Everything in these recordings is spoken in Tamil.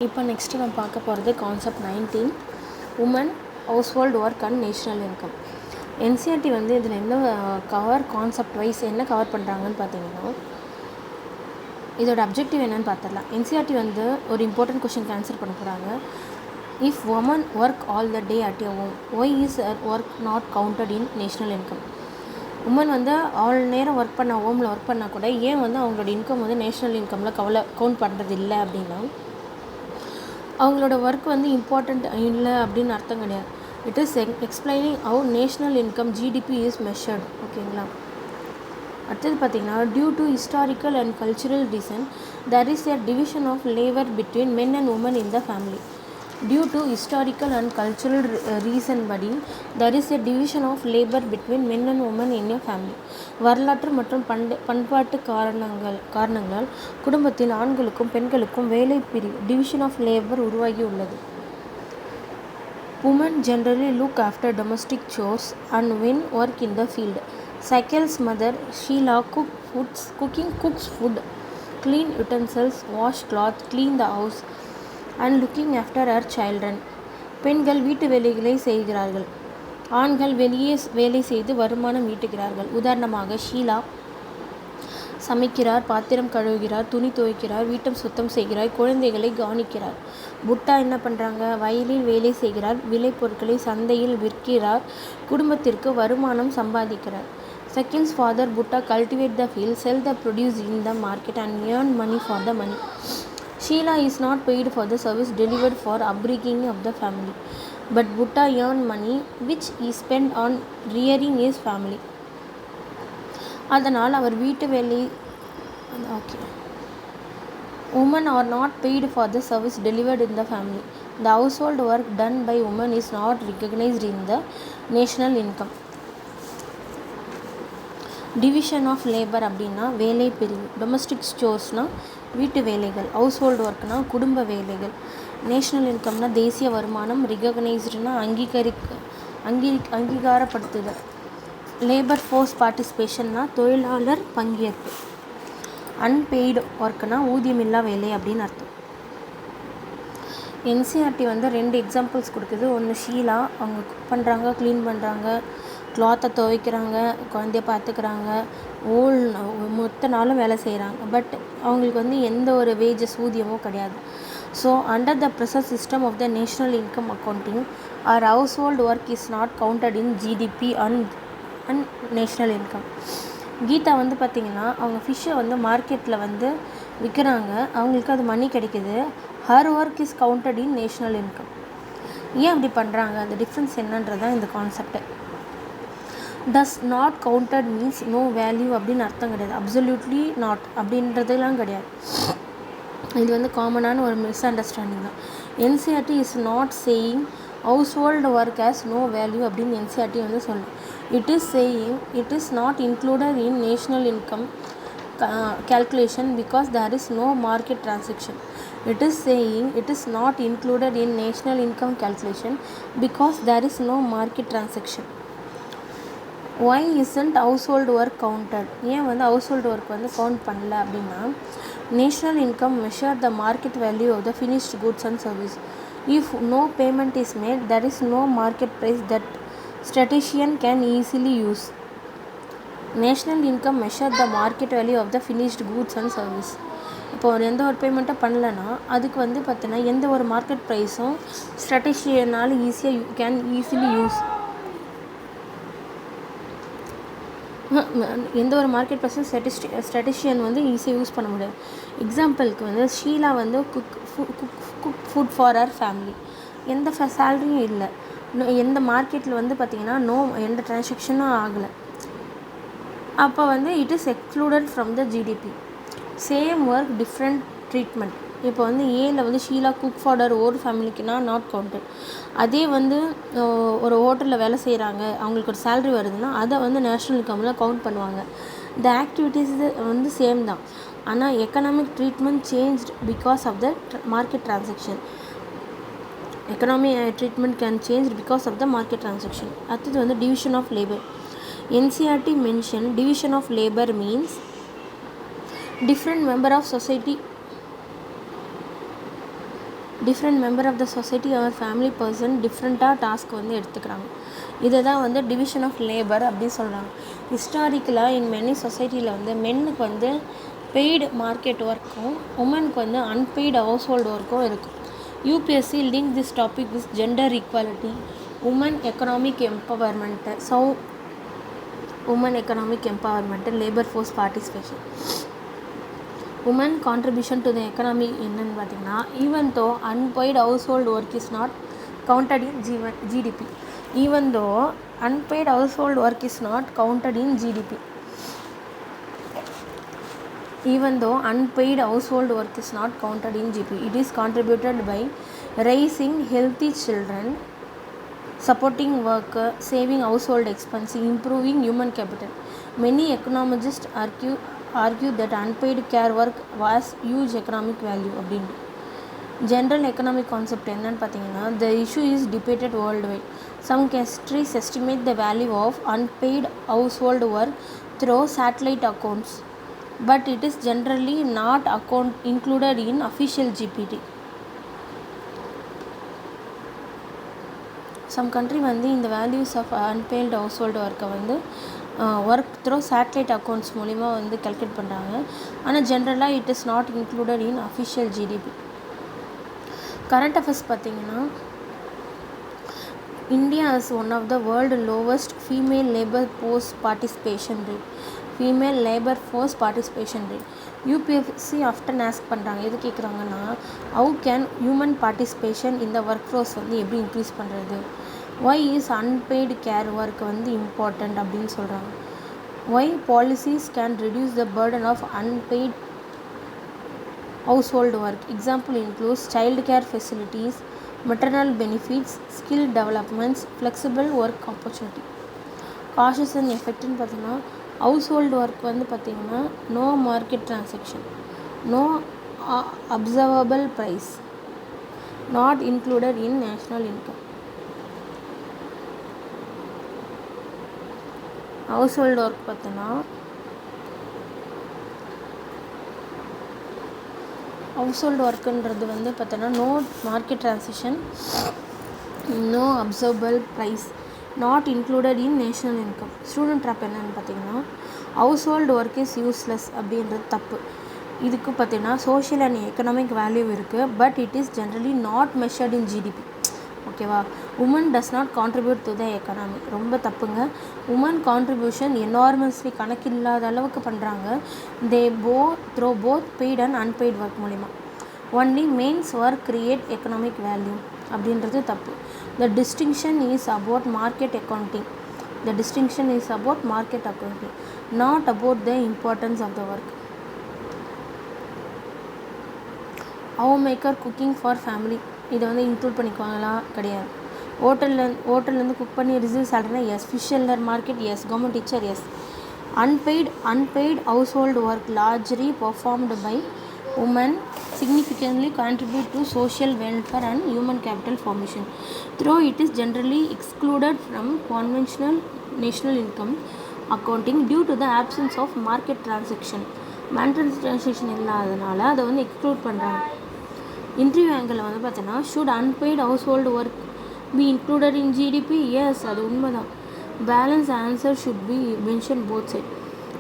இப்போ நெக்ஸ்ட்டு நம்ம பார்க்க போகிறது concept 19 women household work and national income. NCERT வந்து இதில் என்ன கவர் கான்செப்ட் வைஸ் என்ன கவர் பண்ணுறாங்கன்னு பார்த்தீங்கன்னா, இதோட அப்ஜெக்டிவ் என்னன்னு பார்த்துடலாம். என்சிஆர்டி வந்து ஒரு இம்பார்ட்டன்ட் கொஷனுக்கு ஆன்சர் பண்ண போகிறாங்க. If women work all the day at a home why is work not counted in national income. Women வந்து ஆல் நேரம் ஒர்க் பண்ண ஹோமில் ஒர்க் பண்ணால் கூட ஏன் வந்து அவங்களோட இன்கம் வந்து நேஷ்னல் இன்கமில் கவுண்ட் பண்ணுறது இல்லை அப்படின்னா, அவங்களோட ஒர்க் வந்து இம்பார்ட்டண்ட் இல்லை அப்படின்னு அர்த்தம் கிடையாது. It is explaining how national income GDP is measured. ஓகேங்களா. அடுத்தது பார்த்திங்கன்னா, due to historical and cultural reason there is a division of labor between men and women in the family. Due to historical and cultural reason படி there is a division of labor between men and women in a family. வரலாற்று மற்றும் பண்பாட்டு காரணங்களால் குடும்பத்தில் ஆண்களுக்கும் பெண்களுக்கும் வேலை பிரிவு டிவிஷன் ஆஃப் லேபர் உருவாகி உள்ளது. Women generally look after domestic chores and men work in the field. Sakel's mother Sheila cooks food, clean utensils, wash cloth, clean the house and looking after her children. பெண்கள் வீட்டு வேலைகளை செய்கிறார்கள், ஆண்கள் வெளியே வேலை செய்து வருமானம் ஈட்டுகிறார்கள். உதாரணமாக, ஷீலா சமைக்கிறார், பாத்திரம் கழுவுகிறார், துணி துவைக்கிறார், வீட்டம் சுத்தம் செய்கிறார், குழந்தைகளை கவனிக்கிறார். புட்டா என்ன பண்ணுறாங்க, வயலில் வேலை செய்கிறார், விளைபொருட்களை சந்தையில் விற்கிறார், குடும்பத்திற்கு வருமானம் சம்பாதிக்கிறார். Second's father Butta cultivate the field, sell the produce in the market and earn money for the money. Sheila is not paid for the service delivered for upbringing of the family, but Butta earn money which he spent on rearing his family. அதனால் அவர் வீட்டு வேலை women are not paid for the service delivered in the family. The household work done by women is not recognized in the national income. Division of labour அப்படின்னா வேலை பிரிவு. டொமஸ்டிக் ஸ்டோர்ஸ்னால் வீட்டு வேலைகள், ஹவுஸ் ஹோல்டு ஒர்க்னால் குடும்ப வேலைகள், நேஷ்னல் இன்கம்னா தேசிய வருமானம், ரிகக்னைஸ்டுனா அங்கீகாரப்படுத்துதல், லேபர் ஃபோர்ஸ் பார்ட்டிசிபேஷன்னா தொழிலாளர் பங்கேற்பு, அன்பெய்டு ஒர்க்னா ஊதியமில்லா வேலை அப்படின்னு அர்த்தம். என்சிஆர்டி வந்து 2 எக்ஸாம்பிள்ஸ் கொடுக்குது. ஒன்று ஷீலா, அவங்க குக் பண்ணுறாங்க, க்ளீன் பண்ணுறாங்க, கிளாத்தை துவைக்கிறாங்க, குழந்தைய பார்த்துக்கிறாங்க, மொத்த நாளும் வேலை செய்கிறாங்க. பட் அவங்களுக்கு வந்து எந்த ஒரு வேஜஸ் ஊதியமோ கிடையாது. So under the present system of the national income accounting are household work is not counted in GDP and national income. Geeta வந்து பார்த்திங்கன்னா, அவங்க ஃபிஷ்ஷை வந்து மார்க்கெட்டில் வந்து விற்கிறாங்க, அவங்களுக்கு அது மணி கிடைக்கிது. Her work is counted in national income. ஏன் அப்படி பண்ணுறாங்க, அந்த டிஃப்ரென்ஸ் என்னன்றது தான் இந்த concept. Does not counted means no value அப்படின்னு அர்த்தம் கிடையாது. அப்சல்யூட்லி நாட் அப்படின்றதுலாம் கிடையாது. இது வந்து காமனான ஒரு மிஸ் அண்டர்ஸ்டாண்டிங் தான். NCERT is not saying household work has no value அப்படின்னு என்சிஆர்டி வந்து சொல்லணும். It is saying it is not included in national income calculation because there is no market transaction. It is saying it is not included in national income calculation because there is no market transaction. Why isn't household work counted? ஏன் வந்து household work வந்து கவுண்ட் பண்ணல அப்படின்னா, national income measure the market value of the finished goods and service. If no payment is made, there is no market price that statistician can easily use. National income measure the market value of the finished goods and service. இப்போ எந்த ஒரு பேமெண்ட்டும் பண்ணலைன்னா அதுக்கு வந்து பார்த்தீங்கன்னா எந்த ஒரு மார்க்கெட் ப்ரைஸும் ஸ்ட்ராட்டஜியனால் ஈஸிலி யூஸ். எந்த ஒரு மார்க்கெட் ப்ரைஸும் ஸ்ட்ராட்டஜியன் வந்து ஈஸியாக யூஸ் பண்ண முடியாது. எக்ஸாம்பிளுக்கு வந்து ஷீலா வந்து cook food for her family, எந்த சேலரியும் இல்லை, எந்த மார்க்கெட்டில் வந்து பார்த்திங்கன்னா எந்த ட்ரான்சாக்ஷனும் ஆகலை. அப்போ வந்து it is excluded from the GDP. Same work different treatment. இப்போ வந்து ஏல வந்து ஷீலா குக் ஃபார் ஒரு ஃபேமிலிக்குனா நாட் கவுண்டட். அதே வந்து ஒரு ஹோட்டலில் வேலை செய்கிறாங்க, அவங்களுக்கு ஒரு சேலரி வருதுன்னா அதை வந்து நேஷ்னல் இன்கமில் கவுண்ட் பண்ணுவாங்க. த ஆக்டிவிட்டீஸ் வந்து சேம் தான், ஆனால் economic treatment changed because of the market transaction. Economic treatment can change because of the market transaction. அடுத்தது வந்து division of labour. NCRT mentioned division of labor means different member of society different member of the society or family person டிஃப்ரெண்ட்டாக டாஸ்க் வந்து எடுத்துக்கிறாங்க. இதை தான் வந்து டிவிஷன் ஆஃப் லேபர் அப்படின்னு சொல்கிறாங்க. ஹிஸ்டாரிக்கலாக இன் மெனி சொசைட்டியில் வந்து மென்னுக்கு வந்து பெய்டு மார்க்கெட் ஒர்க்கும் உமனுக்கு வந்து அன்பெய்டு ஹவுஸ் ஹோல்டு ஒர்க்கும் இருக்குது. UPSC link this topic with gender equality, woman economic empowerment, woman economic empowerment, labour force participation. Woman contribution to the economy என்னன்னு பார்த்தீங்கன்னா, even though unpaid household work is not counted in GDP. Even though unpaid household work is not counted in GDP. Even though unpaid household work is not counted in GDP, it is contributed by raising healthy children, supporting work, saving household expense, improving human capital. Many economists argue that unpaid care work was huge economic value. அப்படின்ட்டு ஜென்ரல் எக்கனாமிக் கான்செப்ட் என்னன்னு பார்த்தீங்கன்னா, the issue is debated worldwide. Some countries estimate the value of unpaid household work through satellite accounts, but it is generally not included in official ஜிபிடி. சம் கண்ட்ரி வந்து இந்த values of unpaid household ஒர்க்கை வந்து ஒர்க் த்ரூ சேட்டலைட் அக்கௌண்ட்ஸ் மூலிமா வந்து கால்குலேட் பண்ணுறாங்க. ஆனால் ஜென்ரலாக it is not included in official GDP. Current affairs பார்த்தீங்கன்னா, India is one of the world lowest female labour force participation rate. UPSC often ask பண்ணுறாங்க. எது கேட்குறாங்கன்னா, ஹவு கேன் ஹியூமன் பார்ட்டிசிபேஷன் இந்த ஒர்க் ஃபோர்ஸ் வந்து எப்படி இன்க்ரீஸ் பண்ணுறது, why is unpaid care work வந்து இம்பார்ட்டண்ட் அப்படின்னு சொல்கிறாங்க. Why policies can reduce the burden of unpaid household work. Example includes child care facilities, maternal benefits, skill developments, flexible work opportunity. Causes and effect ன்னு பார்த்தீங்கன்னா, household work வந்து பார்த்தீங்கன்னா, no market transaction, no observable price, not included in national income. household work பார்த்தோன்னா, ஹவுஸ்ஹோல்டு ஒர்க்குன்றது வந்து பார்த்தோன்னா, no market transition, no observable price, not included in national income. Student trap என்னன்னு பார்த்தீங்கன்னா, ஹவுஸ்ஹோல்டு ஒர்க் இஸ் யூஸ்லெஸ் அப்படின்றது தப்பு. இதுக்கு பார்த்தீங்கன்னா சோஷியல் அண்ட் எக்கனாமிக் வேல்யூ இருக்குது, but it is generally not measured in GDP. ஓகேவா? Woman does not contribute to the economy. ரொம்ப தப்புங்க. உமன் கான்ட்ரிபியூஷன் எனார்மஸ்லி கணக்கில்லாத அளவுக்கு பண்ணுறாங்க. They through both paid and unpaid work மூலிமா. Only mains work create economic value அப்படின்றது தப்பு. The distinction is about market accounting. Not about the importance of the work. Home maker cooking for family, இதை வந்து இன்க்ளூட் பண்ணிக்குவாங்களா? கிடையாது. ஹோட்டல்லேருந்து குக் பண்ணி ரிசீவ் சேலரினா yes. Fish seller market yes. Government teacher yes. Unpaid household work largely performed by woman significantly contribute to social welfare and human capital formation, though it is generally excluded from conventional national income accounting due to the absence of market transaction. இல்லாததுனால அதை வந்து எக்ஸ்க்ளூட் பண்ணுறாங்க. இன்டர்வியூ ஆங்கிளில் வந்து பார்த்தோன்னா, should unpaid household work be included in GDP? Yes, அது உண்மைதான். Balance answer should be mention both side.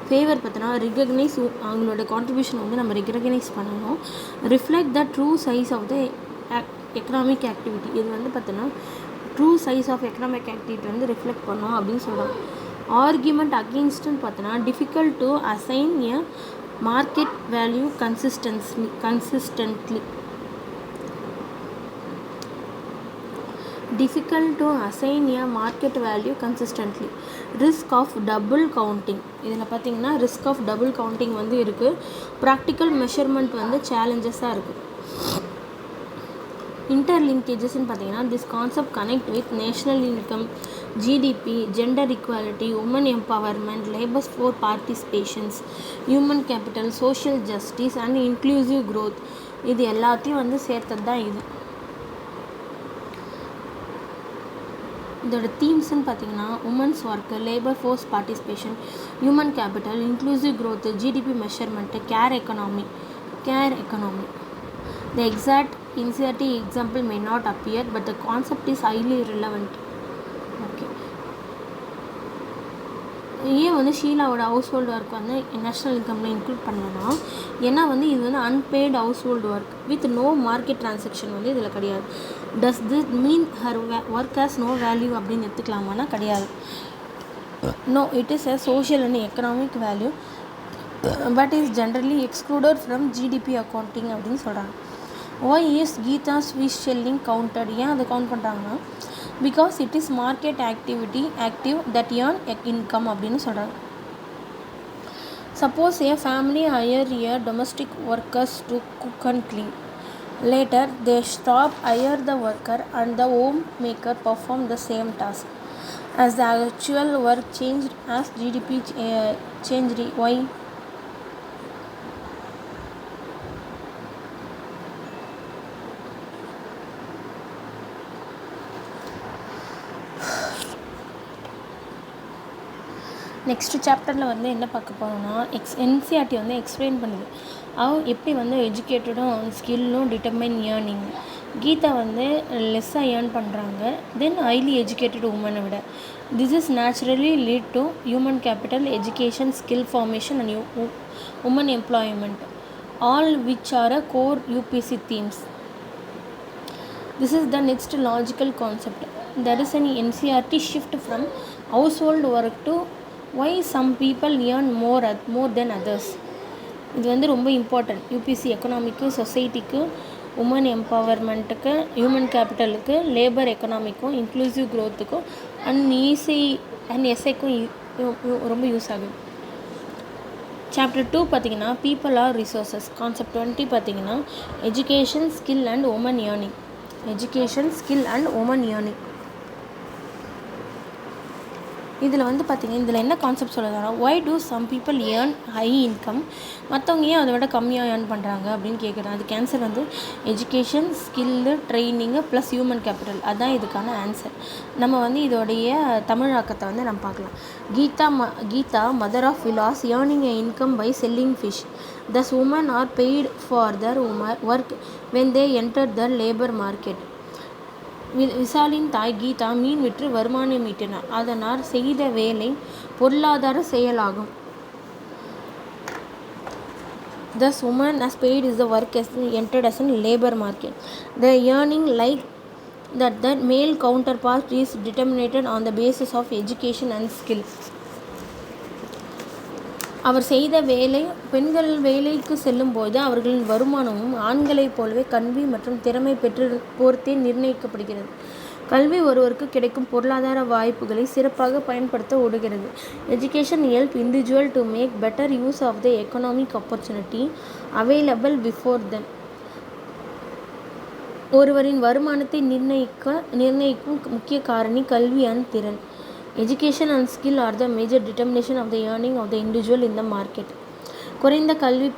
Favour பார்த்தோன்னா, ரிகக்னைஸ், அவங்களோட கான்ட்ரிபியூஷன் வந்து நம்ம ரிகக்னைஸ் பண்ணணும். Reflect the true size of the economic activity. இது வந்து பார்த்தோன்னா true size of economic activity வந்து ரிஃப்ளெக்ட் பண்ணோம் அப்படின்னு சொல்கிறாங்க. ஆர்கியூமெண்ட் அகெயின்ஸ்ட்னு பார்த்தோன்னா, difficult to assign a market value consistently. difficult to assign a market value consistently. risk of double counting. இதில் பார்த்தீங்கன்னா risk of double counting வந்து இருக்குது. ப்ராக்டிக்கல் மெஷர்மெண்ட் வந்து சேலஞ்சஸாக இருக்குது. இன்டர்லிங்கேஜஸ்ன்னு பார்த்தீங்கன்னா, this concept connect with national income, GDP, gender equality, woman empowerment, labour force participations, human capital, social justice and inclusive growth. இது எல்லாத்தையும் வந்து சேர்த்தது தான் இது. இதோட தீம்ஸ்ன்னு பார்த்தீங்கன்னா, woman's work, labour force participation, human capital, inclusive growth, GDP measurement, care economy. The exact NCERT example may not appear, but the concept is highly relevant. Okay, ஏன் வந்து ஷீலாவோட ஹவுஸ் ஹோல்டு ஒர்க் வந்து நேஷ்னல் இன்கமில் இன்க்ளூட் பண்ணலன்னா, ஏன்னா வந்து இது வந்து unpaid household work with no market transaction வந்து இதில் கிடையாது. Does this mean her work has no value அப்படின்னு எடுத்துக்கலாமான்னா கிடையாது. No, it is a social and economic value but is generally excluded from GDP accounting அப்படின்னு சொல்கிறாங்க. why is Geeta's fish selling counted? ஏன் அதை கவுண்ட் பண்ணுறாங்கன்னா, because it is market active that earn income அப்படின்னு சொல்கிறாங்க. suppose a family hire a domestic workers to cook and clean. later they stop hire the worker and the homemaker perform the same task. as the actual work changed as GDP changed. why? Next சாப்டரில் வந்து என்ன பார்க்க போகிறோம்னா, NCERT வந்து எக்ஸ்பிளைன் பண்ணுது எப்படி வந்து எஜுகேட்டடும் ஸ்கில்லும் டிட்டர்மைன் ஏர்னிங். கீதா வந்து லெஸ்ஸாக ஏர்ன் பண்ணுறாங்க தென் ஹைலி எஜுகேட்டட் உமனை விட. This is naturally lead to human capital, education, skill formation and woman employment, all which are a core UPSC themes. This is the next logical concept. There is an NCERT shift from household work to why some people earn more than others. இது வந்து ரொம்ப இம்பார்ட்டன்ட். UPSC எக்கனாமிக்கு, சொசைட்டிக்கு, உமன் எம்பவர்மெண்ட்டுக்கு, ஹியூமன் கேபிட்டலுக்கு, லேபர் எக்கனாமிக்கும், இன்க்ளூசிவ் க்ரோத்துக்கும் அண்ட் எஸ்ஐக்கும் ரொம்ப யூஸ் ஆகுது. சாப்டர் 2 பார்த்திங்கன்னா பீப்புள் ஆர் ரிசோர்ஸஸ். கான்செப்ட் 20 பார்த்திங்கன்னா education, skill and woman earning. Education, skill and woman earning. இதில் வந்து பார்த்திங்கன்னா இதில் என்ன கான்செப்ட் சொல்லுதுன்னா, why do some people earn high income, மற்றவங்க ஏன் அதை விட கம்மியாக ஏர்ன் பண்ணுறாங்க அப்படின்னு கேட்குறேன். அதுக்கு ஆன்சர் வந்து education, skill, training plus human capital. அதுதான் இதுக்கான ஆன்சர். நம்ம வந்து இதோடைய தமிழாக்கத்தை வந்து நம்ம பார்க்கலாம். Geeta mother of Vilas earning a income by selling fish. Thus woman are paid for their work when they enter the labour market. விசாலின் தாய் கீதா மீன் விற்று வருமானம் ஈட்டினார். அதனால் செய்த வேலை பொருளாதார செயலாகும். Thus woman as paid is the work as entered as in labor market. The earning like that male counterpart is determined on the basis of education and skill. அவர் செய்த வேலை, பெண்கள் வேலைக்கு செல்லும்போது அவர்களின் வருமானமும் ஆண்களைப் போலவே கல்வி மற்றும் திறமை பெற்று பொறுத்தே நிர்ணயிக்கப்படுகிறது. கல்வி ஒருவருக்கு கிடைக்கும் பொருளாதார வாய்ப்புகளை சிறப்பாக பயன்படுத்த உதவுகிறது. Education help individual to make better use of the economic opportunity available before them. ஒருவரின் வருமானத்தை நிர்ணயிக்கும் முக்கிய காரணி கல்வி அண்ட் திறன். Education and skill are the major determination of the earning of the individual in the market. குறைந்த கல்வி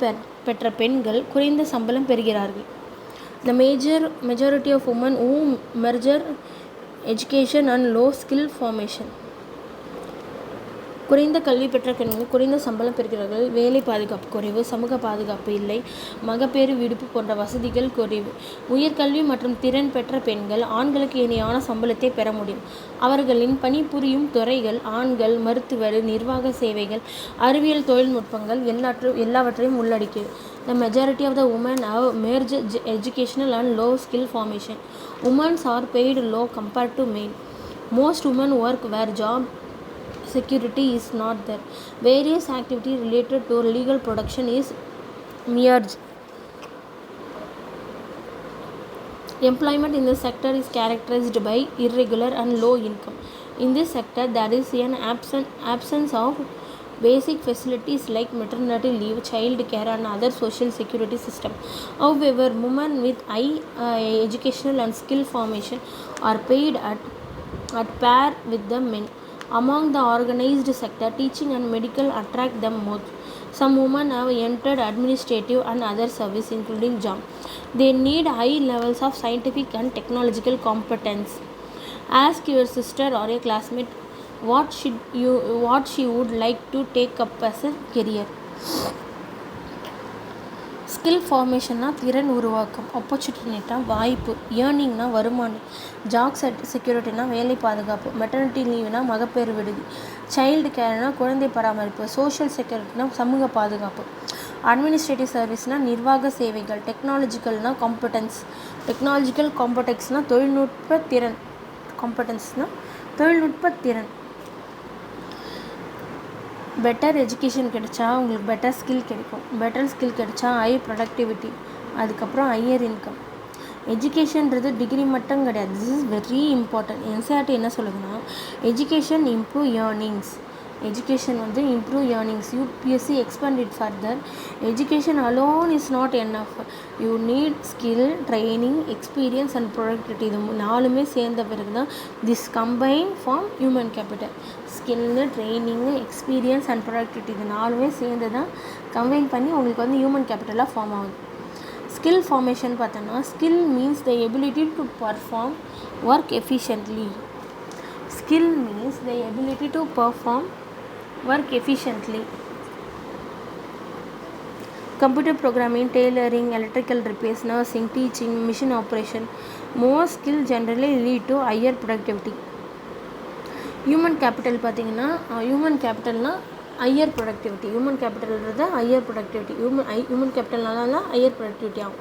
பெற்ற பெண்கள் குறைந்த சம்பளம் பெறுகிறார்கள். The majority of women who measure education and low skill formation. குறைந்த கல்வி பெற்ற பெண்கள் குறைந்த சம்பளம் பெறுகிறார்கள். வேலை பாதுகாப்பு குறைவு, சமூக பாதுகாப்பு இல்லை, மகப்பேறு விடுப்பு போன்ற வசதிகள் குறைவு. உயர்கல்வி மற்றும் திறன் பெற்ற பெண்கள் ஆண்களுக்கு இணையான சம்பளத்தை பெற முடியும். அவர்களின் பணிபுரியும் துறைகள் ஆண்கள் மருத்துவர், நிர்வாக சேவைகள், அறிவியல் தொழில்நுட்பங்கள் எல்லாவற்றையும் உள்ளடக்கியது. The majority of the women have merged educational and low skill formation. Women are paid low compared to men. Most women work where job security is not there. Various activities related to legal production is merged. Employment in the sector is characterized by irregular and low income. In this sector, there is an absence of basic facilities like maternity leave, child care and other social security system. However, women with high educational and skill formation are paid at par with the men. Among the organized sector, teaching and medical attract them most. Some women have entered administrative and other service including job. They need high levels of scientific and technological competence. Ask your sister or a classmate what she would like to take up as a career. Skill ஃபார்மேஷன்னா திறன் உருவாக்கம், ஆப்பர்ச்சுனிட்டினா வாய்ப்பு, ஏர்னிங்னா வருமானம், ஜாப் செக்யூரிட்டினா வேலை பாதுகாப்பு, மெட்டர்னிட்டி லீவ்னா மகப்பேறு விடுதி, சைல்டு கேர்னா குழந்தை பராமரிப்பு, சோஷியல் செக்யூரிட்டினா சமூக பாதுகாப்பு, அட்மினிஸ்ட்ரேட்டிவ் சர்வீஸ்னால் நிர்வாக சேவைகள், டெக்னாலஜிக்கல்னால் காம்படெக்ஸ்னால் தொழில்நுட்ப திறன், பெட்டர் எஜுகேஷன் கிடைச்சா உங்களுக்கு பெட்டர் ஸ்கில் கிடைக்கும், பெட்டர் ஸ்கில் கிடைச்சா ஹையர் ப்ரொடக்டிவிட்டி, அதுக்கப்புறம் ஹையர் இன்கம். எஜுகேஷன்றது டிகிரி மட்டும் கிடையாது, this is very important. NCERT என்ன சொல்லுதுன்னா, எஜுகேஷன் இம்ப்ரூவ் ஏர்னிங்ஸ், எஜுகேஷன் வந்து improve earnings. UPSC expand it further. Education alone is not enough, you need skill, training, experience and productivity. இது 4மே சேர்ந்த பிறகு தான் this combine form human capital. Skill, training, experience and productivity, இது 4மே சேர்ந்து தான் கம்பைன் பண்ணி உங்களுக்கு வந்து ஹியூமன் கேபிட்டலாக ஃபார்ம் ஆகுது. ஸ்கில் ஃபார்மேஷன் பார்த்தோன்னா, skill means the ability to perform work efficiently. Skill means the ability to perform work efficiently. Computer programming, tailoring, electrical repairs, nursing, teaching, machine operation. More skill generally lead to higher productivity. Human capital பார்த்தீங்கன்னா, human capitalனா higher productivity. Human capitalன்றது higher productivity. Human capitalனால higher productivity ஆகும்.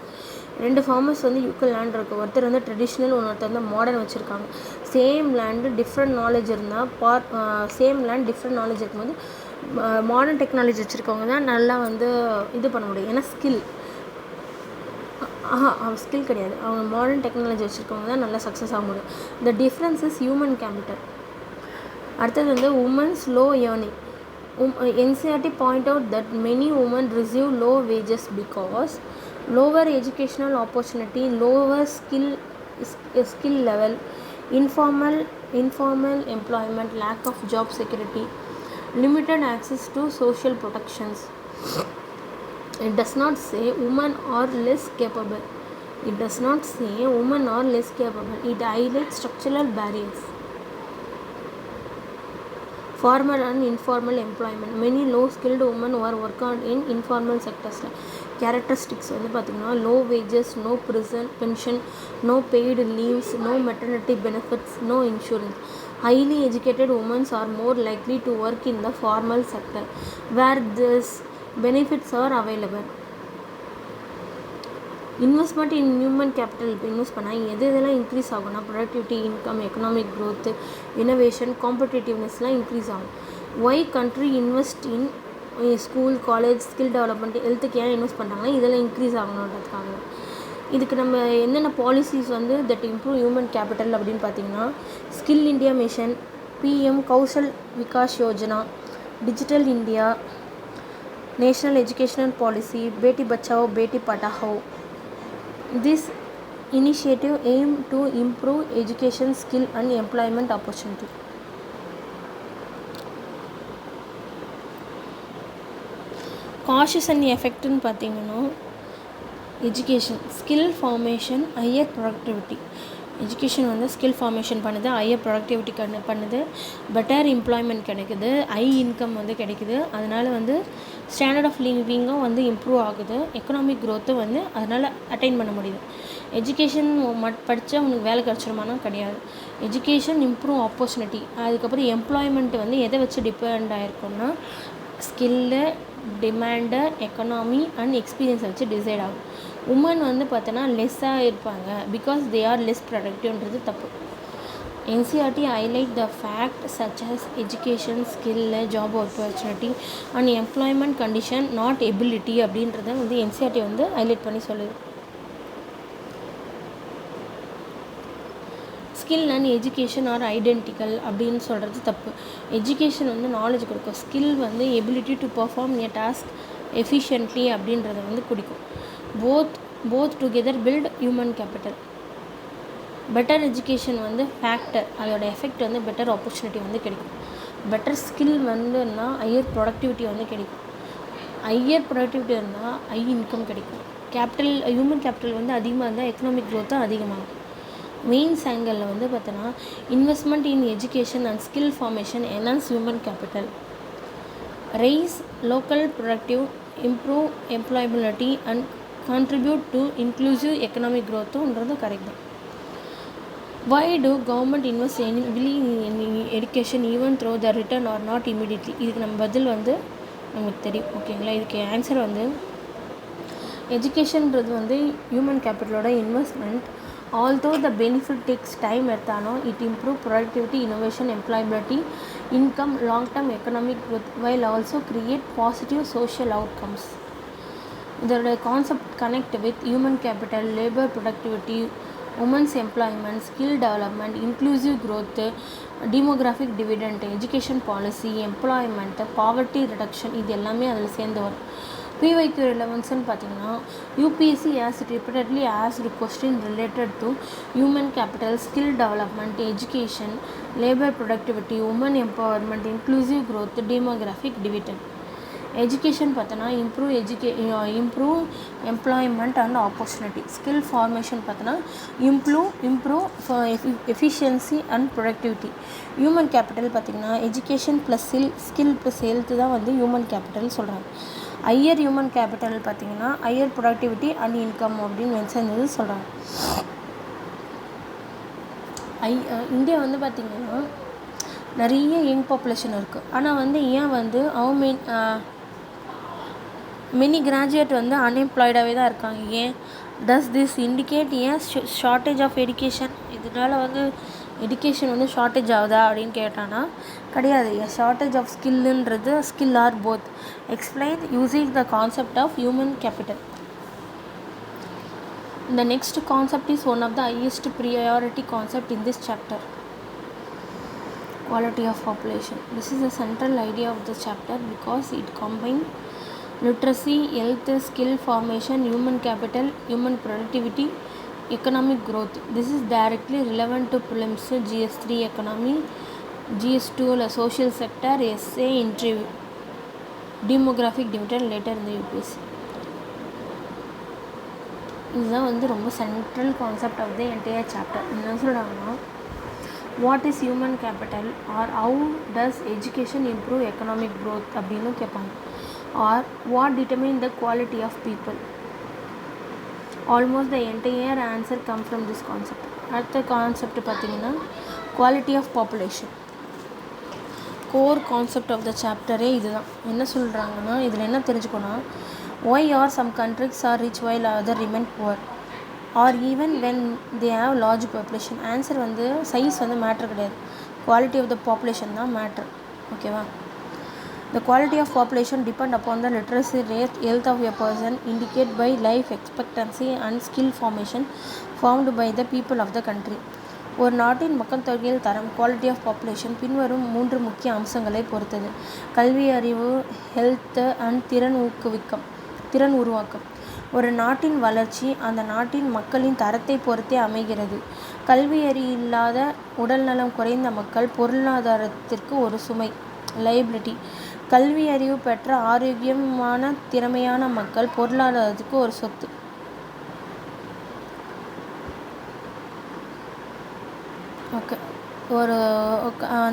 2 ஃபார்மர்ஸ் வந்து ஈக்குவல் லேண்ட் இருக்குது. ஒருத்தர் வந்து ட்ரெடிஷ்னல், ஒருத்தர் வந்து மாடர்ன் வச்சுருக்காங்க. சேம் லேண்டு டிஃப்ரெண்ட் நாலேஜ் இருந்தால் சேம் லேண்ட் டிஃப்ரெண்ட் நாலேஜ் இருக்கும்போது மாடர்ன் டெக்னாலஜி வச்சுருக்கவங்க தான் நல்லா வந்து இது பண்ண முடியும். ஏன்னா ஸ்கில் கிடையாது, அவங்க மாடர்ன் டெக்னாலஜி வச்சுருக்கவங்க தான் நல்லா சக்ஸஸ் ஆக முடியும். The difference is human capital. அடுத்தது வந்து women's low earning. NCERT point out that many women receive low wages because lower educational opportunity, lower skill level, informal employment, lack of job security, limited access to social protections. It does not say women are less capable. It highlights structural barriers. Formal and informal employment. Many low skilled women who are working in informal sectors. Characteristics வந்து பார்த்திங்கன்னா, low wages, no pension, no paid leaves, no maternity benefits, no insurance. Highly educated women are more likely to work in the formal sector where these benefits are available. Investment in human capital இப்போ இன்வெஸ்ட் பண்ணால் இதெல்லாம் இன்க்ரீஸ் ஆகும்னா, productivity, income, economic growth, innovation, காம்படிட்டிவ்னஸ்லாம் இன்க்ரீஸ் ஆகும். Why country invest in school, college, skill development, ஹெல்த்துக்கு ஏன் இன்வெஸ்ட் பண்ணுறாங்கன்னா இதெல்லாம் இன்க்ரீஸ் ஆகணுன்றதுக்காக. இதுக்கு நம்ம என்னென்ன பாலிசிஸ் வந்து தட் இம்ப்ரூவ் ஹியூமன் கேபிட்டல் அப்படின்னு பார்த்தீங்கன்னா, skill India mission, PM Kaushal Vikas Yojana, digital India, national educational policy, Beti Bachao பேட்டி படாஹோ. This initiative aimed to improve education, skill and employment opportunity. Causes and effect ன்னு பார்த்தீங்கன்னா, education, skill formation, higher productivity. Education வந்து ஸ்கில் ஃபார்மேஷன் பண்ணுது, ஹையர் ப்ரொடக்டிவிட்டி பண்ணுது, பெட்டர் எம்ப்ளாய்மெண்ட் கிடைக்குது, ஹை இன்கம் வந்து கிடைக்குது. அதனால் வந்து ஸ்டாண்டர்ட் ஆஃப் லிவிங்கும் வந்து இம்ப்ரூவ் ஆகுது, எக்கனாமிக் க்ரோத்தும் வந்து அதனால் அட்டைன் பண்ண முடியுது. எஜுகேஷன் படித்தா உனக்கு வேலை கிடச்சிருமானா கிடையாது. Education improve opportunity. அதுக்கப்புறம் எம்ப்ளாய்மெண்ட் வந்து எதை வச்சு டிபெண்ட் ஆகிருக்குன்னா, ஸ்கில்லு, டிமாண்டு, எக்கனாமி அண்ட் எக்ஸ்பீரியன்ஸை வச்சு டிசைட் ஆகும். உமன் வந்து பார்த்தோன்னா லெஸ்ஸாக இருப்பாங்க பிகாஸ் தே ஆர் லெஸ் ப்ரொடக்டிவ்ன்றது தப்பு. NCERT highlight the fact such as education, skill, job opportunity and employment condition, not ability அப்படின்றத வந்து NCERT வந்து ஹைலைட் பண்ணி சொல்லுது. Skill and education are identical அப்படின்னு சொல்கிறது தப்பு. எஜுகேஷன் வந்து நாலேஜ் கொடுக்கும், ஸ்கில் வந்து ability to perform a task efficiently அப்படின்றத வந்து கொடுக்கும். Both together build human capital. Better education வந்து ஃபேக்டர், அதோட எஃபெக்ட் வந்து பெட்டர் ஆப்பர்ச்சுனிட்டி வந்து கிடைக்கும். பெட்டர் ஸ்கில் வந்துன்னா ஹையர் ப்ரொடக்டிவிட்டி வந்து கிடைக்கும். ஹையர் ப்ரொடக்டிவிட்டி இருந்தால் ஹை இன்கம் கிடைக்கும். ஹியூமன் கேபிட்டல் வந்து அதிகமாக இருந்தால் எக்கனாமிக் க்ரோத்தும் அதிகமாகும். மெயின்ஸ் ஆங்கிளில் வந்து பார்த்தோன்னா, investment in education and skill formation enhance human capital, rise local productive, improve employability and contribute to inclusive economic growthன்றது கரெக்ட் தான். Why do government invest heavily in education even though the return or not immediately? இதுக்கு நம்ம பதில் வந்து நமக்கு தெரியும். ஓகேங்களா? இதுக்கு ஆன்சர் வந்து எஜுகேஷன்றது வந்து ஹியூமன் கேபிட்டலோட investment. Although the benefit takes time எடுத்தாலும் it improve productivity, innovation, employability, income, long term economic growth while also create positive social outcomes. இதோட concept connect with human capital, labour productivity, women's employment, skill development, inclusive growth, demographic dividend, education policy, employment, poverty reduction, இது எல்லாமே அதில் சேர்ந்து வரும். பிவைக்யூ ரிலவன்ஸ்ன்னு பார்த்தீங்கன்னா UPSC has repeatedly asked question related to human capital, skill development, education, labour productivity, woman empowerment, inclusive growth, demographic dividend. Education பார்த்தோன்னா improve employment and opportunity. Skill formation பார்த்தோன்னா improve efficiency and productivity. Human capital பார்த்திங்கன்னா education plus skill plus health தான் வந்து ஹியூமன் கேபிட்டல் சொல்கிறாங்க. ஹையர் ஹியூமன் கேபிட்டல் பார்த்திங்கன்னா ஹையர் ப்ரொடக்டிவிட்டி அண்ட் இன்கம் அப்படின்னு மென்ஷன் சொல்கிறாங்க. இந்தியா வந்து பார்த்திங்கன்னா நிறைய யங் பாப்புலேஷன் இருக்குது. ஆனால் வந்து ஏன் வந்து மெனி கிராஜுவேட் வந்து அன்எம்ப்ளாய்டாகவே தான் இருக்காங்க. ஏன்? Does this indicate an shortage of education? இதனால் வந்து எஜுகேஷன் வந்து ஷார்ட்டேஜ் ஆகுதா அப்படின்னு கேட்டானா கிடையாது. ஷார்ட்டேஜ் ஆஃப் ஸ்கில்லுன்றது skill or both. Explain using the concept of human capital. The next concept is one of the highest priority concept in this chapter. Quality of population. This is the central idea of the chapter because it combines literacy, health, skill formation, human capital, human productivity, economic growth. This is directly relevant to prelims, GS3 economy, GS2 social sector, essay interview, demographic dividend later in the UPSC. இதுதான் வந்து ரொம்ப central concept of the entire chapter. என்ன சொல்கிறாங்கன்னா what is human capital or how does education improve economic growth அப்படின்னு கேட்பாங்க. Or what determine the quality of people. Almost the entire answer come from this concept. அடுத்த கான்செப்ட் பார்த்திங்கன்னா quality of population. Core concept of the சாப்டரே இதுதான். என்ன சொல்கிறாங்கன்னா இதில் என்ன தெரிஞ்சுக்கணும், why are some countries are rich while other remain poor or even when they have large population. Answer வந்து சைஸ் வந்து மேட்ரு கிடையாது, குவாலிட்டி ஆஃப் த பாப்புலேஷன் தான் மேட்ரு. ஓகேவா? The quality of population depend upon the literacy rate, health of a person indicate by life expectancy and skill formation formed by the people of the country. ஒரு நாட்டின் மக்கள் தொகையில் தரம் குவாலிட்டி ஆஃப் பாப்புலேஷன் பின்வரும் 3 முக்கிய அம்சங்களை பொறுத்தது. கல்வி, அறிவு, ஹெல்த் அண்ட் திறன் உருவாக்கம். ஒரு நாட்டின் வளர்ச்சி அந்த நாட்டின் மக்களின் தரத்தை பொறுத்தே அமைகிறது. கல்வி அறிவு இல்லாத, உடல்நலம் குறைந்த மக்கள் பொருளாதாரத்திற்கு ஒரு சுமை, லைபிலிட்டி. கல்வி அறிவு பெற்ற ஆரோக்கியமான திறமையான மக்கள் பொருளாதாரத்துக்கு ஒரு சொத்து. ஓகே, ஒரு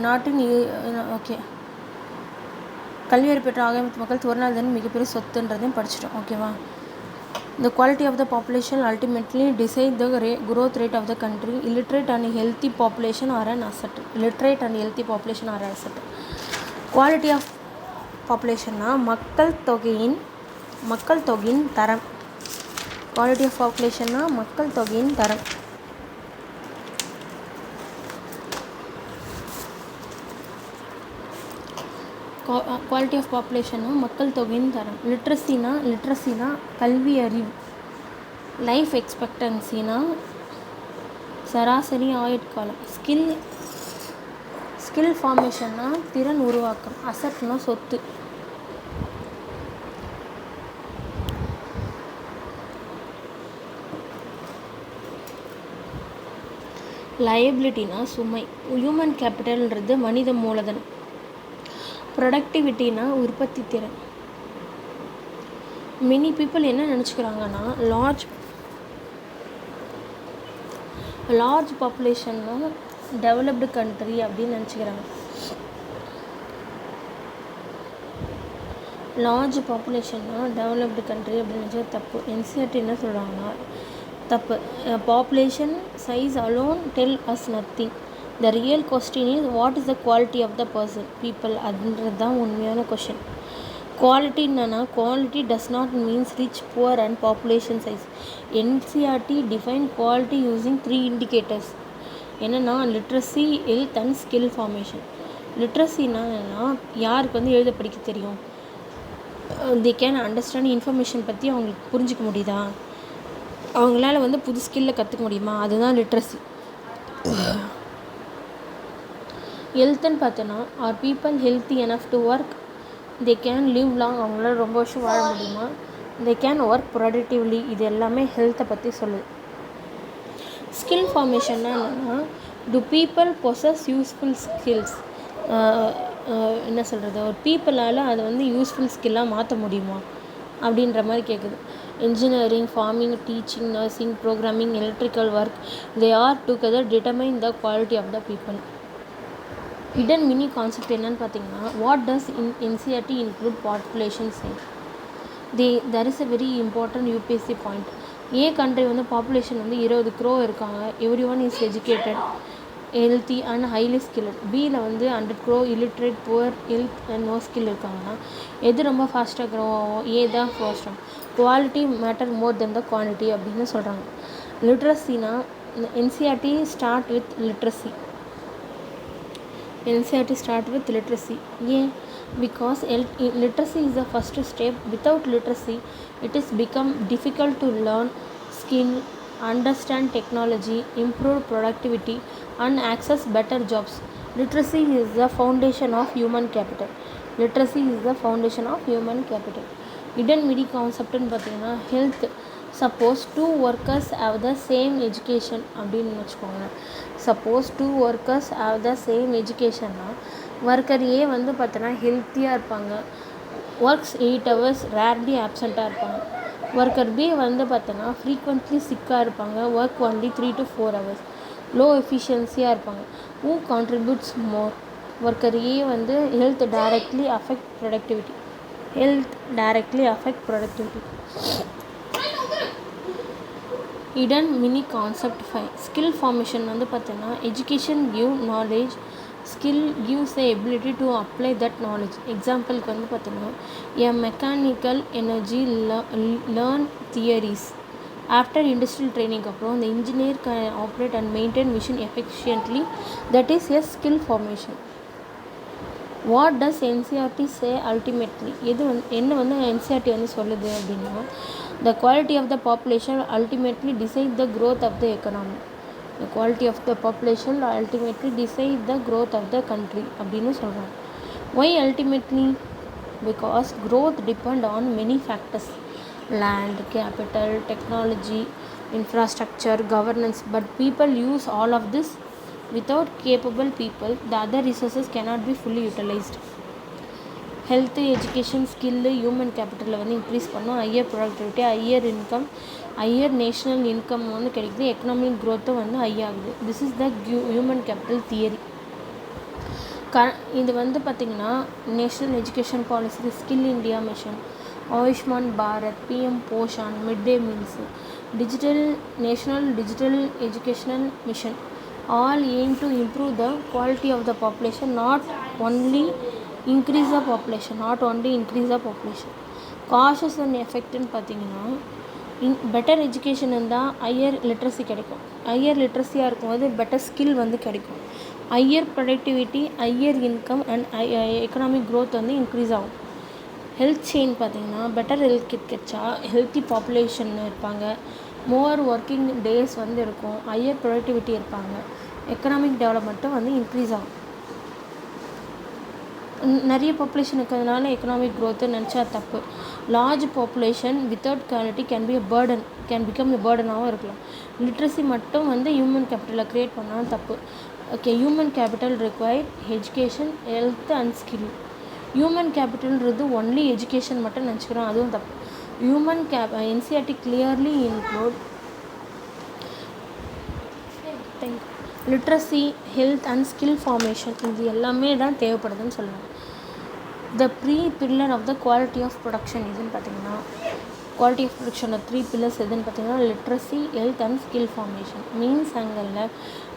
நாட்டின் கல்வி அறிவு பெற்ற ஆரோக்கியமான மக்கள் பொருளாதாரம் மிகப்பெரிய சொத்துன்றதையும் படிச்சிட்டோம். ஓகேவா? The quality of the population ultimately decide the growth rate of the country. Illiterate and healthy population are an asset. Literate and healthy population are an asset. Quality of population மக்கள் தொகையின் தரம். Quality of population மக்கள் தொகையின் தரம். குவாலிட்டி ஆஃப் பாப்புலேஷன்னா மக்கள் தொகையின் தரம். லிட்ரஸினா கல்வி அறிவு. லைஃப் எக்ஸ்பெக்டன்சினா சராசரி ஆயுட்காலம். ஸ்கில் ஃபார்மேஷன்னா திறன் உருவாக்கம். அசட்னா சொத்து. லயபிலிட்டினா சுமை. ஹியூமன் கேபிட்டல்ன்றது மனித மூலதனம். ப்ரொடக்டிவிட்டினா உற்பத்தி திறன். மெனி பீப்புள் என்ன நினச்சிக்கிறாங்கன்னா லார்ஜ் பாப்புலேஷன்னா டெவலப்டு கண்ட்ரி அப்படின்னு நினச்சிக்கிறாங்க. லார்ஜ் பாப்புலேஷன்னா டெவலப்டு கண்ட்ரி அப்படின்னு நினச்சா தப்பு. என்சிஆர்டி என்ன சொல்கிறாங்கன்னா தப்பு. Population size alone tell us nothing. The real question is what is the quality of the person people அப்படின்றது தான் உண்மையான கொஷின். குவாலிட்டி என்னன்னா quality does not means rich poor and population size. NCERT define quality using 3 indicators. என்னென்னா literacy, health and skill formation. லிட்ரஸின்னா என்னென்னா யாருக்கு வந்து எழுத படிக்க தெரியும், தே கேன் அண்டர்ஸ்டாண்ட் இன்ஃபர்மேஷன் பற்றி அவங்களுக்கு புரிஞ்சிக்க முடியுதா, அவங்களால வந்து புது ஸ்கில்லை கற்றுக்க முடியுமா, அதுதான் லிட்ரஸி. ஹெல்த்துன்னு பார்த்தோன்னா are people healthy enough to work, they can live long, அவங்களால ரொம்ப வருஷம் வாழ முடியுமா, தே கேன் ஒர்க் ப்ரொடக்டிவ்லி, இது எல்லாமே ஹெல்த்தை பற்றி சொல்லுது. ஸ்கில் ஃபார்மேஷன்னா என்னென்னா to people possess useful skills. என்ன சொல்கிறது, ஒரு பீப்புளால் அதை வந்து யூஸ்ஃபுல் ஸ்கில்லாக மாற்ற முடியுமா அப்படின்ற மாதிரி கேட்குது. Engineering, farming, teaching, nursing, programming, electrical work, they are together determine the quality of the people. Hidden mini concept என்னன்னு பார்த்தீங்கன்னா what does NCERT include population size. there is a very important UPSC point. A country வந்து பாப்புலேஷன் வந்து 20 crore இருக்காங்க, everyone is educated, healthy and highly skilled. பியில் வந்து 100 crore illiterate, poor, health and no skill இருக்காங்கன்னா எது ரொம்ப ஃபாஸ்ட்டாக க்ரோ ஆகும், ஏ தான் ஃபாஸ்ட்டாக. Quality matter more than the quantity அப்படின்னு சொல்கிறாங்க. லிட்ரஸினா NCERT start with literacy. NCERT start with literacy. Yeah, because literacy is the first step. Without literacy, it is become difficult to learn skill, understand technology, improve productivity, and access better jobs. Literacy is the foundation of human capital. Literacy is the foundation of human capital. Hidden midi concept in பார்த்தீங்கன்னா health. Suppose 2 workers have the same education அப்படின்னு வச்சுக்கோங்க. Suppose 2 workers have the same educationனா ஒர்க்கர் ஏ வந்து பார்த்தோன்னா ஹெல்த்தியாக இருப்பாங்க, ஒர்க்ஸ் 8 hours, ரேர்லி ஆப்சண்ட்டாக இருப்பாங்க. ஒர்க்கர் பி வந்து பார்த்தோன்னா ஃப்ரீக்வெண்ட்லி சிக்காக இருப்பாங்க, work only 3 to 4 hours, low எஃபிஷியன்சியாக இருப்பாங்க. Who contributes more? Worker A வந்து health directly affect productivity. Hidden mini concept 5. Skill formation வந்து பார்த்தோன்னா education give knowledge, skill gives the ability to apply that knowledge. எக்ஸாம்பிளுக்கு வந்து பார்த்தோன்னா a mechanical energy learn theories. After industrial training அப்புறம் இந்த engineer can operate and maintain machine efficiently. That is a skill formation. What does NCERT say ultimately? என்ன வந்து என்சிஆர்டி வந்து சொல்லுது அப்படின்னா the quality of the population ultimately decide the growth of the economy. The quality of the population ultimately decide the growth of the country அப்படின்னு சொல்கிறாங்க. Why ultimately? Because growth depend on many factors: land, capital, technology, infrastructure, governance. But people use all of this. Without capable people, the other resources cannot be fully utilized. Health, education, skill, human கேபிட்டலில் வந்து இன்க்ரீஸ் பண்ணோம். Higher productivity, higher income, higher national income வந்து கிடைக்குது. எக்கனாமிக் க்ரோத்தும் வந்து ஹை ஆகுது. This is the human capital theory. இது வந்து பார்த்திங்கன்னா national education policy, skill India mission, Ayushman Bharat, PM Poshan, mid day meals, national digital educational mission all aim to improve the quality of the population, not only increase the population. Causes and effect ன்னு பார்த்தீங்கன்னா பெட்டர் எஜுகேஷன் இருந்தால் ஹையர் லிட்ரஸி கிடைக்கும். ஹையர் லிட்ரஸியாக இருக்கும்போது பெட்டர் ஸ்கில் வந்து கிடைக்கும். Higher productivity, higher income and economic growth வந்து இன்க்ரீஸ் ஆகும். ஹெல்த் செயின் பார்த்திங்கன்னா பெட்டர் ஹெல்த் கிட் கிடைச்சா ஹெல்த்தி பாப்புலேஷன் இருப்பாங்க, மோர் ஒர்க்கிங் டேஸ் வந்து இருக்கும், ஹையர் ப்ரொடக்டிவிட்டி இருப்பாங்க, எக்கனாமிக் டெவலப்மெண்ட்டும் வந்து இன்க்ரீஸ் ஆகும். நிறைய பாப்புலேஷன் இருக்கிறதுனால எக்கனாமிக் க்ரோத்து நினச்சா தப்பு. Large population without quality can become a பேர்டனாகவும் இருக்கலாம். லிட்ரஸி மட்டும் வந்து ஹியூமன் கேபிட்டலை க்ரியேட் பண்ணாலும் தப்பு. Okay, human capital required education, health and skill. Human கேபிட்டல்ன்றது ஒன்லி எஜுகேஷன் மட்டும் நினச்சிக்கிறோம், அதுவும் தப்பு. Human NCERT clearly include literacy, health and skill formation. இது எல்லாமே தான் தேவைப்படுதுன்னு சொல்லுவாங்க. The pillar of the quality of production எதுன்னு பார்த்தீங்கன்னா குவாலிட்டி ஆஃப் ப்ரொடக்ஷனோட 3 pillars எதுன்னு பார்த்தீங்கன்னா literacy, health and skill formation. Means அங்கல்ல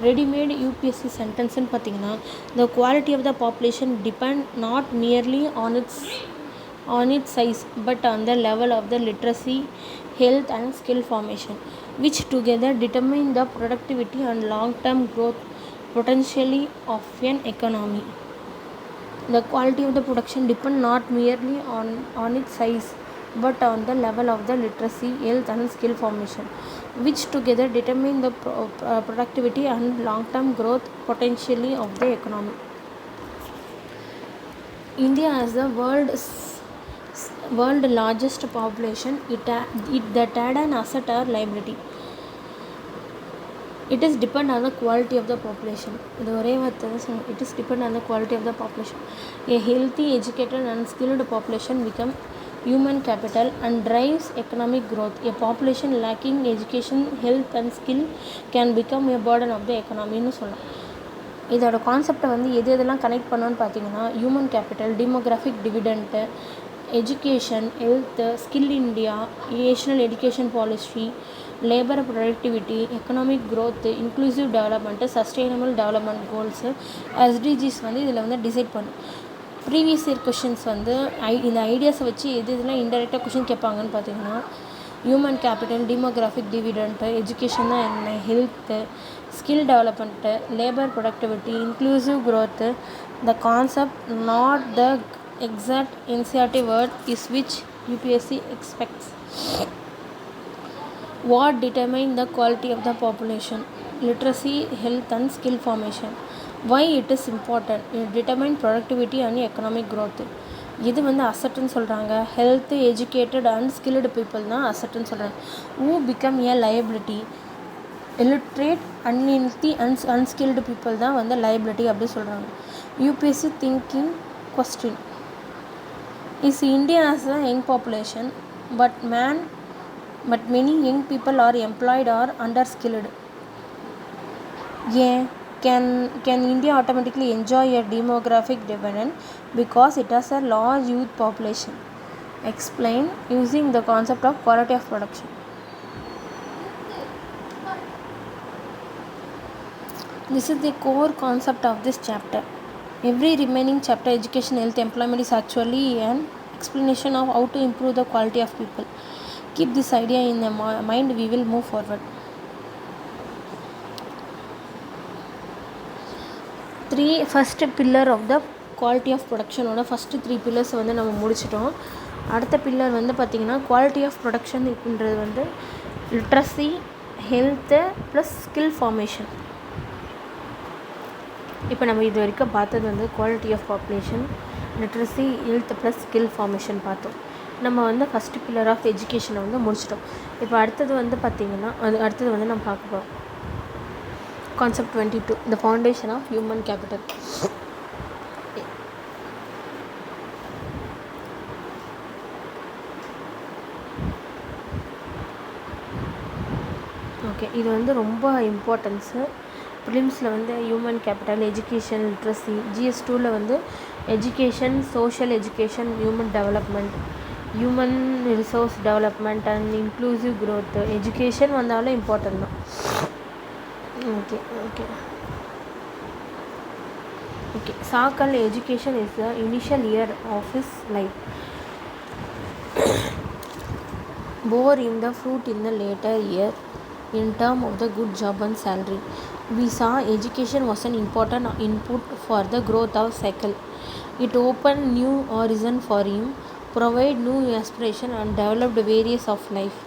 ரெடிமேட் யூபிஎஸ்சி சென்டென்ஸ்ன்னு பார்த்தீங்கன்னா the quality of the population depend not merely on its size but on the level of the literacy, health and skill formation, which together determine the productivity and long-term growth potentially of an economy. The quality of the production depend not merely on its size but on the level of the literacy, health and skill formation, which together determine the productivity and long-term growth potentially of the economy. India has the world largest population. That had an asset or liability. It is depend on the quality of the population. இது ஒரே வார்த்தை தான் சொல்லுங்கள். It is depend on the quality of the population. A healthy, educated and skilled population become human capital and drives economic growth. A population lacking education, health and skill can become a burden of the economy ன்னு சொல்லலாம். இதோட கான்செப்டை வந்து எதெல்லாம் கனெக்ட் பண்ணோன்னு பார்த்தீங்கன்னா human capital, demographic dividend, education, health, skill India, national education policy, labour productivity, economic growth, inclusive development, sustainable development goals, SDGs வந்து இதில் வந்து டிசைட் பண்ணும். ப்ரீவியஸ் இயர் கொஷின்ஸ் வந்து இந்த ஐடியாஸை வச்சு இதெல்லாம் இன்டெரக்டாக கொஷின் கேட்பாங்கன்னு பார்த்தீங்கன்னா human capital, demographic dividend, education தான் என்ன, health, skill development, labour productivity, inclusive growth. The concept not the exact NCERT word is which UPSC expects. What determine the quality of the population? Literacy, health and skill formation. Why it is important? It determine productivity and economic growth. இது வந்து அசட்டுன்னு சொல்கிறாங்க. Health, educated and skilled people தான் அசட்டுன்னு சொல்கிறாங்க. who become a liability? illiterate, unhealthy and unskilled people தான் வந்து liability அப்படி சொல்கிறாங்க. UPSC thinking question. Is India has a young population but many young people are employed or underskilled? Yeah, can India automatically enjoy a demographic dividend because it has a large youth population? Explain using the concept of quality of production. This is the core concept of this chapter. Every remaining chapter, education, health, employment, is actually an explanation of how to improve the quality of people. Keep this idea in the mind, we will move forward. First pillar of the quality of production ஓட ஃபஸ்ட்டு 3 pillars வந்து நம்ம முடிச்சிட்டோம். அடுத்த பில்லர் வந்து பார்த்திங்கன்னா குவாலிட்டி ஆஃப் ப்ரொடக்ஷன் அப்படின்றது வந்து literacy, health plus skill formation. இப்போ நம்ம இது வரைக்கும் பார்த்தது வந்து quality of population, literacy, health plus skill formation பார்த்தோம். நம்ம வந்து ஃபஸ்ட்டு பில்லர் ஆஃப் எஜுகேஷனை வந்து முடிச்சிட்டோம். இப்போ அடுத்தது வந்து பார்த்திங்கன்னா அடுத்தது வந்து நம்ம பார்க்க போகிறோம் concept 22, the foundation of human capital. Okay, இது வந்து ரொம்ப இம்பார்ட்டன்ஸு. ப்ரிலிம்ஸில் வந்து ஹியூமன் கேபிட்டல், எஜுகேஷன், லிட்ரஸி, GS2ல் வந்து education, social education, human development, human resource development and inclusive growth. Education வந்தாலும் இம்பார்ட்டன்ட் தான். ஓகே ஓகே ஓகே சாக்கல் education is the initial year of his life. bore him the fruit in the later year in terms of the good job and salary. We saw education was an important input for the growth of cycle. It opened new horizon for him, provide new aspiration and developed various of life.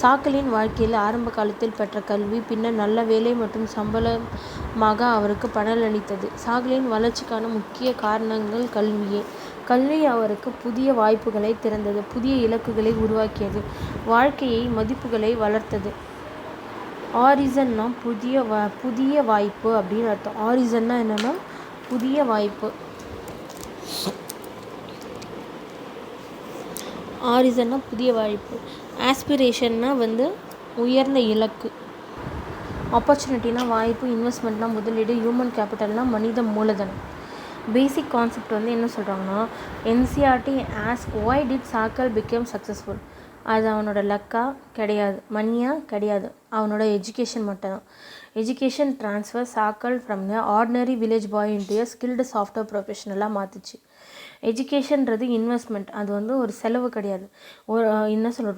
சாக்கலின் வாழ்க்கையில் ஆரம்ப காலத்தில் பெற்ற கல்வி பின்னர் நல்ல வேலை மற்றும் சம்பளமாக அவருக்கு பலனளித்தது. சாக்கலின் வளர்ச்சிக்கான முக்கிய காரணங்கள் கல்வியே. கல்வி அவருக்கு புதிய வாய்ப்புகளை திறந்தது, புதிய இலக்குகளை உருவாக்கியது, வாழ்க்கையை மதிப்புகளை வளர்த்தது. ஆரிசன்னா புதிய வாய்ப்பு அப்படின்னு அர்த்தம். ஆரிசன்னா என்னென்னா புதிய வாய்ப்பு. ஆரிசன்னா புதிய வாய்ப்பு. ஆஸ்பிரேஷன்னா வந்து உயர்ந்த இலக்கு. ஆப்பர்ச்சுனிட்டினா வாய்ப்பு, இன்வெஸ்ட்மெண்ட்னா முதலீடு, ஹியூமன் கேபிட்டல்னால் மனித மூலதனம். பேசிக் கான்செப்ட் வந்து என்ன சொல்கிறாங்கன்னா, என்சிஆர்டி ஆஸ்க் ஒய் டிட் சாக்கல் பிகேம் சக்ஸஸ்ஃபுல். அது அவனோட லக்கா கிடையாது, மணியா கிடையாது, அவனோட எஜுகேஷன் மட்டும்தான். எஜுகேஷன் ட்ரான்ஸ்ஃபர் சாக்கல் from the ordinary village boy into a skilled software ப்ரொஃபஷனலாக மாற்றுச்சு. எஜுகேஷன்றது இன்வெஸ்ட்மெண்ட், அது வந்து ஒரு செலவு கிடையாது. ஒரு என்ன சொல்ல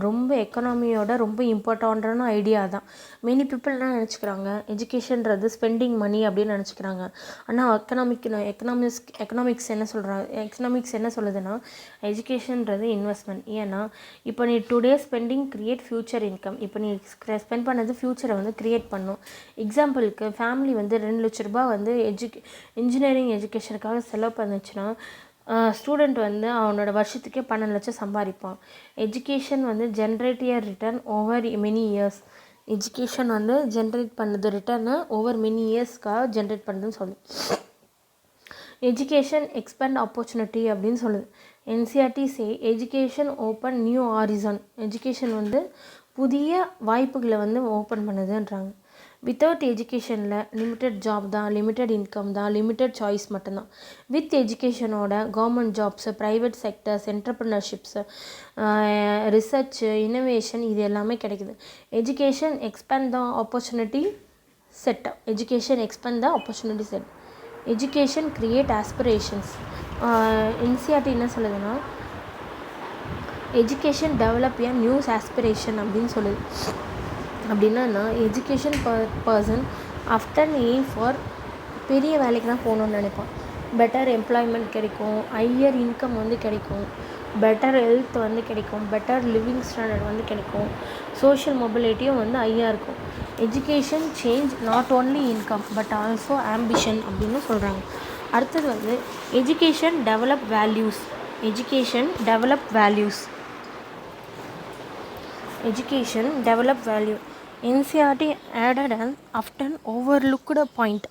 ரொம்ப எக்கனாமியோட ரொம்ப இம்பார்ட்டண்ட்டான ஐடியா தான். மெனி பீப்புள் என்ன நினச்சிக்கிறாங்க, எஜுகேஷன்றது ஸ்பெண்டிங் மணி அப்படின்னு நினச்சிக்கிறாங்க. ஆனால் எக்கனாமிக்ஸ் என்ன சொல்லுதுன்னா, எஜுகேஷன்றது இன்வெஸ்ட்மெண்ட். ஏன்னா இப்போ நீ today spending create future income. இப்போ நீ ஸ்பெண்ட் பண்ணது ஃப்யூச்சரை வந்து க்ரியேட் பண்ணும். எக்ஸாம்பிளுக்கு ஃபேமிலி வந்து 2 லட்ச ரூபா வந்து இன்ஜினியரிங் எஜுகேஷனுக்காக செலவு பண்ணுச்சுன்னா, ஸ்டூடெண்ட் வந்து அவனோட வருஷத்துக்கே 12 லட்சம் சம்பாதிப்பான். எஜுகேஷன் வந்து generate a return over many years. Education வந்து ஜென்ரேட் பண்ணுது ரிட்டர்னை ஓவர் மெனி இயர்ஸ்க்காக ஜென்ரேட் பண்ணுதுன்னு சொல்லுது. எஜுகேஷன் எக்ஸ்பேண்ட் ஆப்பர்ச்சுனிட்டி அப்படின்னு சொல்லுது. NCERT say education open new horizon. Education வந்து புதிய வாய்ப்புகளை வந்து ஓப்பன் பண்ணுதுன்றாங்க. வித்தவுட் எஜுகேஷனில் லிமிட்டட் ஜாப் தான், லிமிட்டட் இன்கம் தான், லிமிட்டட் சாய்ஸ் மட்டும்தான். வித் எஜுகேஷனோட government jobs, private sectors, entrepreneurships, research, innovation இது எல்லாமே கிடைக்குது. Education expand the opportunity set. Education create aspirations. NCERT என்ன சொல்லுதுன்னா, education develop a news aspiration அப்படின்னு சொல்லுது. அப்படின்னா education person often aim for பெரிய வேலைக்கு தான் போகணுன்னு நினைப்பான். பெட்டர் எம்ப்ளாய்மெண்ட் கிடைக்கும், ஹையர் இன்கம் வந்து கிடைக்கும், பெட்டர் ஹெல்த் வந்து கிடைக்கும், பெட்டர் லிவிங் ஸ்டாண்டர்ட் வந்து கிடைக்கும், சோஷியல் மொபிலிட்டியும் வந்து ஹையாக இருக்கும். Education change not only income but also ambition அப்படின்னு சொல்கிறாங்க. அடுத்தது வந்து education develop values. NCERT added an often overlooked point.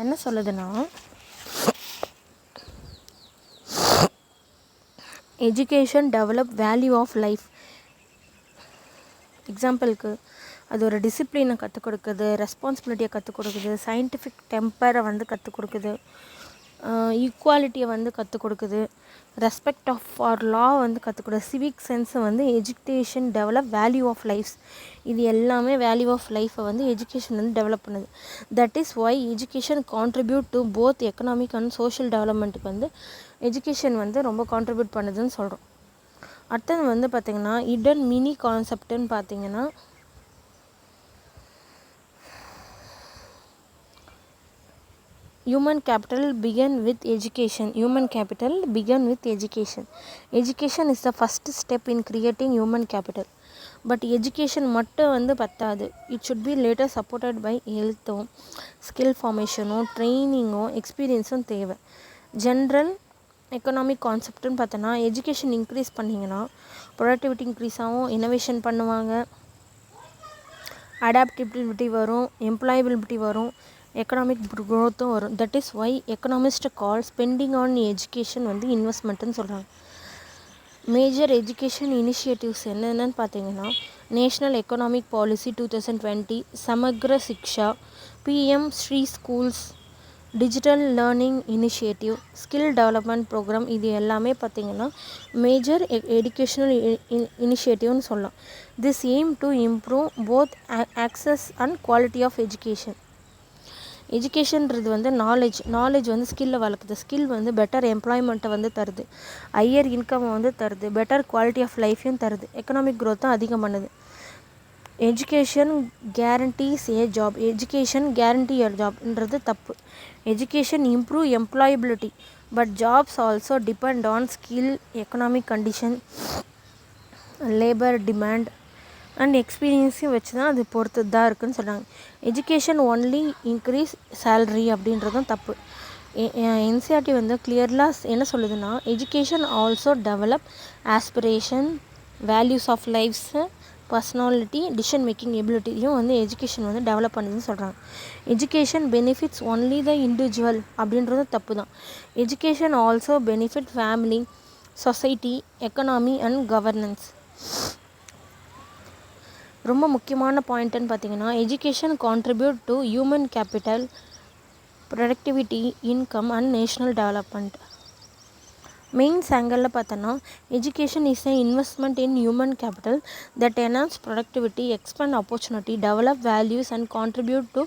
என்ன சொல்லுதுன்னா, education develop value of life. எக்ஸாம்பிளுக்கு அது ஒரு டிசிப்ளினை கற்றுக் கொடுக்குது, ரெஸ்பான்சிபிலிட்டியை கற்றுக் கொடுக்குது, சயின்டிஃபிக் டெம்பரை வந்து கற்றுக் கொடுக்குது, ஈக்குவாலிட்டியை வந்து கற்றுக் கொடுக்குது, ரெஸ்பெக்ட் ஆஃப் ஃபார் லா வந்து கற்றுக் கொடுக்குது, சிவிக் சென்ஸை வந்து education develop value of lifes. இது எல்லாமே வேல்யூ ஆஃப் லைஃப்பை வந்து எஜுகேஷன் வந்து டெவலப் பண்ணுது. That is why education contribute to both economic and social டெவலப்மெண்ட்டுக்கு வந்து எஜுகேஷன் வந்து ரொம்ப கான்ட்ரிபியூட் பண்ணுதுன்னு சொல்கிறோம். அடுத்தது வந்து பார்த்திங்கன்னா இடன் மினி கான்செப்டுன்னு பார்த்திங்கன்னா, Human capital begin with education. Education is the first step in creating human capital. But education மட்டும் வந்து பத்தாது. It should be later supported by ஹெல்த்தும், ஸ்கில் ஃபார்மேஷனும், ட்ரைனிங்கும், எக்ஸ்பீரியன்ஸும் தேவை. ஜென்ரல் எக்கனாமிக் கான்செப்ட்னு பார்த்தோன்னா, எஜுகேஷன் இன்க்ரீஸ் பண்ணிங்கன்னா ப்ரொடக்டிவிட்டி இன்க்ரீஸ் ஆகும், இன்னோவேஷன் பண்ணுவாங்க, அடாப்டபிலிட்டி வரும், எம்ப்ளாயபிலிட்டி வரும், எக்கனாமிக் க்ரோத்தும் வரும். That is why economist call spending on education வந்து இன்வெஸ்ட்மெண்ட்டுன்னு சொல்கிறாங்க. மேஜர் எஜுகேஷன் இனிஷியேட்டிவ்ஸ் என்னென்னு பார்த்தீங்கன்னா, national economic policy 2020, Samagra Shiksha, PM Shri schools, digital learning initiative, skill development programme, இது எல்லாமே பார்த்திங்கன்னா மேஜர் எஜுகேஷனல் இனிஷியேட்டிவ்னு சொல்லலாம். This aim to improve both access and quality of education. எஜுகேஷன்றது வந்து நாலேஜ் வந்து ஸ்கில்லை வளர்க்குது, ஸ்கில் வந்து பெட்டர் எம்ப்ளாய்மெண்ட்டை வந்து தருது, ஹையர் இன்கம் வந்து தருது, பெட்டர் குவாலிட்டி ஆஃப் லைஃப்பையும் தருது, எக்கனாமிக் க்ரோத்தும் அதிகம் பண்ணுது. Education guarantees a job. Education guarantee a ஜாப்ன்றது தப்பு. Education improve employability but jobs also depend on skill, economic condition, labour demand and எக்ஸ்பீரியன்ஸையும் வச்சு தான் அது பொறுத்து தான் இருக்குதுன்னு சொல்கிறாங்க. எஜுகேஷன் ஒன்லி இன்க்ரீஸ் சேல்ரி அப்படின்றதும் தப்பு. என்சிஆர்டி வந்து கிளியர்லாக என்ன சொல்லுதுன்னா, education also develop aspiration, values of lifes, personality, decision making எபிலிட்டியும் வந்து எஜுகேஷன் வந்து டெவலப் பண்ணுதுன்னு சொல்கிறாங்க. Education benefits only the individual அப்படின்றதும் தப்பு தான். Education also benefit family, society, economy and governance. ரொம்ப முக்கியமான பாயிண்ட்டுன்னு பார்த்தீங்கன்னா, education contribute to human capital productivity, income and national development. Mains ஆங்கிளில் பார்த்தோன்னா education is a investment in human capital that enhance productivity, expand opportunity, develop values and contribute to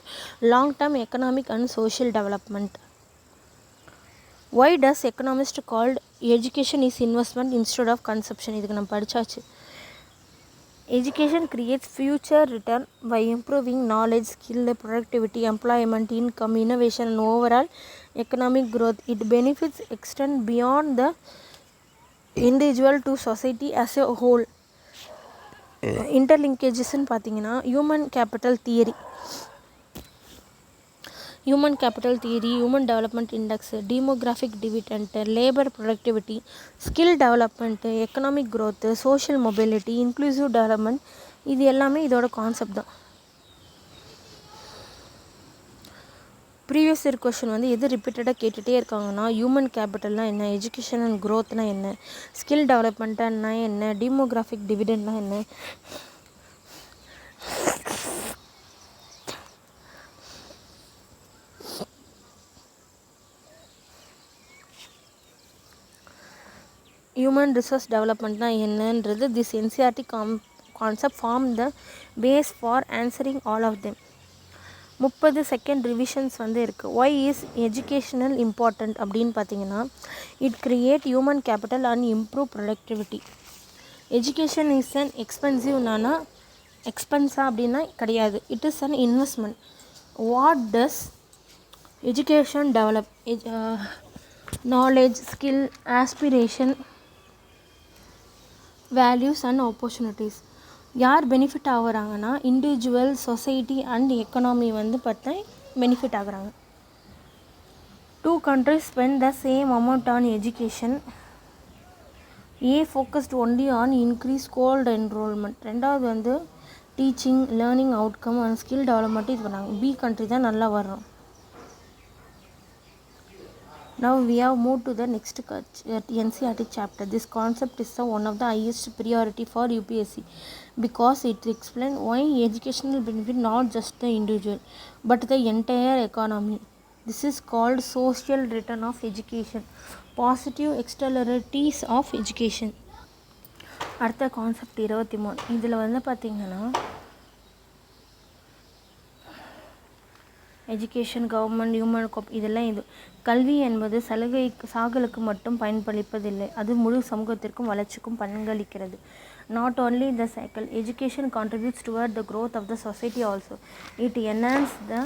long term economic and social development. Why does economists called education is investment instead of consumption? இதுக்கு நம்ம படிச்சாச்சு. Education creates future return by improving knowledge, skill, productivity, employment, income, innovation and overall economic growth. It benefits extend beyond the individual to society as a whole. Interlinkages பார்த்தீங்கன்னா human capital theory, human capital theory, human development index, demographic dividend, labor productivity, skill development, economic growth, social mobility, inclusive development, இது எல்லாமே இதோட கான்செப்ட் தான். ப்ரீவியஸ் இயர் கொஷின் வந்து எது ரிப்பீட்டடாக கேட்டுகிட்டே இருக்காங்கன்னா ஹியூமன் கேபிட்டல்னால் என்ன, எஜுகேஷன் அண்ட் க்ரோத்னால் என்ன, ஸ்கில் டெவலப்மெண்ட்னா என்ன, டெமோகிராஃபிக் டிவிடெண்ட்னா என்ன, ஹியூமன் ரிசோர்ஸ் டெவலப்மெண்ட்னா என்னன்றது this NCERT concept form the base for answering all of them. 30 second revisions வந்து இருக்குது. ஒய் இஸ் எஜுகேஷனல் இம்பார்ட்டண்ட் அப்படின்னு பார்த்தீங்கன்னா it create human capital and improve productivity. Education is an எக்ஸ்பென்சிவ்னா எக்ஸ்பென்ஸாக அப்படின்னா கிடையாது, it is an investment. What does education develop? Knowledge, skill, aspiration, values and opportunities. யார் பெனிஃபிட் ஆகுறாங்கன்னா இண்டிவிஜுவல், சொசைட்டி அண்ட் எக்கனாமி வந்து பார்த்தா பெனிஃபிட் ஆகுறாங்க. 2 countries spend the same amount on education. A focused only on increased school enrollment. ரெண்டாவது வந்து teaching, learning outcome and skill development இது பண்ணாங்க. பி கண்ட்ரி தான் நல்லா வர்றோம். Now we have moved to the next NCERT chapter. This concept is one of the highest priority for UPSC because it explains why educational benefit not just the individual but the entire economy. This is called social return of education, positive externalities of education. அடுத்த கான்செப்ட் 23. இதில் வந்து பார்த்திங்கன்னா எஜுகேஷன், கவர்மெண்ட், ஹியூமன் இதெல்லாம் இது. கல்வி என்பது சாகலுக்கு மட்டும் பயன்பளிப்பதில்லை, அது முழு சமூகத்திற்கும் வளர்ச்சிக்கும் பங்களிக்கிறது. Not only the cycle, education contributes toward the growth of the society also. It enhance the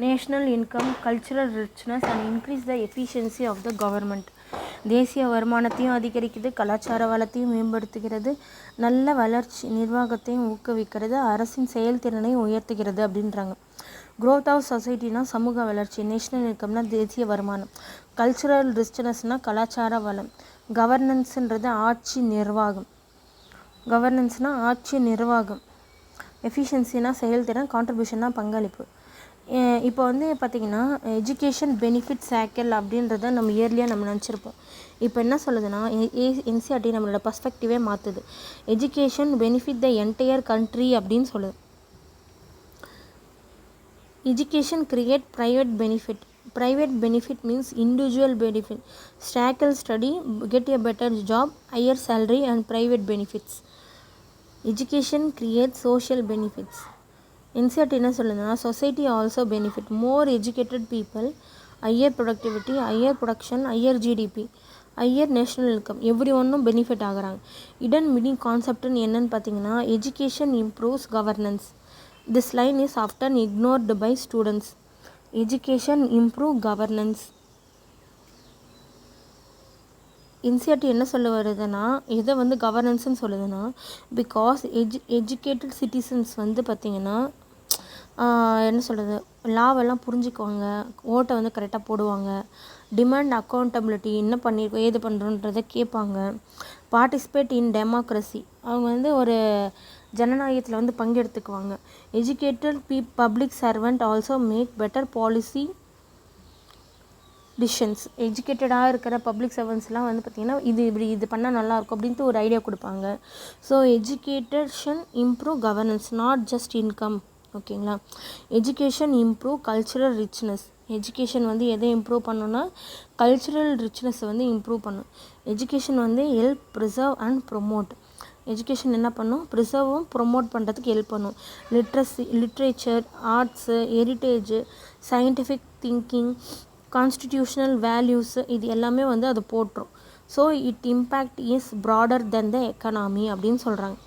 national income, cultural richness and increase the efficiency of the government. தேசிய வருமானத்தையும் அதிகரிக்குது, கலாச்சார வளத்தையும் மேம்படுத்துகிறது, நல்ல வளர்ச்சி நிர்வாகத்தையும் ஊக்குவிக்கிறது, அரசின் செயல்திறனையும் உயர்த்துகிறது அப்படின்றாங்க. க்ரோத் ஆஃப் சொசைட்டினா சமூக வளர்ச்சி, நேஷ்னல் இன்கம்னா தேசிய வருமானம், கல்ச்சுரல் ரிச்னஸ்னால் கலாச்சார வளம், கவர்னன்ஸுன்றது ஆட்சி நிர்வாகம், எஃபிஷியன்சினா செயல்திறன், கான்ட்ரிபியூஷன்னா பங்களிப்பு. இப்போ வந்து பார்த்திங்கன்னா எஜுகேஷன் பெனிஃபிட் சைக்கிள் அப்படின்றத நம்ம இயர்லியாக நம்ம நினச்சிருப்போம். இப்போ என்ன சொல்லுதுன்னா என்சிஆர்டி நம்மளோட பர்ஸ்பெக்டிவே மாற்றுது. Education benefit the entire country அப்படின்னு சொல்லுது. Education create private benefit. Private benefit means individual benefit. Stackle study, get a better job, higher salary and private benefits. Education creates social benefits. NCERT என்ன சொல்லுதுன்னா society also benefit. More educated people, higher productivity, higher production, higher GDP, higher national income. Every ஒன்றும் பெனிஃபிட் ஆகுறாங்க. இடன் மீனிங் கான்செப்ட்னு என்னன்னு பார்த்தீங்கன்னா education improves governance. This line is often ignored by students. Education improve governance. NCERT என்ன சொல்ல வருதுன்னா இதை வந்து கவர்னன்ஸ்னு சொல்லுதுன்னா பிகாஸ் எஜுகேட்டட் சிட்டிசன்ஸ் வந்து பார்த்திங்கன்னா என்ன சொல்கிறது, லாவெல்லாம் புரிஞ்சுக்குவாங்க, ஓட்டை வந்து கரெக்டாக போடுவாங்க, டிமாண்ட் அக்கௌண்டபிலிட்டி என்ன பண்ணியிருக்கோம் ஏது பண்ணுறோன்றதை கேட்பாங்க, பார்ட்டிசிபேட் இன் டெமோக்ரஸி அவங்க வந்து ஒரு ஜனநாயகத்தில் வந்து பங்கெடுத்துக்குவாங்க. Educated public servant also make better policy decisions. எஜுகேட்டடாக இருக்கிற பப்ளிக் சர்வெண்ட்ஸ்லாம் வந்து பார்த்திங்கன்னா இது பண்ணால் நல்லாயிருக்கும் அப்படின்ட்டு ஒரு ஐடியா கொடுப்பாங்க. So education improve governance, not just income. ஓகேங்களா. Education improve cultural richness. Education வந்து எதை இம்ப்ரூவ் பண்ணுன்னா கல்ச்சுரல் ரிச்னஸை வந்து இம்ப்ரூவ் பண்ணும். எஜுகேஷன் வந்து help preserve and promote. Education என்ன பண்ணும், ப்ரிசர்வும் ப்ரொமோட் பண்ணுறதுக்கு ஹெல்ப் பண்ணும். Literature, arts, heritage, scientific thinking, constitutional values, இது எல்லாமே வந்து அது போட்டுரும். So it impact is broader than the economy அப்படின்னு சொல்கிறாங்க.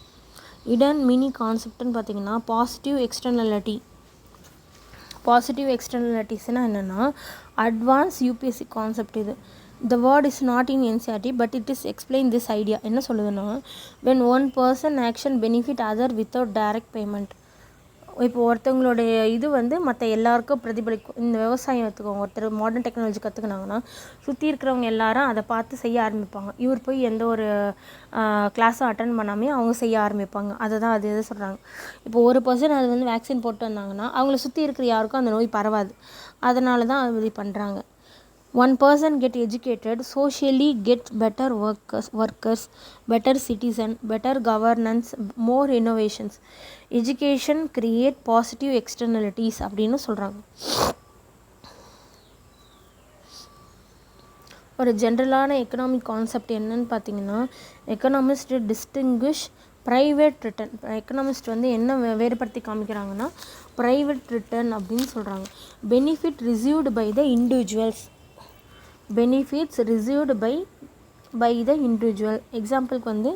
இடன் மினி கான்செப்ட்னு பார்த்தீங்கன்னா பாசிட்டிவ் எக்ஸ்டர்னலிட்டி. பாசிட்டிவ் எக்ஸ்டர்னலிட்டிஸ்னால் என்னென்னா அட்வான்ஸ் யூபிஎஸ்சி கான்செப்ட் இது. The word is not in NCERT but it is explain this idea. என்ன சொல்லுதுன்னா when one person action benefit other without direct payment. இப்போ ஒருத்தவங்களுடைய இது வந்து மற்ற எல்லாருக்கும் பிரதிபலிக்கும். இந்த விவசாயம் எடுத்துக்கோங்க, ஒருத்தர் மாடர்ன் டெக்னாலஜி கற்றுக்கினாங்கன்னா சுற்றி இருக்கிறவங்க எல்லாரும் அதை பார்த்து செய்ய ஆரம்பிப்பாங்க. இவர் போய் எந்த ஒரு கிளாஸும் அட்டன் பண்ணாமே அவங்க செய்ய ஆரம்பிப்பாங்க. அதை தான் அது எது சொல்கிறாங்க. இப்போ ஒரு பர்சன் அது வந்து வேக்சின் போட்டு வந்தாங்கன்னா அவங்கள சுற்றி இருக்கிற யாருக்கும் அந்த நோய் பரவாது. அதனால தான் அது இது பண்ணுறாங்க. One person get educated, socially get better workers, better citizen, better governance, more innovations. Education create positive externalities அப்படின்னு சொல்கிறாங்க. ஒரு ஜென்ரலான எக்கனாமிக் கான்செப்ட் என்னன்னு பார்த்தீங்கன்னா economist distinguish private return. Economist வந்து என்ன வேறுபடுத்தி காமிக்கிறாங்கன்னா ப்ரைவேட் ரிட்டர்ன் அப்படின்னு சொல்கிறாங்க. Benefit received by the individuals. benefits received by the individual. எக்ஸாம்பிளுக்கு வந்து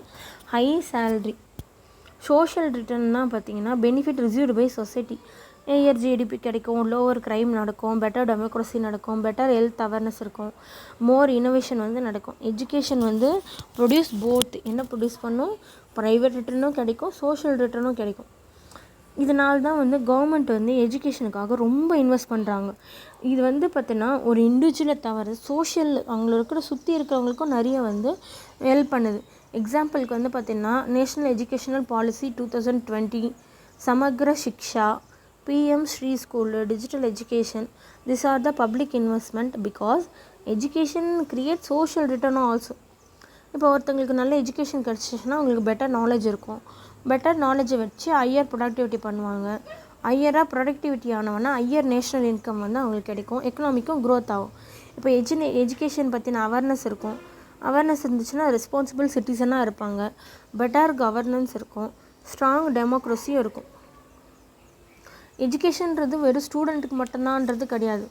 ஹை சேல்ரி. சோஷியல் ரிட்டர்ன்னா பார்த்தீங்கன்னா benefit received by society. Higher GDP கிடைக்கும், லோவர் க்ரைம் நடக்கும், பெட்டர் டெமோக்ரஸி நடக்கும், பெட்டர் ஹெல்த் அவேர்னஸ் இருக்கும், மோர் இனோவேஷன் வந்து நடக்கும். எஜுகேஷன் வந்து ப்ரொடியூஸ் போத். என்ன ப்ரொடியூஸ் பண்ணும், ப்ரைவேட் ரிட்டர்னும் கிடைக்கும், சோஷியல் ரிட்டர்னும் கிடைக்கும். இதனால தான் வந்து கவர்மெண்ட் வந்து எஜுகேஷனுக்காக ரொம்ப இன்வெஸ்ட் பண்ணுறாங்க. இது வந்து பார்த்தீங்கன்னா ஒரு இண்டிவிஜுவலை தவிர சோஷியல் அவங்கள இருக்கிற சுற்றி இருக்கிறவங்களுக்கும் நிறைய வந்து ஹெல்ப் பண்ணுது. எக்ஸாம்பிளுக்கு வந்து பார்த்திங்கன்னா national educational policy 2020, Samagra Shiksha, PM Shri school, digital education. This are the public investment because education create social ரிட்டர்னும் ஆல்சோ. இப்போ ஒருத்தங்களுக்கு நல்ல எஜுகேஷன் கிடச்சிச்சுன்னா அவங்களுக்கு பெட்டர் நாலேஜ் இருக்கும். பெட்டர் நாலேஜை வச்சு ஹையர் ப்ரொடக்டிவிட்டி பண்ணுவாங்க. ஹையராக ப்ரொடக்டிவிட்டி ஆனவொன்னா ஹையர் நேஷ்னல் இன்கம் வந்து அவங்களுக்கு கிடைக்கும், எக்கனாமிக்கும் க்ரோத் ஆகும். இப்போ எஜுகேஷன் பற்றின அவேர்னஸ் இருக்கும். அவேர்னஸ் இருந்துச்சுன்னா ரெஸ்பான்சிபிள் சிட்டிசனாக இருப்பாங்க. பெட்டர் கவர்னன்ஸ் இருக்கும், ஸ்ட்ராங் டெமோக்ரஸியும் இருக்கும். எஜுகேஷன்றது வெறும் ஸ்டூடெண்ட்டுக்கு மட்டும்தான்றது கிடையாது.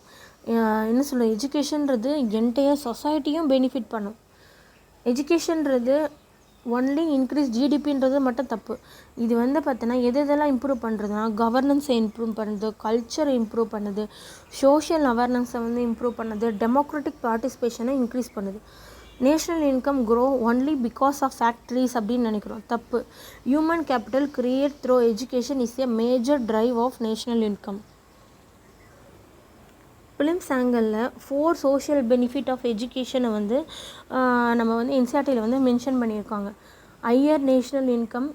என்ன சொல்ல, எஜுகேஷன்றது என்டையர் சொசைட்டியும் பெனிஃபிட் பண்ணும். எஜுகேஷன்றது ஒன்லி இன்க்ரீஸ் ஜிடிபின்றது மட்டும் தப்பு. இது வந்து பார்த்தோன்னா எதெல்லாம் இம்ப்ரூவ் பண்ணுறதுனா கவர்னன்ஸை இம்ப்ரூவ் பண்ணுறது, கல்ச்சரை இம்ப்ரூவ் பண்ணுது, சோஷியல் அவேர்னஸை வந்து இம்ப்ரூவ் பண்ணுது, டெமோக்ராட்டிக் பார்ட்டிசிபேஷனை இன்க்ரீஸ் பண்ணுது. National income grow only because of factories அப்படின்னு நினைக்கிறோம், தப்பு. Human capital create through education is a major drive of national income. Films ஆங்கிளில் 4 சோஷியல் பெனிஃபிட் ஆஃப் எஜுகேஷனை வந்து நம்ம வந்து என்சிஆர்டியில் வந்து மென்ஷன் பண்ணியிருக்காங்க. Higher national income,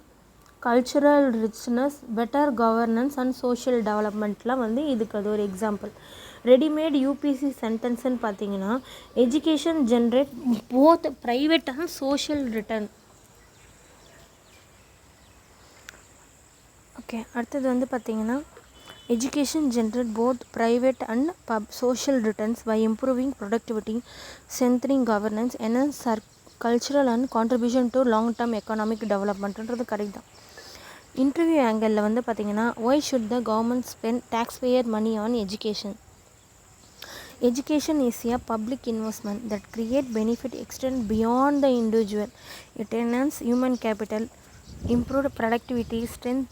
cultural richness, better governance and social டெவலப்மெண்ட்லாம் வந்து இதுக்கு அது ஒரு எக்ஸாம்பிள். ரெடிமேட் யூபிசி சென்டென்ஸ்ன்னு பார்த்தீங்கன்னா education generate both private and social return. Okay, அடுத்தது வந்து பார்த்திங்கன்னா education generate both private and social returns by improving productivity, strengthening governance, enhance cultural and contribution to long term economic developmentன்றது கரெக்ட் தான். இன்டர்வியூ ஆங்கிளில் வந்து பார்த்திங்கன்னா why should the government spend taxpayer money on education? Education is a public investment that create benefit extend beyond the individual. It enhance human capital, improve productivity, strength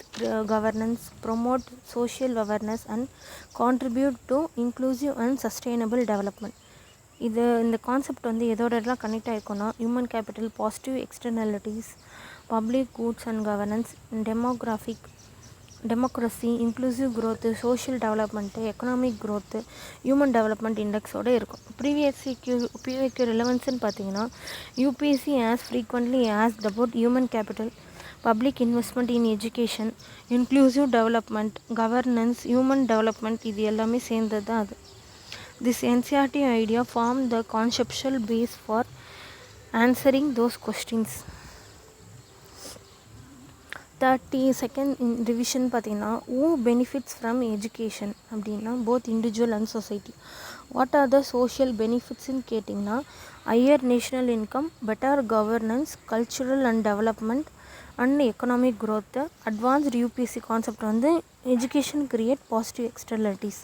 governance, promote social awareness and contribute to inclusive and sustainable development. இந்த கான்செப்ட் வந்து எதோடலாம் கனெக்ட் ஆகிருக்குன்னா human capital, positive externalities, public goods and governance, democracy, inclusive growth, social development, economic growth, human development இண்டெக்ஸோடு இருக்கும். ப்ரீவியஸ்க்கு ரிலவன்ஸ்ன்னு பார்த்தீங்கன்னா UPSC as frequently asked about human capital, public investment in education, inclusive development, governance, human development, இது எல்லாமே சேர்ந்தது தான் அது. This NCERT idea form the conceptual base for answering those questions. 32nd revision பார்த்திங்கன்னா who benefits from education அப்படின்னா both individual and society. What are the social பெனிஃபிட்ஸ்ன்னு கேட்டிங்கன்னா higher national income, better governance, cultural and development and economic growth. Advanced UPSC concept வந்து எஜுகேஷன் கிரியேட் பாசிட்டிவ் எக்ஸ்டர்னலிட்டிஸ்.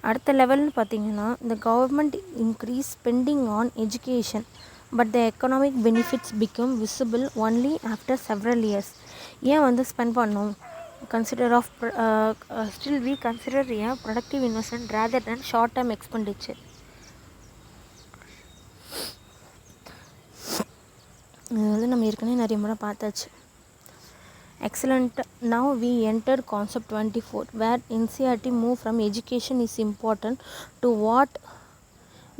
அடுத்த லெவல்னு பார்த்திங்கன்னா the government increase spending on education but the economic benefits become visible only after several years. ஏன் வந்து ஸ்பெண்ட் பண்ணோம்? Still we consider a productive investment rather than short term expenditure. இது வந்து நம்ம ஏற்கனவே நிறைய முறை பார்த்தாச்சு. Excellent. Now we enter concept 24 where NCERT move from education is important to what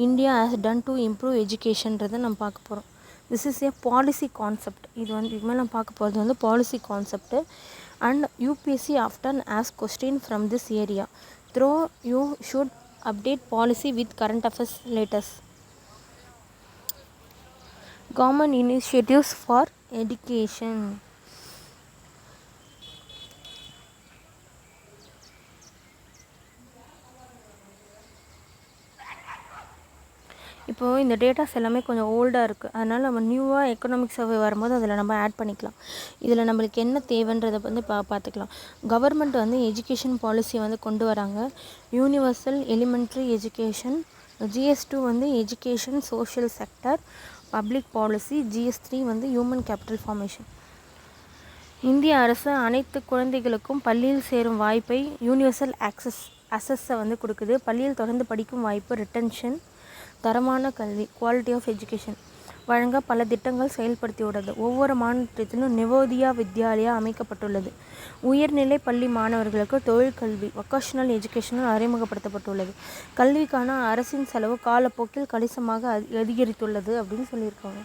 India has done to improve educationன்றதை நம்ம பார்க்க போகிறோம். This is a policy concept. இது மேலே நம்ம பார்க்க போகிறது வந்து policy concept and UPSC often asks question from this area. Though you should update policy with current affairs latest. Government initiatives for education. இப்போது இந்த டேட்டாஸ் எல்லாமே கொஞ்சம் ஓல்டாக இருக்குது, அதனால் நம்ம நியூவாக எக்கனாமிக் சர்வே வரும்போது அதில் நம்ம ஆட் பண்ணிக்கலாம். இதில் நம்மளுக்கு என்ன தேவைன்றதை வந்து பார்த்துக்கலாம். கவர்மெண்ட் வந்து எஜுகேஷன் பாலிசி வந்து கொண்டு வராங்க. Universal elementary education. GS2 வந்து education social sector public policy. GS3 வந்து ஹியூமன் கேபிட்டல் ஃபார்மேஷன். இந்திய அரசு அனைத்து குழந்தைகளுக்கும் பள்ளியில் சேரும் வாய்ப்பை யூனிவர்சல் அக்சஸை வந்து கொடுக்குது. பள்ளியில் தொடர்ந்து படிக்கும் வாய்ப்பு, ரிட்டன்ஷன், தரமான கல்வி, குவாலிட்டி ஆஃப் எஜுகேஷன் வழங்க பல திட்டங்கள் செயல்படுத்தியுள்ளது. ஒவ்வொரு மாநிலத்திலும் நவோதயா வித்யாலயா அமைக்கப்பட்டுள்ளது. உயர்நிலை பள்ளி மாணவர்களுக்கு தொழில் கல்வி வொகேஷனல் எஜுகேஷனல் அறிமுகப்படுத்தப்பட்டுள்ளது. கல்விக்கான அரசின் செலவு காலப்போக்கில் கணிசமாக அதிகரித்துள்ளது அப்படின்னு சொல்லியிருக்காங்க.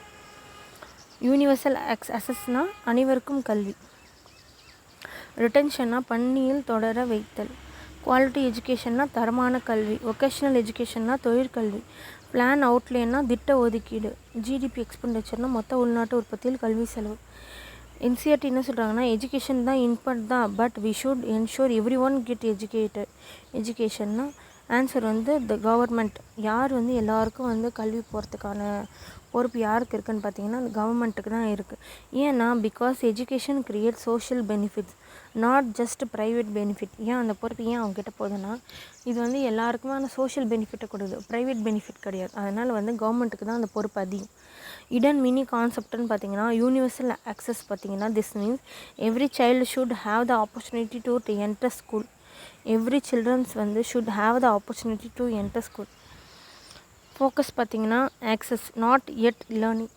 யூனிவர்சல் அக்சஸ்னா அனைவருக்கும் கல்வி. ரிட்டன்ஷன்னா பணியில் தொடர வைத்தல். குவாலிட்டி எஜுகேஷன்னா தரமான கல்வி. வொகேஷனல் எஜுகேஷன்னா தொழிற்கல்வி. பிளான் அவுட்லேன்னா திட்ட ஒதுக்கீடு. ஜிடிபி எக்ஸ்பெண்டிச்சர்னா மொத்த உள்நாட்டு உற்பத்தியில் கல்வி செலவு. NCERT என்ன சொல்கிறாங்கன்னா எஜுகேஷன் தான் இம்பார்ட் தான், but we should ensure everyone get எஜுகேஷன்னா ஆன்சர் வந்து த கவர்மெண்ட். யார் வந்து எல்லாருக்கும் வந்து கல்வி போகிறதுக்கான பொறுப்பு யாருக்கு இருக்குதுன்னு பார்த்தீங்கன்னா அந்த கவர்மெண்ட்டுக்கு தான் இருக்குது. ஏன்னா because education create social benefits not just private benefit. ஏன் அந்த பொறுப்பு ஏன் அவங்ககிட்ட போகுதுன்னா இது வந்து எல்லாருக்குமே அந்த சோஷியல் பெனிஃபிட்டை கொடுக்குது, ப்ரைவேட் பெனிஃபிட் கிடையாது. அதனால் வந்து கவர்மெண்ட்டுக்கு தான் அந்த பொறுப்பு அதிகம். இடன் மினி கான்செப்ட்னு பார்த்தீங்கன்னா யூனிவர்சல் அக்சஸ் பார்த்தீங்கன்னா this means every child should have the opportunity to enter school. Every childrens வந்து should have the opportunity to enter school. Focus பார்த்தீங்கன்னா access not yet learning.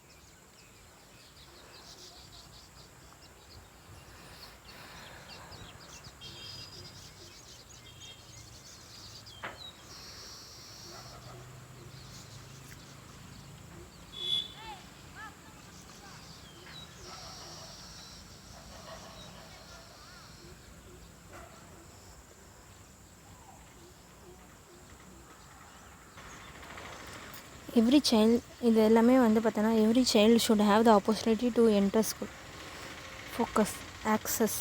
Every child இது எல்லாமே வந்து பார்த்தோன்னா every child should have the opportunity to enter school. Focus access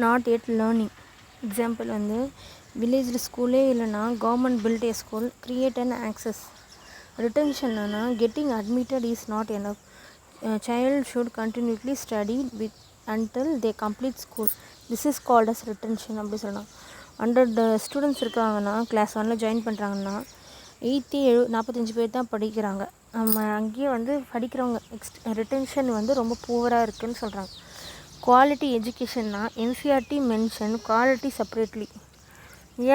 not yet learning. Example வந்து வில்லேஜில் ஸ்கூலே இல்லைனா government build a school, create and access. ரிட்டன்ஷன்னா getting admitted is not enough. Child should continuedly study with until they complete school. This is called as retention அப்படி சொல்லலாம். 100 ஸ்டூடெண்ட்ஸ் இருக்காங்கன்னா கிளாஸ் 1 ஜாயின் பண்ணுறாங்கன்னா 45 பேர் தான் படிக்கிறாங்க. நம்ம அங்கேயே வந்து படிக்கிறவங்க ரிட்டன்ஷன் வந்து ரொம்ப புவராக இருக்குதுன்னு சொல்கிறாங்க. குவாலிட்டி எஜுகேஷன்னா NCERT மென்ஷன் குவாலிட்டி செப்பரேட்லி.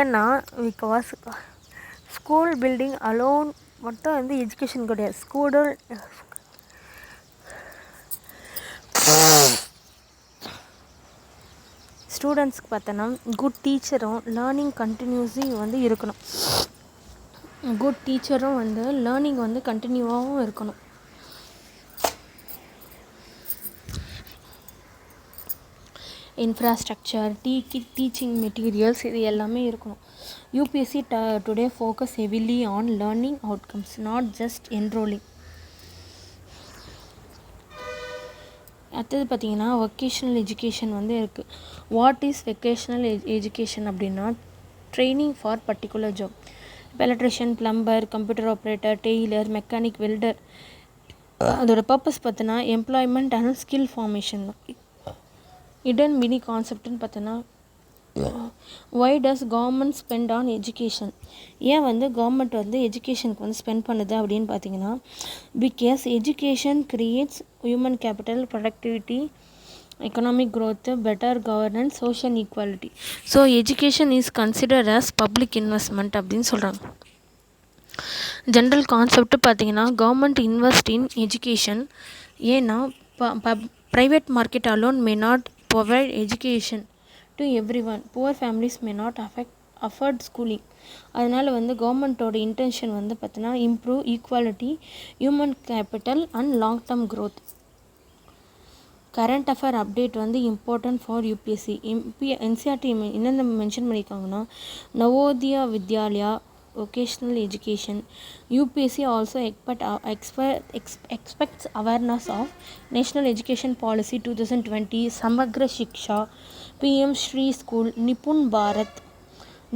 ஏன்னா பிகாஸ் ஸ்கூல் பில்டிங் அலோன் மட்டும் வந்து எஜுகேஷன் கிடையாது. ஸ்டூடெண்ட்ஸ்க்கு பார்த்தோன்னா குட் டீச்சரும் லேர்னிங் கண்டினியூஸி வந்து இருக்கணும். குட் டீச்சரும் வந்து லேர்னிங் வந்து கண்டினியூவாகவும் இருக்கணும். இன்ஃப்ராஸ்ட்ரக்சர், டீச்சிங் மெட்டீரியல்ஸ் இது எல்லாமே இருக்கணும். UPSC today focus heavily on learning outcomes not just enrolling. அடுத்தது பார்த்திங்கன்னா வொக்கேஷ்னல் எஜுகேஷன் வந்து இருக்குது. வாட் இஸ் வெக்கேஷ்னல் எஜுகேஷன் அப்படின்னா ட்ரைனிங் ஃபார் பர்டிகுலர் ஜாப். இப்போ electrician, plumber, computer operator, tailor, mechanic, welder, அதோட பர்பஸ் பார்த்தோன்னா எம்ப்ளாய்மெண்ட் அண்ட் ஸ்கில் ஃபார்மேஷன் தான். இடன் மினி கான்செப்ட்னு பார்த்தோன்னா why does government spend on education. ஏன் வந்து கவர்மெண்ட் வந்து எஜுகேஷனுக்கு வந்து ஸ்பெண்ட் பண்ணுது அப்படின்னு பார்த்தீங்கன்னா because education creates human capital, productivity, economic growth, better governance, social equality. So education is considered as public investment அப்படின்னு சொல்கிறாங்க. ஜென்ரல் கான்செப்ட் பார்த்தீங்கன்னா கவர்மெண்ட் இன்வெஸ்ட் இன் எஜுகேஷன். ஏன்னா private market alone may not provide education to every one. Poor families may not afford schooling. அதனால் வந்து கவர்மெண்ட்டோட இன்டென்ஷன் வந்து பார்த்தீங்கன்னா improve equality, human capital and long term growth. Current affair update வந்து இம்பார்ட்டன்ட் ஃபார் யூபிஎஸ்சி. என்சிஆர்டி என்னென்ன மென்ஷன் பண்ணியிருக்காங்கன்னா Navodaya Vidyalaya vocational education. UPSC also expects awareness of National Education Policy 2020, Samagra Shiksha, PM Shri School, Nipun Bharat,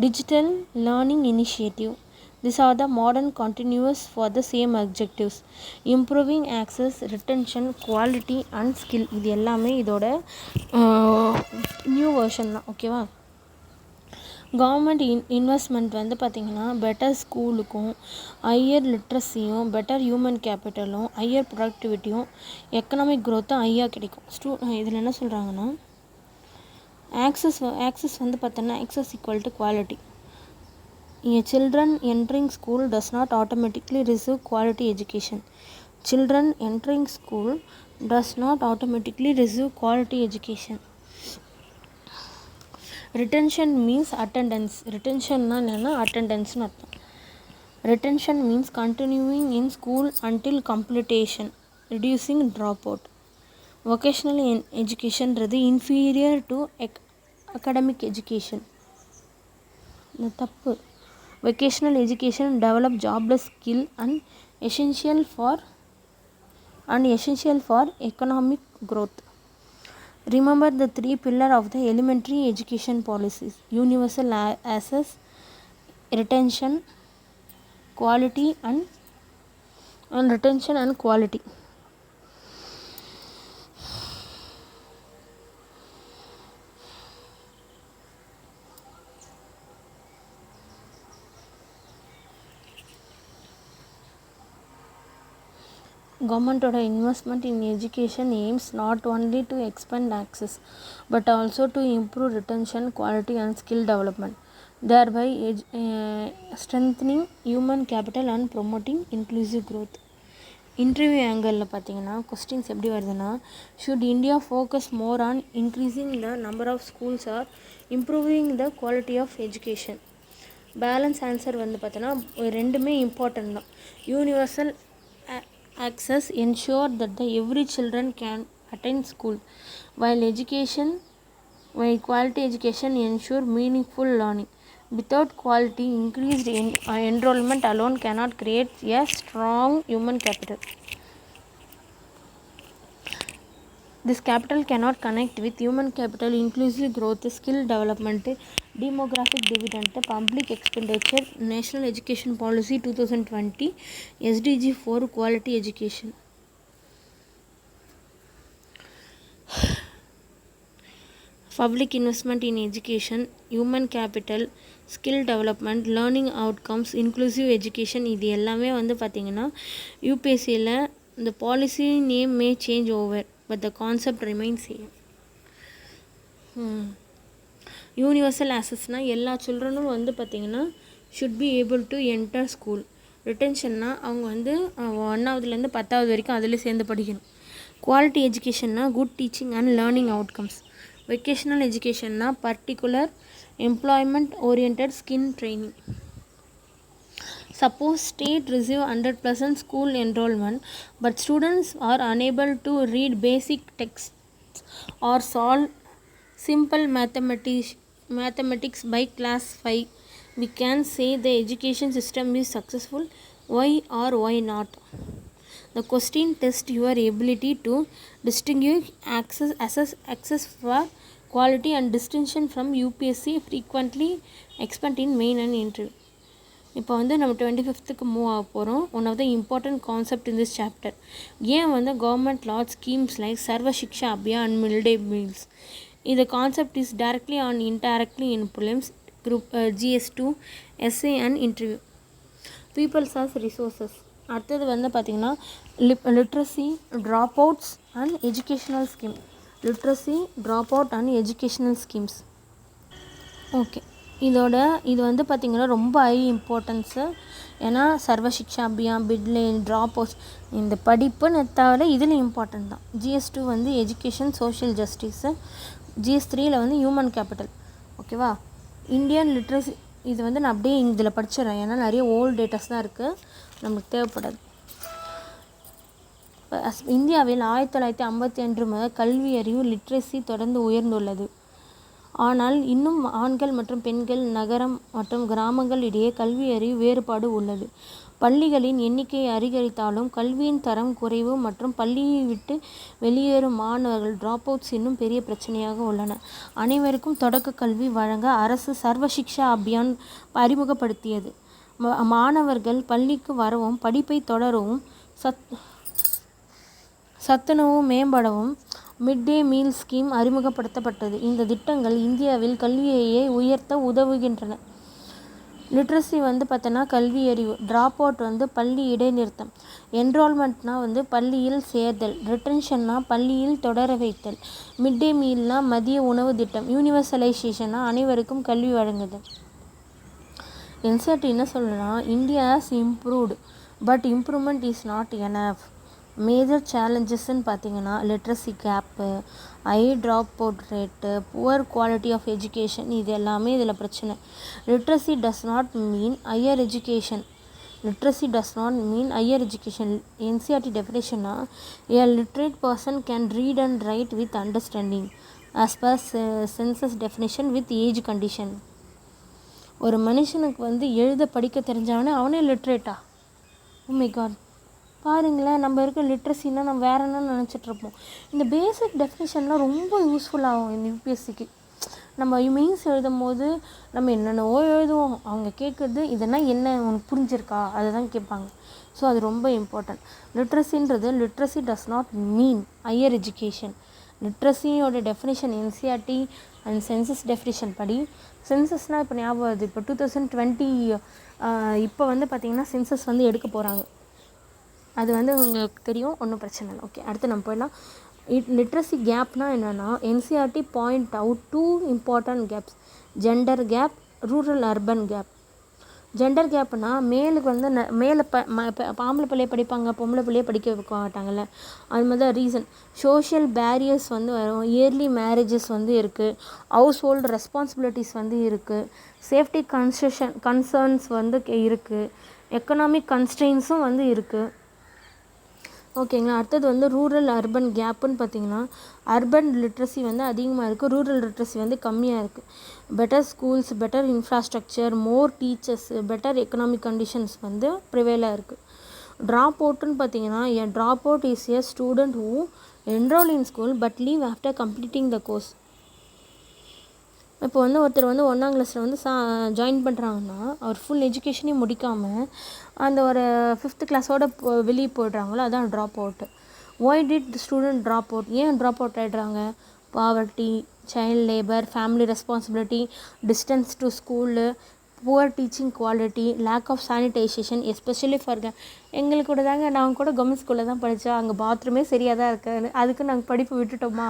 Digital Learning Initiative. These are the modern continuous for the same objectives: improving access, retention, quality and skill. இது எல்லாமே இதோட நியூ வெர்ஷன் தான். ஓகேவா? கவர்மெண்ட் இன்வெஸ்ட்மெண்ட் வந்து பார்த்திங்கன்னா பெட்டர் ஸ்கூலுக்கும், ஹையர் லிட்ரஸியும், பெட்டர் ஹியூமன் கேபிட்டலும், ஹையர் ப்ரொடக்டிவிட்டியும், எக்கனாமிக் க்ரோத்தும் ஹையாக கிடைக்கும். இதில் என்ன சொல்கிறாங்கன்னா ஆக்சஸ் வந்து பார்த்தோன்னா access equal to quality. Children entering school does not automatically receive quality education. Children entering school does not automatically receive quality education. Retention means attendance. Retentionனா என்னென்னா அட்டெண்டன்ஸ்னு அர்த்தம். Retention means continuing in school until completion, reducing dropout. Vocational educationன்றது inferior to academic education. இது தப்பு. Vocational education develop jobless skill and essential for economic growth. Remember the three pillars of the elementary education policies: universal access, retention, quality and retention and quality. Governmentoட investment in education aims not only to expand access but also to improve retention, quality and skill development, thereby strengthening human capital and promoting inclusive growth. Interview ஆங்கிளில் பார்த்தீங்கன்னா கொஸ்டின்ஸ் எப்படி வருதுன்னா should India focus more on increasing the number of schools or improving the quality of education. Balance answer வந்து பார்த்தோன்னா ரெண்டுமே இம்பார்ட்டன்ட் தான். Universal access ensure that every children can attend school, while quality education ensure meaningful learning. Without quality, increased enrollment alone cannot create a strong human capital. This capital cannot connect with human capital, inclusive growth, skill development, demographic dividend, public expenditure, National Education Policy 2020, SDG 4, quality education. Public investment in education, human capital, skill development, learning outcomes, inclusive education. இது எல்லாமே வந்து பார்த்திங்கன்னா யூபிஎஸ்சியில் இந்த policy name may change over but the concept remains same. Universal ஆக்சஸ்னா எல்லா சில்ட்ரனும் வந்து பார்த்திங்கன்னா should be able to enter school. ரிட்டென்ஷன்னா அவங்க வந்து 1ஆவதுலேருந்து 10ஆவது வரைக்கும் அதில் சேர்ந்து படிக்கணும். குவாலிட்டி எஜுகேஷன்னா good teaching and learning outcomes. Vocational எஜுகேஷன்னா particular employment orient skill training. Suppose state receive 100% school enrollment but students are unable to read basic texts or solve simple mathematics by class 5. We can say the education system is successful. Why or why not? The question tests your ability to distinguish access for quality and distinction from UPSC frequently expert in main and interview. இப்போ வந்து நம்ம 25th மூவ் ஆக போகிறோம். One of the important concept in this chapter. ஏன் வந்து government lot schemes like Sarva Shiksha Abhiyan and mid day meals. இந்த concept is directly on indirectly in prelims group GS2 essay and interview. Peoples as resources. அடுத்தது வந்து பார்த்திங்கன்னா literacy dropouts and educational scheme. Literacy dropout and educational schemes. Okay, இது வந்து பார்த்திங்கன்னா ரொம்ப ஹை இம்பார்ட்டன்ஸு. ஏன்னா சர்வ சிக்ஷா அபியான், பிட்லேன், ட்ராப் அவுட்ஸ் இந்த படிப்புன்னு தவிர இதில் இம்பார்ட்டன்ட் தான். GS2 வந்து எஜுகேஷன் சோஷியல் ஜஸ்டிஸு. GS3யில் வந்து ஹியூமன் கேபிட்டல். ஓகேவா. இந்தியன் லிட்ரஸி இது வந்து நான் அப்படியே இதில் படிச்சிடறேன். ஏன்னா நிறைய ஓல்டு டேட்டாஸ் தான் இருக்குது, நமக்கு தேவைப்படாது. இந்தியாவில் 1952 முதல் கல்வி அறிவு லிட்ரஸி தொடர்ந்து உயர்ந்துள்ளது. ஆனால் இன்னும் ஆண்கள் மற்றும் பெண்கள், நகரம் மற்றும் கிராமங்கள் இடையே கல்வி அறிவு வேறுபாடு உள்ளது. பள்ளிகளின் எண்ணிக்கை அதிகரித்தாலும் கல்வியின் தரம் குறைவு மற்றும் பள்ளியை விட்டு வெளியேறும் மாணவர்கள் ட்ராப் அவுட்ஸ் இன்னும் பெரிய பிரச்சனையாக உள்ளன. அனைவருக்கும் தொடக்க கல்வி வழங்க அரசு சர்வ சிக்ஷா அபியான் அறிமுகப்படுத்தியது. மாணவர்கள் பள்ளிக்கு வரவும் படிப்பை தொடரவும் சத்துணவு மேம்படவும் மிட் டே மீல் ஸ்கீம் அறிமுகப்படுத்தப்பட்டது. இந்த திட்டங்கள் இந்தியாவில் கல்வியையே உயர்த்த உதவுகின்றன. லிட்ரஸி வந்து பார்த்தோன்னா கல்வி அறிவு. ட்ராப் அவுட் வந்து பள்ளி இடைநிறுத்தம். என்ரோல்மெண்ட்னா வந்து பள்ளியில் சேர்தல். ரிட்டன்ஷன்னா பள்ளியில் தொடர வைத்தல். மிட் டே மீல்னா மதிய உணவு திட்டம். யூனிவர்சலைசேஷன்னா அனைவருக்கும் கல்வி வழங்குதல். NCERT என்ன சொல்லணும்னா, India has improved but improvement is not enough. Major சேலஞ்சஸ்ன்னு பார்த்தீங்கன்னா literacy gap, high dropout rate, poor quality of education, இது எல்லாமே இதில் பிரச்சனை. Literacy does not mean higher education. Literacy does not mean higher education. NCERT டெஃபினேஷன்னா a literate person can read and write with understanding as per census definition with age condition. ஒரு மனுஷனுக்கு வந்து எழுத படிக்க தெரிஞ்சவனே அவனே லிட்ரேட்டா? ஓ மை காட், பாருங்களேன். நம்ம இருக்க லிட்ரஸின்னா நம்ம வேற என்ன நினச்சிட்ருப்போம். இந்த பேசிக் டெஃபினேஷன்லாம் ரொம்ப யூஸ்ஃபுல்லாகும் இந்த UPSCக்கு. நம்ம மெயின்ஸ் எழுதும் போது நம்ம என்னென்னவோ எழுதுவோம். அவங்க கேட்குறது இதெல்லாம் என்ன உனக்கு புரிஞ்சிருக்கா அதை தான் கேட்பாங்க. ஸோ அது ரொம்ப important. Literacy does not mean higher education. லிட்ரஸியோட definition NCERT and census definition படி. சென்சஸ்னால் இப்போ ஞாபகம் வருது, இப்போ 2020 இப்போ வந்து பார்த்திங்கன்னா சென்சஸ் வந்து எடுக்க போகிறாங்க. அது வந்து உங்களுக்கு தெரியும், ஒன்றும் பிரச்சனை இல்லை. ஓகே, அடுத்து நம்ம போயிடலாம். லிட்ரஸி கேப்னா என்னென்னா NCERT point out 2 important gaps. Gender gap, rural urban gap. Gender கேப்னா மேலுக்கு வந்து மேலே ஆம்பளை பிள்ளைய படிப்பாங்க, பொம்பளை பிள்ளைய படிக்க வைக்க மாட்டாங்கல்ல, அது மாதிரி தான் ரீசன். சோஷியல் பேரியர்ஸ் வந்து வரும். இயர்லி மேரேஜஸ் வந்து இருக்குது. ஹவுஸ் ஹோல்டு ரெஸ்பான்சிபிலிட்டிஸ் வந்து இருக்குது. சேஃப்டி கன்சர்ன்ஸ் வந்து இருக்குது. எக்கனாமிக் கன்ஸ்ட்ரெயின்ஸும் வந்து இருக்குது. ஓகேங்களா. அடுத்தது வந்து ரூரல் அர்பன் கேப்புன்னு பார்த்தீங்கன்னா அர்பன் லிட்ரஸி வந்து அதிகமாக இருக்குது, ரூரல் லிட்ரஸி வந்து கம்மியாக இருக்குது. Better schools, better infrastructure, more teachers, better economic conditions வந்து ப்ரிவேலாக இருக்குது. ட்ராப் அவுட்டுன்னு பார்த்தீங்கன்னா a dropout is a student who enrol in school but leave after completing the course. இப்போ வந்து ஒருத்தர் வந்து 1ஆம் கிளாஸில் வந்து ஜாயின் பண்ணுறாங்கன்னா அவர் ஃபுல் எஜுகேஷனே முடிக்காமல் அந்த ஒரு 5th கிளாஸோட வெளியே போய்ட்றாங்களோ அதான் drop out. Why did the student drop out? ஏன் ட்ராப் அவுட் ஆகிடுறாங்க? Poverty, child labour, family responsibility, distance to school, poor teaching quality, lack of sanitisation especially for எங்களுக்கு கூட தாங்க. நாங்கள் கூட கவர்மெண்ட் ஸ்கூலில் தான் படித்தோம், அங்கே பாத்ரூமே சரியாக தான் இருக்குது. அதுக்கு நாங்கள் படிப்பு விட்டுட்டோமா?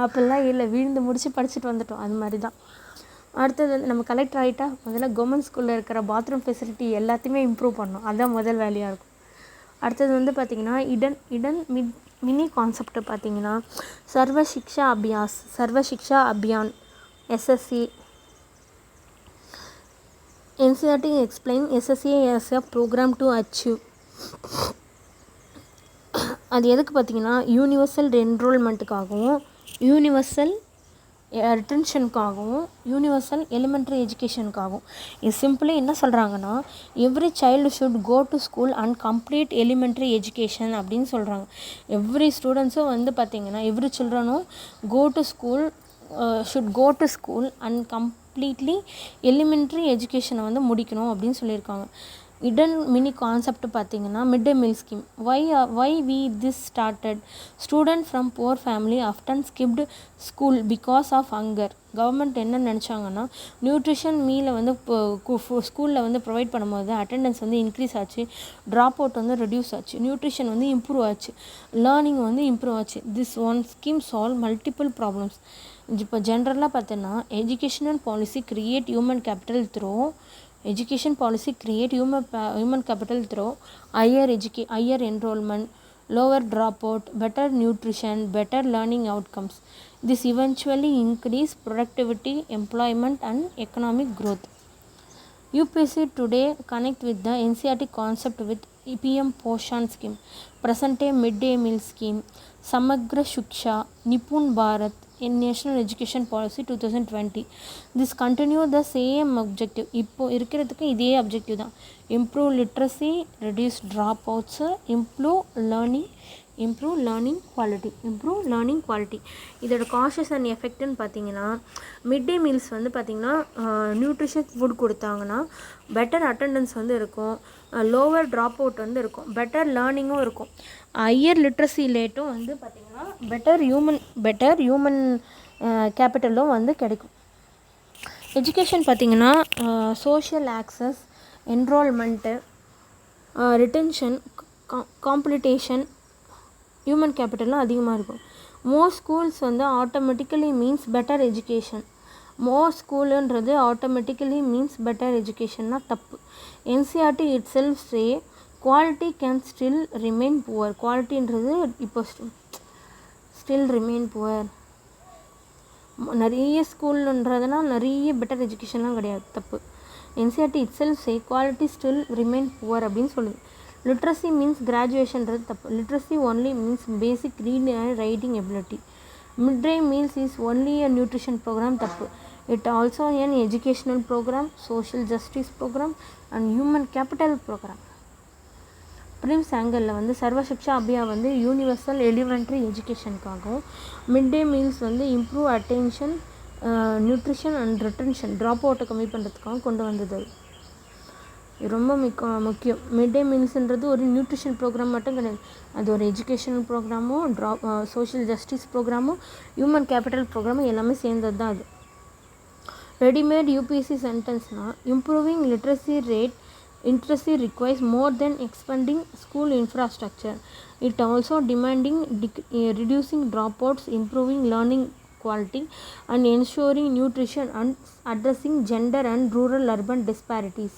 அப்படிலாம் இல்லை, விழுந்து முடிச்சு படிச்சுட்டு வந்துட்டோம். அது மாதிரி தான். அடுத்தது வந்து நம்ம கலெக்டர் ஆகிட்டா முதல்ல கவர்மெண்ட் ஸ்கூலில் இருக்கிற பாத்ரூம் ஃபெசிலிட்டி எல்லாத்தையுமே இம்ப்ரூவ் பண்ணணும். அதுதான் முதல் வேலையாக இருக்கும். அடுத்தது வந்து பார்த்திங்கன்னா மினி கான்செப்ட் பார்த்திங்கன்னா Sarva Shiksha Abhiyan SSA. NCERT explain SSA as a program to achieve. அது எதுக்கு பார்த்திங்கன்னா யூனிவர்சல் என்ரோல்மெண்ட்டுக்காகவும் யூனிவர்சல் ரிட்டன்ஷனுக்காகவும் யூனிவர்சல் எலிமெண்ட்ரி எஜுகேஷனுக்காகவும். இது சிம்பிளி என்ன சொல்கிறாங்கன்னா, every child should go to school and complete elementary education அப்படின்னு சொல்கிறாங்க. எவ்ரி ஸ்டூடெண்ட்ஸும் வந்து பார்த்திங்கன்னா எவ்ரி சில்ட்ரனும் should go to school and completely elementary எஜுகேஷனை வந்து முடிக்கணும் அப்படின்னு சொல்லியிருக்காங்க. இடன் மினி கான்செப்ட் பார்த்திங்கன்னா mid day meal scheme. Why we this started? Student from poor family often skipped school because of hunger. Government என்ன நினச்சாங்கன்னா, நியூட்ரிஷன் மீலை வந்து ஸ்கூலில் வந்து ப்ரொவைட் பண்ணும்போது அட்டெண்டன்ஸ் வந்து இன்க்ரீஸ் ஆச்சு, ட்ராப் அவுட் வந்து ரெடியூஸ் ஆச்சு, நியூட்ரிஷன் வந்து இம்ப்ரூவ் ஆச்சு, லேர்னிங் வந்து இம்ப்ரூவ் ஆச்சு. This one scheme solve multiple problems. இப்போ ஜென்ரலாக பார்த்தோன்னா educational policy create human capital through higher enrollment, lower dropout, better nutrition, better learning outcomes. This eventually increase productivity, employment and economic growth. UPSC today connect with the NCERT concept with PM Poshan scheme, present day midday meal scheme, Samagra Shiksha, Nipun Bharat in National Education Policy 2020. This continue the same objective. இப்போ இருக்கிறதுக்கு இதே objective தான். Improve literacy, reduce dropouts, improve learning quality. இதோட காஷஸ் அண்ட் எஃபெக்ட்னு பார்த்தீங்கன்னா, மிட் டே மீல்ஸ் வந்து பார்த்திங்கன்னா நியூட்ரிஷன் ஃபுட் கொடுத்தாங்கன்னா பெட்டர் அட்டெண்டன்ஸ் வந்து இருக்கும், லோவர் ட்ராப் அவுட் வந்து இருக்கும், பெட்டர் லேர்னிங்கும் இருக்கும், ஹையர் லிட்ரஸி ரேட்டும் வந்து பார்த்திங்கன்னா பெட்டர் ஹியூமன் கேபிட்டலும் வந்து கிடைக்கும். எஜுகேஷன் பார்த்திங்கன்னா social access, enrolment, retention, competition, human கேபிட்டலும் அதிகமாக இருக்கும். மோஸ்ட் ஸ்கூல்ஸ் வந்து automatically means better education. Most ஸ்கூலுன்றது ஆட்டோமேட்டிக்கலி மீன்ஸ் பெட்டர் எஜுகேஷன்னா தப்பு. NCERT itself say quality can still remain poor. குவாலிட்டின்றது இப்போ ஸ்டில் ரிமைன் புவர். நிறைய ஸ்கூல்ன்றதுனா நிறைய பெட்டர் எஜுகேஷன்லாம் கிடையாது, தப்பு. NCERT itself say quality still remain poor அப்படின்னு சொல்லுது. லிட்ரஸி மீன்ஸ் கிராஜுவேஷன்றது தப்பு. Literacy only means basic reading and writing ability. Mid day meals is only a nutrition programme, தப்பு. It also an educational program, social justice program and human capital program. Prim's ஆங்கிளில் வந்து சர்வசிக்ஷா அபியா வந்து universal elementary எஜுகேஷனுக்காகவும், mid day meals வந்து improve attention, nutrition and retention, drop அவுட்டை கம்மி பண்ணுறதுக்காக கொண்டு வந்தது. இது ரொம்ப முக்கியம். மிட் டே மீல்ஸ்ன்றது ஒரு நியூட்ரிஷன் ப்ரோக்ராம் மட்டும் கிடையாது, அது ஒரு எஜுகேஷனல் ப்ரோக்ராமும், சோஷியல் ஜஸ்டிஸ் ப்ரோக்ராமும், ஹியூமன் கேபிட்டல் ப்ரோக்ராமும் எல்லாமே சேர்ந்தது தான் அது. ரெடிமேட் யூபிஎஸ்சி சென்டென்ஸ்னால் improving literacy requires more than expanding school infrastructure. It also demanding reducing dropouts, improving learning quality and ensuring nutrition and addressing gender and rural urban disparities.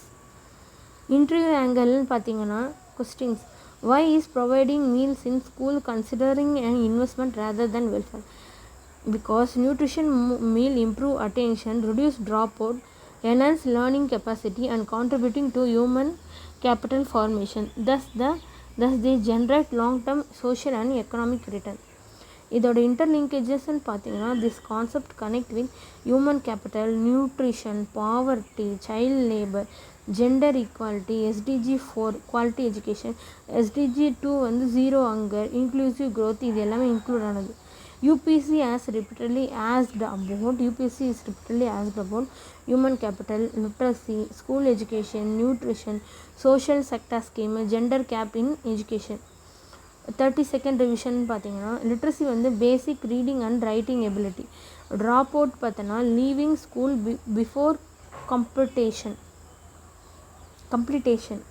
Interview angle பார்த்தீங்கன்னா questions. Why is providing meals in school considering an investment rather than welfare? Because nutrition meal improve attention, reduce dropout, enhance learning capacity and contributing to human capital formation. Thus they generate long-term social and economic return. இதோட இன்டர்லிங்கேஜஸ்ன்னு பார்த்தீங்கன்னா, this concept connect with human capital, nutrition, poverty, child labour, gender equality, SDG 4 quality education, SDG 2 வந்து ஜீரோ ஹங்கர், இன்க்ளூசிவ் growth, இது எல்லாமே இன்க்ளூட் ஆனது. UPSC is repeatedly asked about human capital, literacy, school education, nutrition, social sector scheme, gender gap in education. 32nd revision பார்த்தீங்கன்னா, லிட்ரஸி வந்து basic reading and writing ability. Drop out பார்த்தோன்னா லீவிங் ஸ்கூல் பிஃபோர் கம்ப்ளீட்டேஷன்.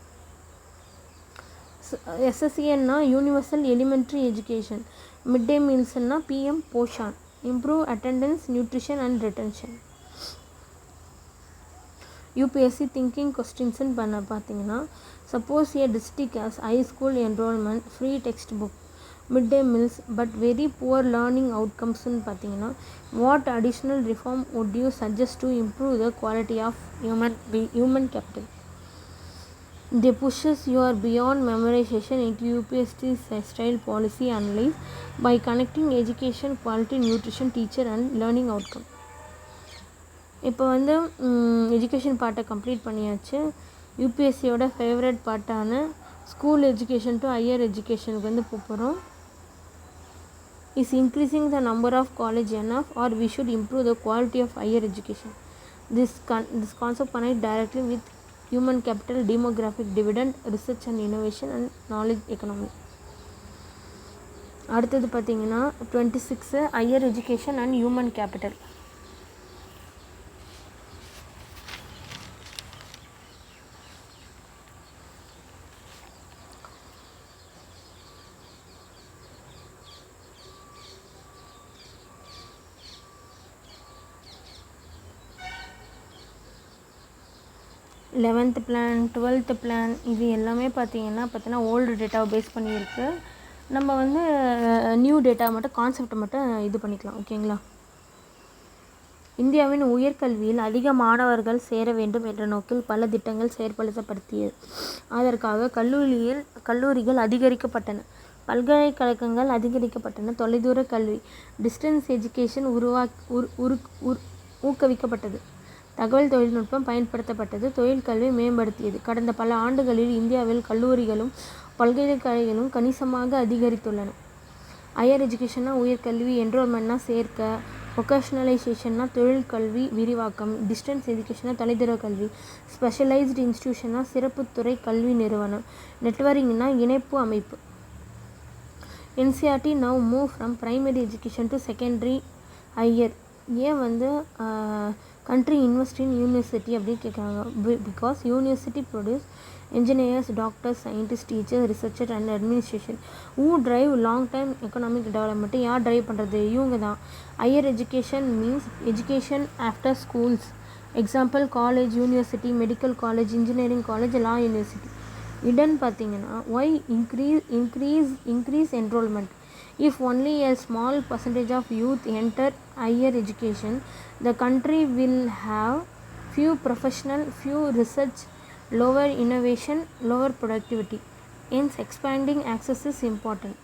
SSEன்னா universal elementary education. Mid day மீல்ஸ்னா PM Poshan, improve attendance, nutrition and retention. UPSC thinking கொஸ்டின்ஸ்ன்னு பார்த்தீங்கன்னா, suppose a district has high school enrolment, free text book, mid day meals but very poor learning அவுட்கம்ஸ்ன்னு பார்த்தீங்கன்னா, what additional reform would you suggest to improve the quality of human capital? They pushes your beyond memorization into UPSC's style policy analysis by connecting education, quality, nutrition, teacher and learning outcome. இப்போ வந்து எஜுகேஷன் பார்ட்டை கம்ப்ளீட் பண்ணியாச்சு. யூபிஎஸ்சியோட ஃபேவரட் பார்ட்டான ஸ்கூல் எஜுகேஷன் டு ஹையர் எஜுகேஷனுக்கு வந்து போகிறோம். Is increasing the number of college enough or we should improve the quality of higher education? This concept connects directly with human capital, demographic dividend, research and innovation and knowledge economy. அடுத்தது பார்த்தீங்கன்னா 26 higher education and human capital. Eleventh plan, 12th plan இது எல்லாமே பார்த்தீங்கன்னா ஓல்டு டேட்டாவை பேஸ் பண்ணியிருக்கு. நம்ம வந்து நியூ டேட்டா மட்டும் கான்செப்டை மட்டும் இது பண்ணிக்கலாம். ஓகேங்களா? இந்தியாவின் உயர்கல்வியில் அதிக மாணவர்கள் சேர வேண்டும் என்ற நோக்கில் பல திட்டங்கள் செயற்படுத்தப்படுத்தியது. அதற்காக கல்லூரிகள் அதிகரிக்கப்பட்டன, பல்கலைக்கழகங்கள் அதிகரிக்கப்பட்டன, தொலைதூர கல்வி டிஸ்டன்ஸ் எஜுகேஷன் ஊக்குவிக்கப்பட்டது, தகவல் தொழில்நுட்பம் பயன்படுத்தப்பட்டது, தொழிற்கல்வி மேம்படுத்தியது. கடந்த பல ஆண்டுகளில் இந்தியாவில் கல்லூரிகளும் பல்கலைக்கழகங்களும் கணிசமாக அதிகரித்துள்ளன. ஹையர் எஜுகேஷன்னா உயர்கல்வி, என்ரோல்மெண்ட்னா சேர்க்க, வொகேஷ்னலைசேஷன்னா தொழிற்கல்வி விரிவாக்கம், டிஸ்டன்ஸ் எஜுகேஷனா தொலைதூர கல்வி, ஸ்பெஷலைஸ்டு இன்ஸ்டிடியூஷனா சிறப்புத்துறை கல்வி நிறுவனம், நெட்வொர்க்கிங்னா இணைப்பு அமைப்பு. NCERT now move from primary education to secondary higher. ஏன் வந்து கண்ட்ரி இன்வெஸ்ட் இன் யூனிவர்சிட்டி அப்படின்னு கேட்குறாங்க. Because university produce engineers, doctors, scientists, teachers, researchers and administration who drive long term economic development. யார் ட்ரைவ் பண்ணுறது? இவங்க தான். Higher education means education after schools. Example college, university, medical college, engineering college, law university. இடன் பார்த்தீங்கன்னா why increase enrolment. If only a small percentage of youth enter higher education, the country will have few professional, few research, lower innovation, lower productivity. Hence expanding access is important.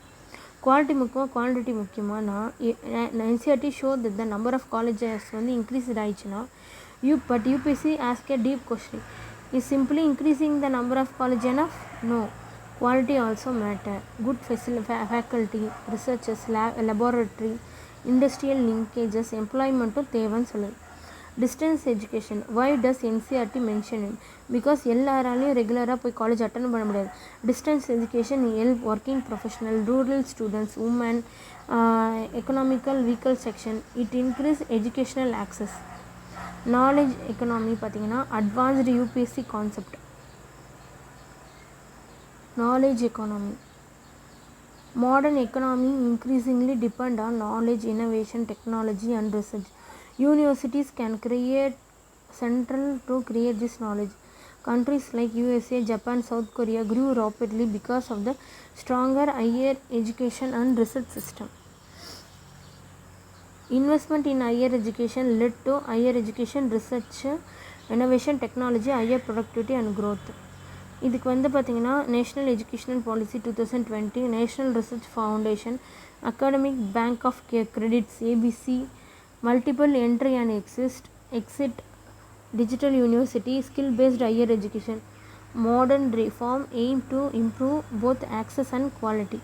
Quality முக்கியமாக குவான்டிட்டி முக்கியமானா NCERT show that the number of colleges வந்து இன்க்ரீஸ்ட் ஆயிடுச்சுன்னா but UPSC ask a deep question, is simply increasing the number of college enough? No, quality also matter. Good faculty, researchers, laboratory, industrial linkages, employment தேவைன்னு சொல்லுது. Distance education, why does NCERT mention it? Because எல்லாராலையும் ரெகுலராக போய் காலேஜ் அட்டன் பண்ண முடியாது. Distance education help working professional, rural students, women, economical weaker section. It increase educational access. Knowledge economy பார்த்தீங்கன்னா advanced UPSC concept. Knowledge economy. Modern economy increasingly depend on knowledge, innovation, technology and research. Universities can create central to create this knowledge. Countries like USA, Japan, South Korea grew rapidly because of the stronger higher education and research system. Investment in higher education led to higher education, research, innovation, technology, higher productivity and growth. இதுக்கு வந்து பார்த்திங்கன்னா national educational policy 2020, national research foundation, academic bank of credits ABC, multiple entry and exit, digital university, skill based higher education. Modern reform aim to improve both access and quality.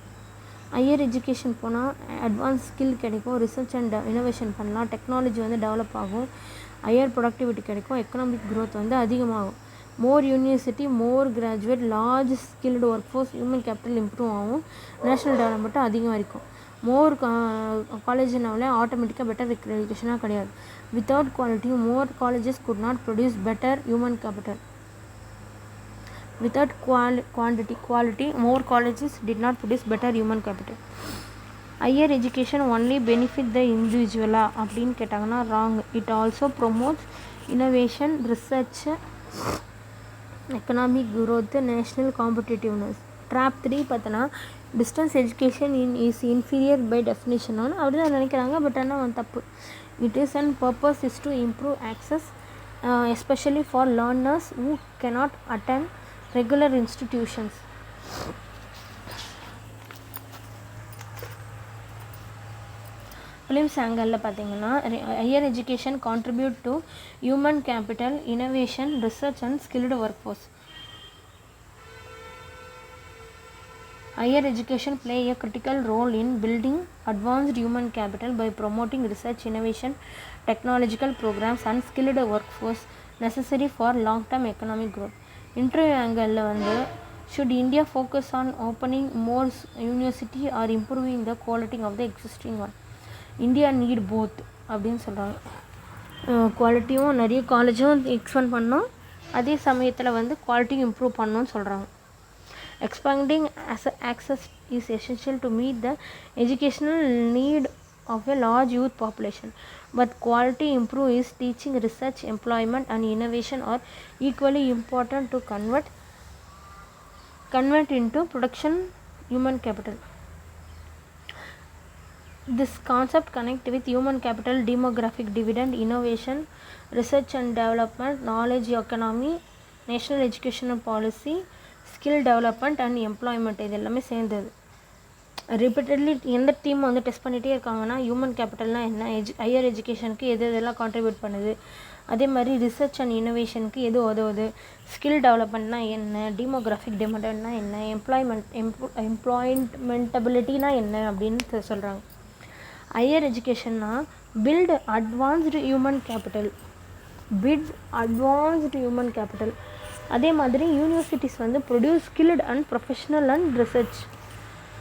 Higher education போனால் அட்வான்ஸ் ஸ்கில் கிடைக்கும், ரிசர்ச் அண்ட் இனோவேஷன் பண்ணலாம், டெக்னாலஜி வந்து டெவலப் ஆகும், ஹையர் ப்ரொடக்டிவிட்டி கிடைக்கும், எக்கனாமிக் க்ரோத் வந்து அதிகமாகும். More university, more graduate, large skilled workforce, human capital improve ஆகும், நேஷ்னல் டெவலப்மெண்ட்டும் அதிகமாக இருக்கும். மோர் காலேஜ்னாலே ஆட்டோமேட்டிக்காக பெட்டர் எஜுகேஷனாக கிடையாது. Without quality more colleges could not produce better human capital. Without quality, more colleges did not produce better human capital. Higher education only benefit the individual அப்படின்னு கேட்டாங்கன்னா wrong. It also promotes innovation, research, economic growth, national competitiveness. Trap 3 பார்த்தனா distance education is inferior by definition. அப்படி தான் நினைக்கிறாங்க, பட் ஆனால் தப்பு. It is and purpose is to improve access, especially for learners who cannot attend regular institutions. Prelims ஆங்கிளில் பார்த்தீங்கன்னா higher education contribute to human capital innovation research and skilled work force. Higher education play a critical role in building advanced human capital by promoting research, innovation, technological programs and skilled workforce necessary for long-term economic growth. Interview angle வந்து should India focus on opening more university or improving the quality of the existing one? India need both அப்படின்னு சொல்கிறாங்க. குவாலிட்டியும் நிறைய காலேஜும் எக்ஸ்பெண்ட் பண்ணோம், அதே சமயத்தில் வந்து குவாலிட்டியும் இம்ப்ரூவ் பண்ணணும்னு சொல்கிறாங்க. Expanding access is essential to meet the educational need of a large youth population, but quality improve is teaching, research, employment and innovation are equally important to convert into production human capital. This concept connect with human capital, demographic dividend, innovation, research and development, knowledge economy, national educational policy, skill development and employment, இது எல்லாமே சேர்ந்தது. ரிப்பீட்டட்லி எந்த டீம் வந்து டெஸ்ட் பண்ணிகிட்டே இருக்காங்கன்னா ஹியூமன் கேபிட்டல்னால் என்ன, ஹையர் எஜுகேஷனுக்கு எது எதெல்லாம் கான்ட்ரிபியூட் பண்ணுது, அதே மாதிரி ரிசர்ச் அண்ட் இன்னோவேஷனுக்கு எது உதவுது, ஸ்கில் டெவலப்மெண்ட்னா என்ன, டெமோகிராஃபிக் டிமாண்ட்னா என்ன, எம்ப்ளாய்மெண்டபிலிட்டினா என்ன அப்படின்னு சொல்கிறாங்க. ஹையர் எஜுகேஷன்னா பில்ட் அட்வான்ஸ்டு ஹியூமன் கேபிட்டல். அதே மாதிரி யூனிவர்சிட்டிஸ் வந்து produce skilled and professional and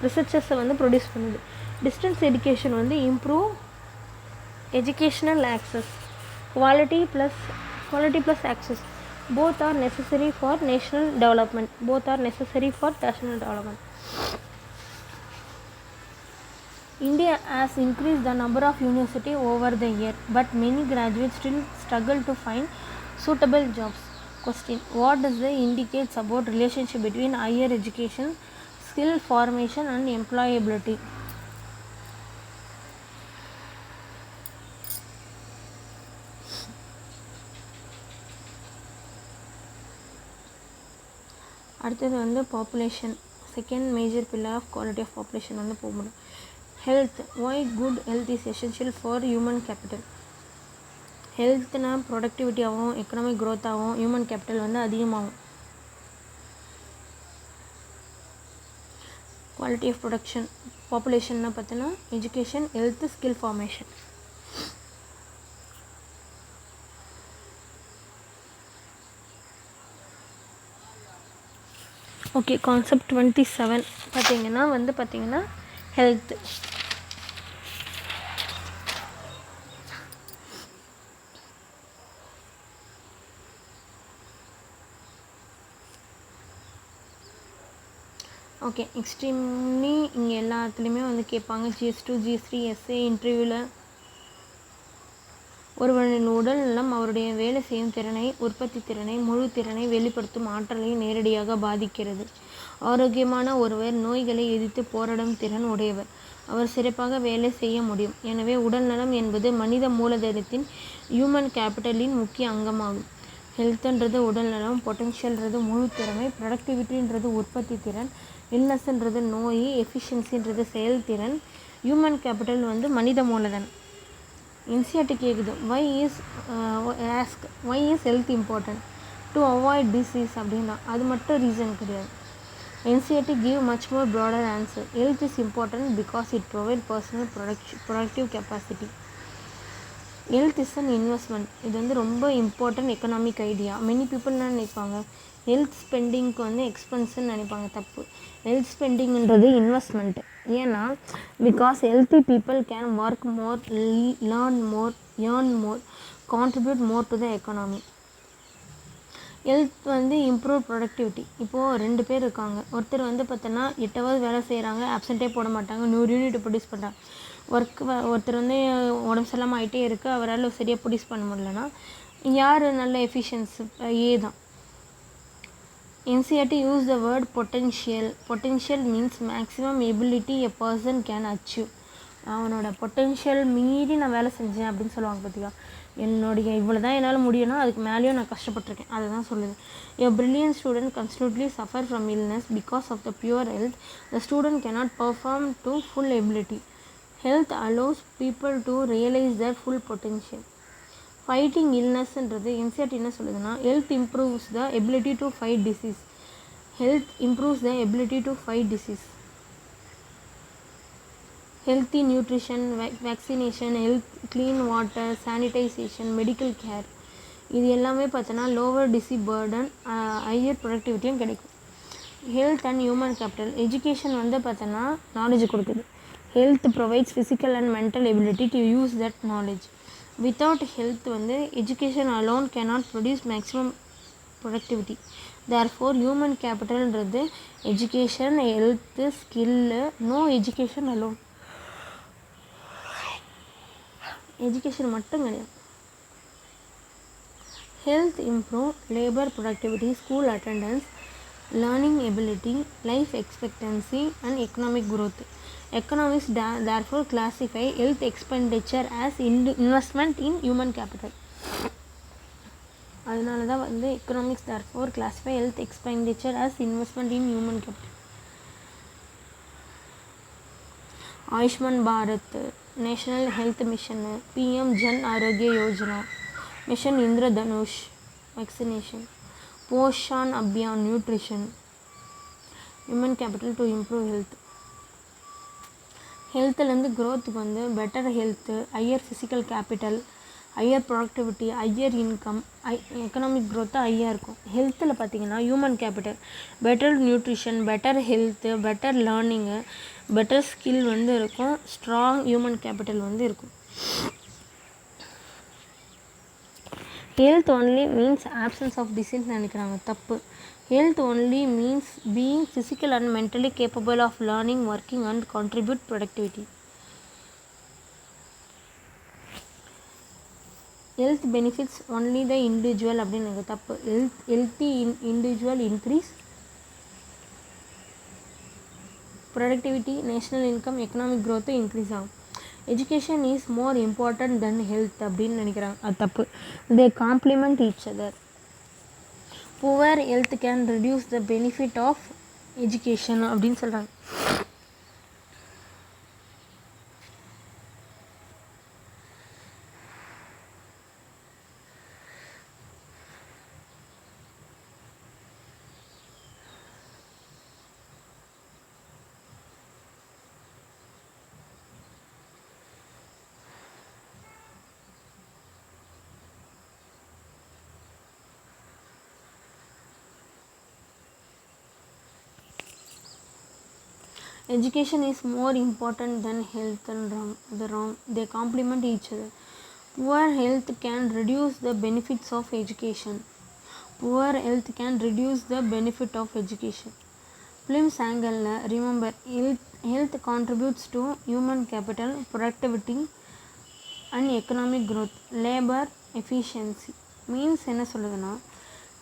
ரிசர்ச்சர்ஸை வந்து ப்ரொடியூஸ் பண்ணுது. டிஸ்டன்ஸ் எஜுகேஷன் வந்து improve educational access, quality plus access, both are necessary for national development. India has increased the number of universities over the year, but many graduates still struggle to find suitable jobs. Question: what does it indicates about relationship between higher education, skill formation and employability? அடுத்தது வந்து population, second major pillar of quality of population வந்து போகணும். Health, why good health is essential for human capital. ஹெல்த்னா ப்ரொடக்டிவிட்டி ஆகும், எக்கனாமிக் க்ரோத் ஆகும், ஹியூமன் கேபிட்டல் வந்து அதிகமாகும். குவாலிட்டி ஆஃப் ப்ரொடக்ஷன் பாப்புலேஷன்னா பார்த்தோன்னா education, health, skill formation. Okay, concept 27 பார்த்தீங்கன்னா ஹெல்த். ஓகே, எக்ஸ்ட்ரீம்லி இங்கே எல்லாத்துலேயுமே வந்து கேட்பாங்க. GS2 GS3 எஸ்ஏ இன்டர்வியூவில் ஒருவரின் உடல் நலம் அவருடைய வேலை செய்யும் திறனை, உற்பத்தி திறனை, முழு திறனை வெளிப்படுத்தும் ஆற்றலை நேரடியாக பாதிக்கிறது. ஆரோக்கியமான ஒருவர் நோய்களை எதிர்த்து போராடும் திறன் உடையவர். அவர் சிறப்பாக வேலை செய்ய முடியும். எனவே உடல் நலம் என்பது மனித மூலதனத்தின் ஹியூமன் கேபிட்டலின் முக்கிய அங்கமாகும். ஹெல்த்துன்றது உடல் நலம், பொட்டென்ஷியல்ன்றது முழு திறமை, ப்ரொடக்டிவிட்டின்றது உற்பத்தி திறன், இல்னஸ்ன்றது நோய், எஃபிஷியன்சின்றது செயல்திறன், ஹியூமன் கேபிட்டல் வந்து மனித மூலதனம். என்சிஆர்டி கேட்குது, why is health important to avoid disease அப்படின்னா அது மட்டும் ரீசன் கிடையாது. NCERT give much more broader answer. Health is important because it provide personal productive capacity. Health is an investment. இது வந்து ரொம்ப important economic idea. Many people என்ன நினைப்பாங்க, ஹெல்த் ஸ்பெண்டிங்க்கு வந்து எக்ஸ்பென்ஸ்ன்னு நினைப்பாங்க. தப்பு. ஹெல்த் ஸ்பெண்டிங்ன்றது இன்வெஸ்ட்மெண்ட்டு. ஏன்னா because healthy people can work more, learn more, earn more, contribute more to the economy. Health வந்து இம்ப்ரூவ் ப்ரொடக்டிவிட்டி. இப்போது 2 பேர் இருக்காங்க. ஒருத்தர் வந்து பார்த்தோன்னா 8 hours வேலை செய்கிறாங்க, ஆப்சென்ட்டே போட மாட்டாங்க, 100 யூனிட் ப்ரொடியூஸ் பண்ணுறாங்க. ஒருத்தர் வந்து உடம்பு சரியில்லாமல் ஆகிட்டே இருக்குது, அவரால் சரியாக ப்ரொடியூஸ் பண்ண முடியலன்னா யார் நல்ல எஃபிஷியன்சி? ஏ தான். NCERT use the word potential. Potential means maximum ability a person can achieve. அவனோட பொட்டென்ஷியல் மீறி நான் வேலை செஞ்சேன் அப்படின்னு சொல்லுவாங்க. பார்த்தியா, என்னுடைய இவ்வளோ தான் என்னால் முடியும்னா அதுக்கு மேலேயும் நான் கஷ்டப்பட்டிருக்கேன், அதை தான் சொல்லுது. A brilliant student constantly suffer from illness because of the pure health. The student cannot perform to full ability. Health allows people to realize their full potential. Fighting இல்னஸ்ன்றது என்சிஆர்டி என்ன சொல்லுதுன்னா, health improves the ability to fight disease. Health improves the ability to fight disease. Healthy nutrition, vaccination, clean water, sanitisation, medical care, இது எல்லாமே பார்த்தோன்னா லோவர் டிசீஸ் பர்டன், ஹையர் ப்ரொடக்டிவிட்டியும் கிடைக்கும். Health and human capital. Education வந்து பார்த்தோன்னா நாலேஜ் கொடுக்குது. Health provides physical and mental ability to use that knowledge. Without health வந்து education alone cannot produce maximum productivity. Therefore human கேபிட்டல்ன்றது education, health, skill. No education alone. Education மட்டும் கிடையாது. Health improve labour productivity, school attendance, learning ability, life expectancy and economic growth. Economists therefore classify health expenditure as investment in human capital. அதனால தான் வந்து economics therefore classify health expenditure as investment in human capital. Ayushman Bharat, national health mission, PM Jan Arogya Yojana, mission Indradhanush vaccination, Poshan Abhiyan nutrition, human capital to improve health. ஹெல்த்துலேருந்து க்ரோத்துக்கு வந்து better health, higher physical capital, higher productivity, higher income, economic growth ஹையாக இருக்கும். ஹெல்த்தில் பார்த்திங்கன்னா human capital, better nutrition, better health, better learning, better skill வந்து இருக்கும். ஸ்ட்ராங் ஹியூமன் கேபிட்டல் வந்து இருக்கும். Health only means absence of disease நினைக்கிறாங்க, தப்பு. Health only means being physical and mentally capable of learning, working and contribute productivity. Health benefits only the individual அப்படின்னுங்க தப்பு. Healthy individual increase productivity, national income, economic growth increase ஆகும். Education is more important than health அப்படின்னு நினைக்கிறாங்க, அது தப்பு. They complement each other. Poor health can reduce the benefit of education அப்படின்னு சொல்கிறாங்க. Education is more important than health and wrong. They complement each other. Poor health can reduce the benefits of education. Poor health can reduce the benefit of education. Plim's angle, remember, health contributes to human capital, productivity and economic growth. Labor efficiency means என்ன சொல்லுதுன்னா,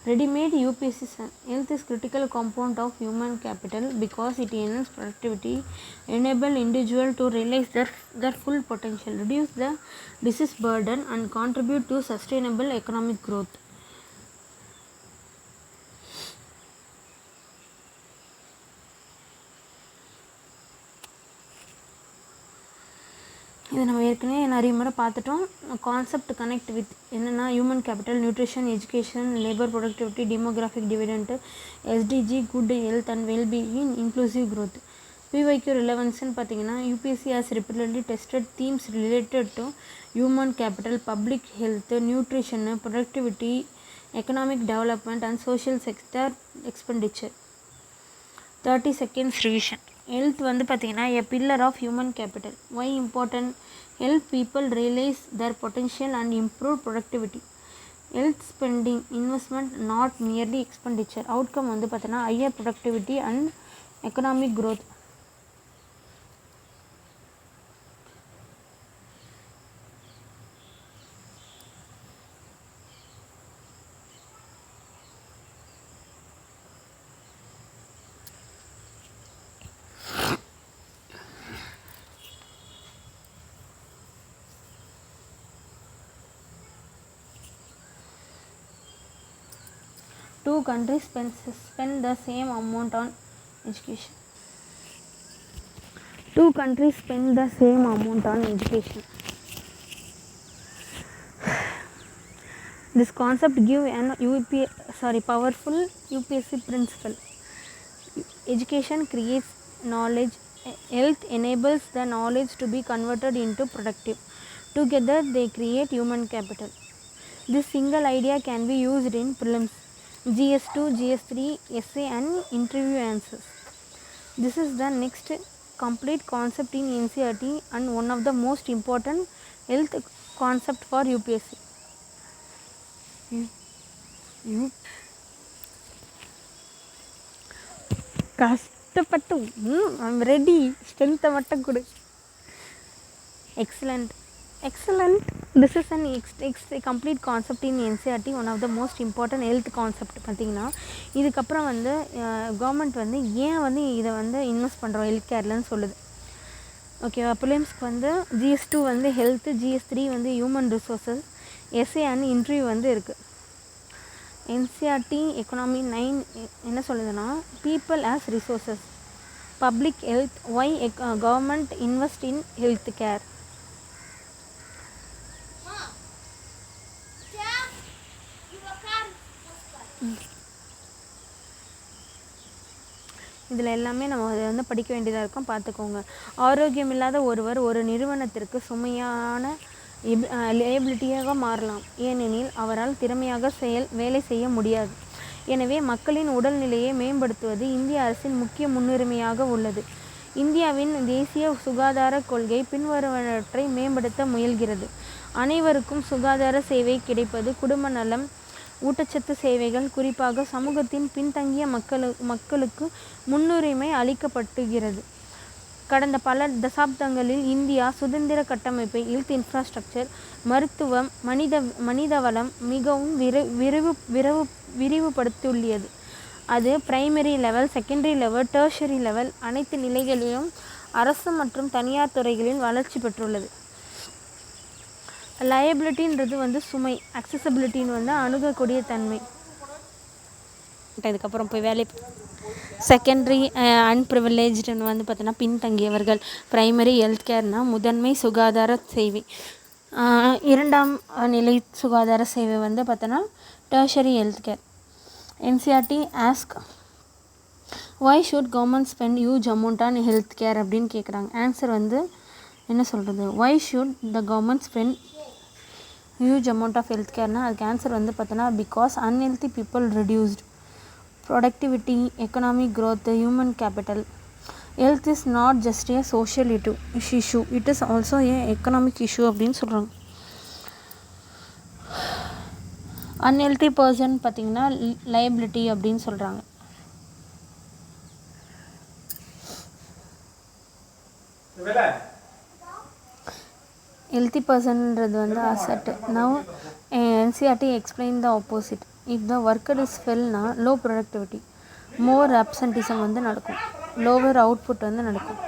ready-made UPSC health is critical component of human capital because it enhances productivity, enable individual to realize their full potential, reduce the disease burden and contribute to sustainable economic growth. இதை நம்ம ஏற்கனவே நிறைய முறை பார்த்துட்டோம். கான்செப்ட் கனெக்ட் வித் என்னென்னா human capital, nutrition, education, labour productivity, demographic dividend, SDG, good health and wellbeing, inclusive growth. PYQ ரிலவன்ஸ்னு பார்த்தீங்கன்னா, UPSC has repeatedly tested themes related to human capital, public health, nutrition, productivity, economic development and social sector expenditure. 30 seconds revision. Health வந்து பார்த்தீங்கன்னா a pillar of human capital. Why important? Help people realize their potential and improve productivity. Health spending investment, not merely expenditure. Outcome வந்து பார்த்தீங்கன்னா higher productivity and economic growth. Two countries spend the same amount on education. Two countries spend the same amount on education. This concept gives an powerful UPSC principle. Education creates knowledge, health enables the knowledge to be converted into productive. Together they create human capital. This single idea can be used in prelims, GS2, GS3, essay and interview answers. This is the next complete concept in NCERT and one of the most important health concept for UPSC. கஷ்டப்பட்டு ஐம் ரெடி ஸ்ட்ரென்த்தை மட்டும் கொடு. Excellent. This is an complete concept in NCERT, one of the most important health concept. பார்த்திங்கன்னா இதுக்கப்புறம் வந்து கவர்மெண்ட் வந்து ஏன் வந்து இதை வந்து இன்வெஸ்ட் பண்ணுறோம் ஹெல்த் கேர்லன்னு சொல்லுது. ஓகேவா? ப்ரிலிம்ஸ்க்கு வந்து GS2 வந்து ஹெல்த்து, GS3 வந்து human resources, essay and interview வந்து இருக்குது. NCERT எக்கனாமி 9 என்ன சொல்லுதுன்னா, people as resources, public health, why government invest in health care. இதில் எல்லாமே நம்ம அதை வந்து படிக்க வேண்டியதாக இருக்கும், பார்த்துக்கோங்க. ஆரோக்கியம் இல்லாத ஒருவர் ஒரு நிறுவனத்திற்கு சுமையான லேபிலிட்டியாக மாறலாம், ஏனெனில் அவரால் திறமையாக வேலை செய்ய முடியாது. எனவே மக்களின் உடல்நிலையை மேம்படுத்துவது இந்திய அரசின் முக்கிய முன்னுரிமையாக உள்ளது. இந்தியாவின் தேசிய சுகாதார கொள்கை பின்வருவனவற்றை மேம்படுத்த முயல்கிறது. அனைவருக்கும் சுகாதார சேவை கிடைப்பது, குடும்ப நலம், ஊட்டச்சத்து சேவைகள், குறிப்பாக சமூகத்தின் பின்தங்கிய மக்களுக்கு முன்னுரிமை அளிக்கப்பட்டுகிறது. கடந்த பல தசாப்தங்களில் இந்தியா சுதந்திர கட்டமைப்பை, ஹெல்த் இன்ஃப்ராஸ்ட்ரக்சர், மருத்துவம், மனிதவளம் மிகவும் விரிவுபடுத்தியுள்ளது. அது primary level, secondary level, tertiary level அனைத்து நிலைகளிலும் அரசு மற்றும் தனியார் துறைகளில் வளர்ச்சி பெற்றுள்ளது. லயபிலிட்டின்றது வந்து சுமை, அக்சசபிலிட்டின்னு வந்து அணுகக்கூடிய தன்மை. இதுக்கப்புறம் போய் வேலை செகண்டரி அன்ப்ரிவிலேஜ்டுன்னு வந்து பார்த்தோன்னா பின்தங்கியவர்கள். ப்ரைமரி ஹெல்த் கேர்னால் முதன்மை சுகாதார சேவை. இரண்டாம் நிலை சுகாதார சேவை வந்து பார்த்தோன்னா tertiary health care. NCERT ask why should government spend huge amount on health care அப்படின்னு கேட்குறாங்க. ஆன்சர் வந்து என்ன சொல்கிறது, why should the government spend huge amount of health careனா அதுக்கு ஆன்சர் வந்து பார்த்தோன்னா because unhealthy people reduced productivity, economic growth, human capital. Health is not just a social issue, it is also a economic issue அப்படின்னு சொல்கிறாங்க. அன்ஹெல்த்தி பர்சன் பார்த்திங்கன்னா லயபிலிட்டி அப்படின்னு சொல்கிறாங்க. ஹெல்த்தி பர்சன்ன்றது வந்து asset. Now NCERT explain the opposite. If the worker is ஃபெல்னா லோ ப்ரொடக்டிவிட்டி, மோர் அப்சன்டிசம் வந்து நடக்கும், லோவர் அவுட்புட் வந்து நடக்கும்,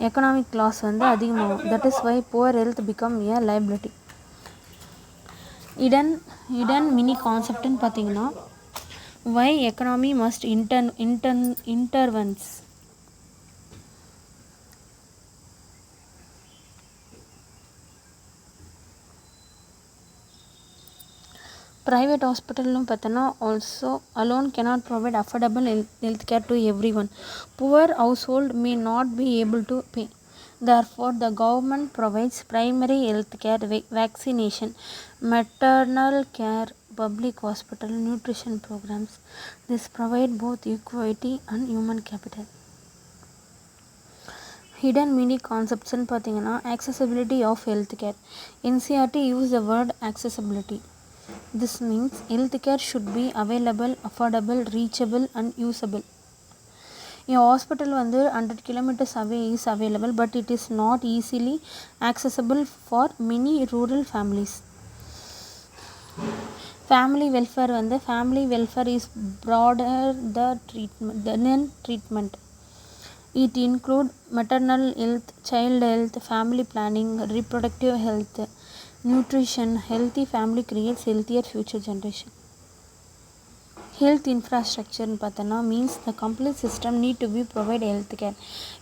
எக்கனாமிக் லாஸ் வந்து அதிகமாகும். That is why poor health become a liability. இடன் மினி கான்செப்ட்னு பார்த்தீங்கன்னா why economy must intervenes. Private ஹாஸ்பிட்டல்னு பார்த்தோன்னா also alone cannot provide affordable health care to everyone. Poor household may not be able to pay. Therefore, the government provides primary health care, vaccination, maternal care, public hospital, nutrition programs. This provide both equity and human capital. Hidden mini concepts ன்னு பார்த்தீங்கன்னா accessibility of health care. NCERT use the word accessibility. This means health care should be available, affordable, reachable and usable. A hospital வந்து 100 kilometers away is available, but it is not easily accessible for many rural families. Family welfare is broader than treatment. It include maternal health, child health, family planning, reproductive health, nutrition. Healthy family creates healthier future generation. Health infrastructure means the complete system need to be provide health care.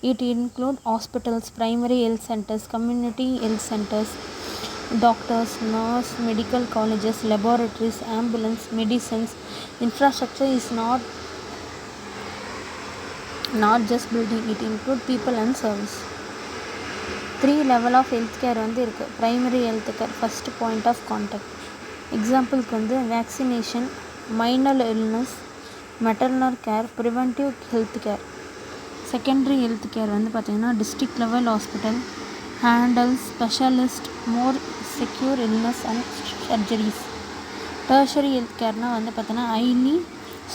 It include hospitals, primary health centers, community health centers, doctors, nurse, medical colleges, laboratories, ambulance, medicines. Infrastructure is not just building, it include people and service. 3 level of healthcare இருக்கு. Primary health care, first point of contact. எக்ஸாம்பிளுக்கு vaccination, minor illness, maternal care, preventive health care. Secondary health care district level hospital handles specialist more secure illness and surgeries. Tertiary health care highly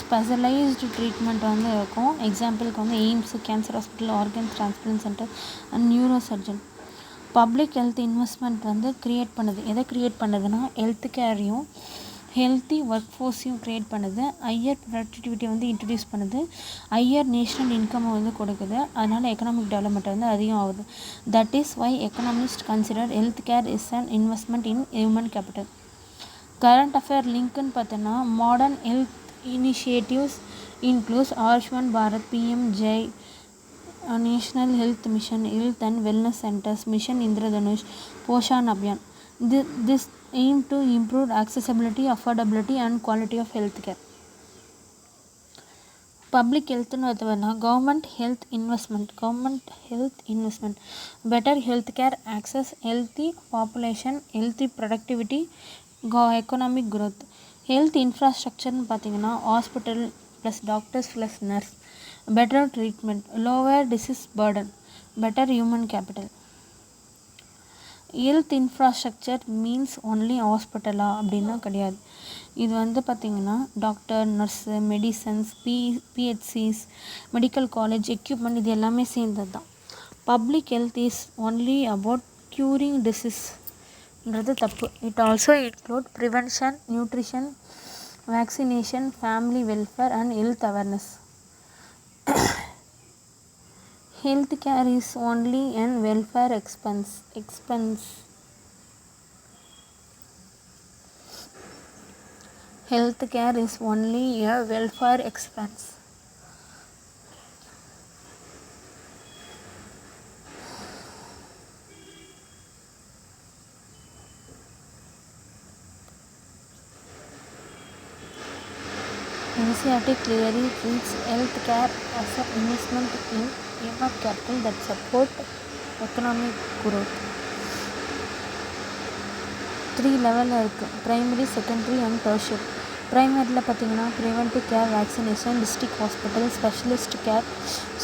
specialized treatment இருக்கும். எக்ஸாம்பிளுக்கு AIIMS, cancer hospital, organ transplant center and neurosurgeon. Public health investment create பண்ணுது. எதை க்ரியேட் பண்ணுதுன்னா ஹெல்த் கேரையும் ஹெல்த்தி ஒர்க் ஃபோர்ஸையும் க்ரியேட் பண்ணுது. ஹையர் ப்ரொடக்டிவிட்டி இன்ட்ரடியூஸ் பண்ணுது. ஹையர் நேஷ்னல் இன்கம்மை கொடுக்குது. அதனால் எக்கனாமிக் டெவலப்மெண்ட் அதிகம் ஆகுது. That is why economist consider health care is an investment in human capital. Current affair லிங்க்குன்னு பார்த்தோன்னா modern health initiatives includes Ayushman Bharat, PMJ, National Health Mission, Health and Wellness Centers, Mission Indradhanush, Poshan Abhiyan. This aim to improve accessibility, affordability and quality of health care. Public health government health investment, better health care access, healthy population, healthy productivity, economic growth. Health infrastructure hospital plus doctors plus nurse, better treatment, lower disease burden, better human capital. Health infrastructure means only hospital அப்படின்னா கிடையாது. இது doctor, nurse, medicines, PHCs, medical college, equipment, இது எல்லாமே சேர்ந்தது தான். Public health is only about curing டிசீஸ்ன்றது தப்பு. It also include prevention, nutrition, vaccination, family welfare and health awareness. Health care is only an welfare expense. Health care is only a welfare expense. NCERT clearly treats health care as an investment in human capital that support economic growth. 3 level இருக்கு. Primary, secondary and tertiary. Primaryல preventive care, vaccination, district hospital, specialist care,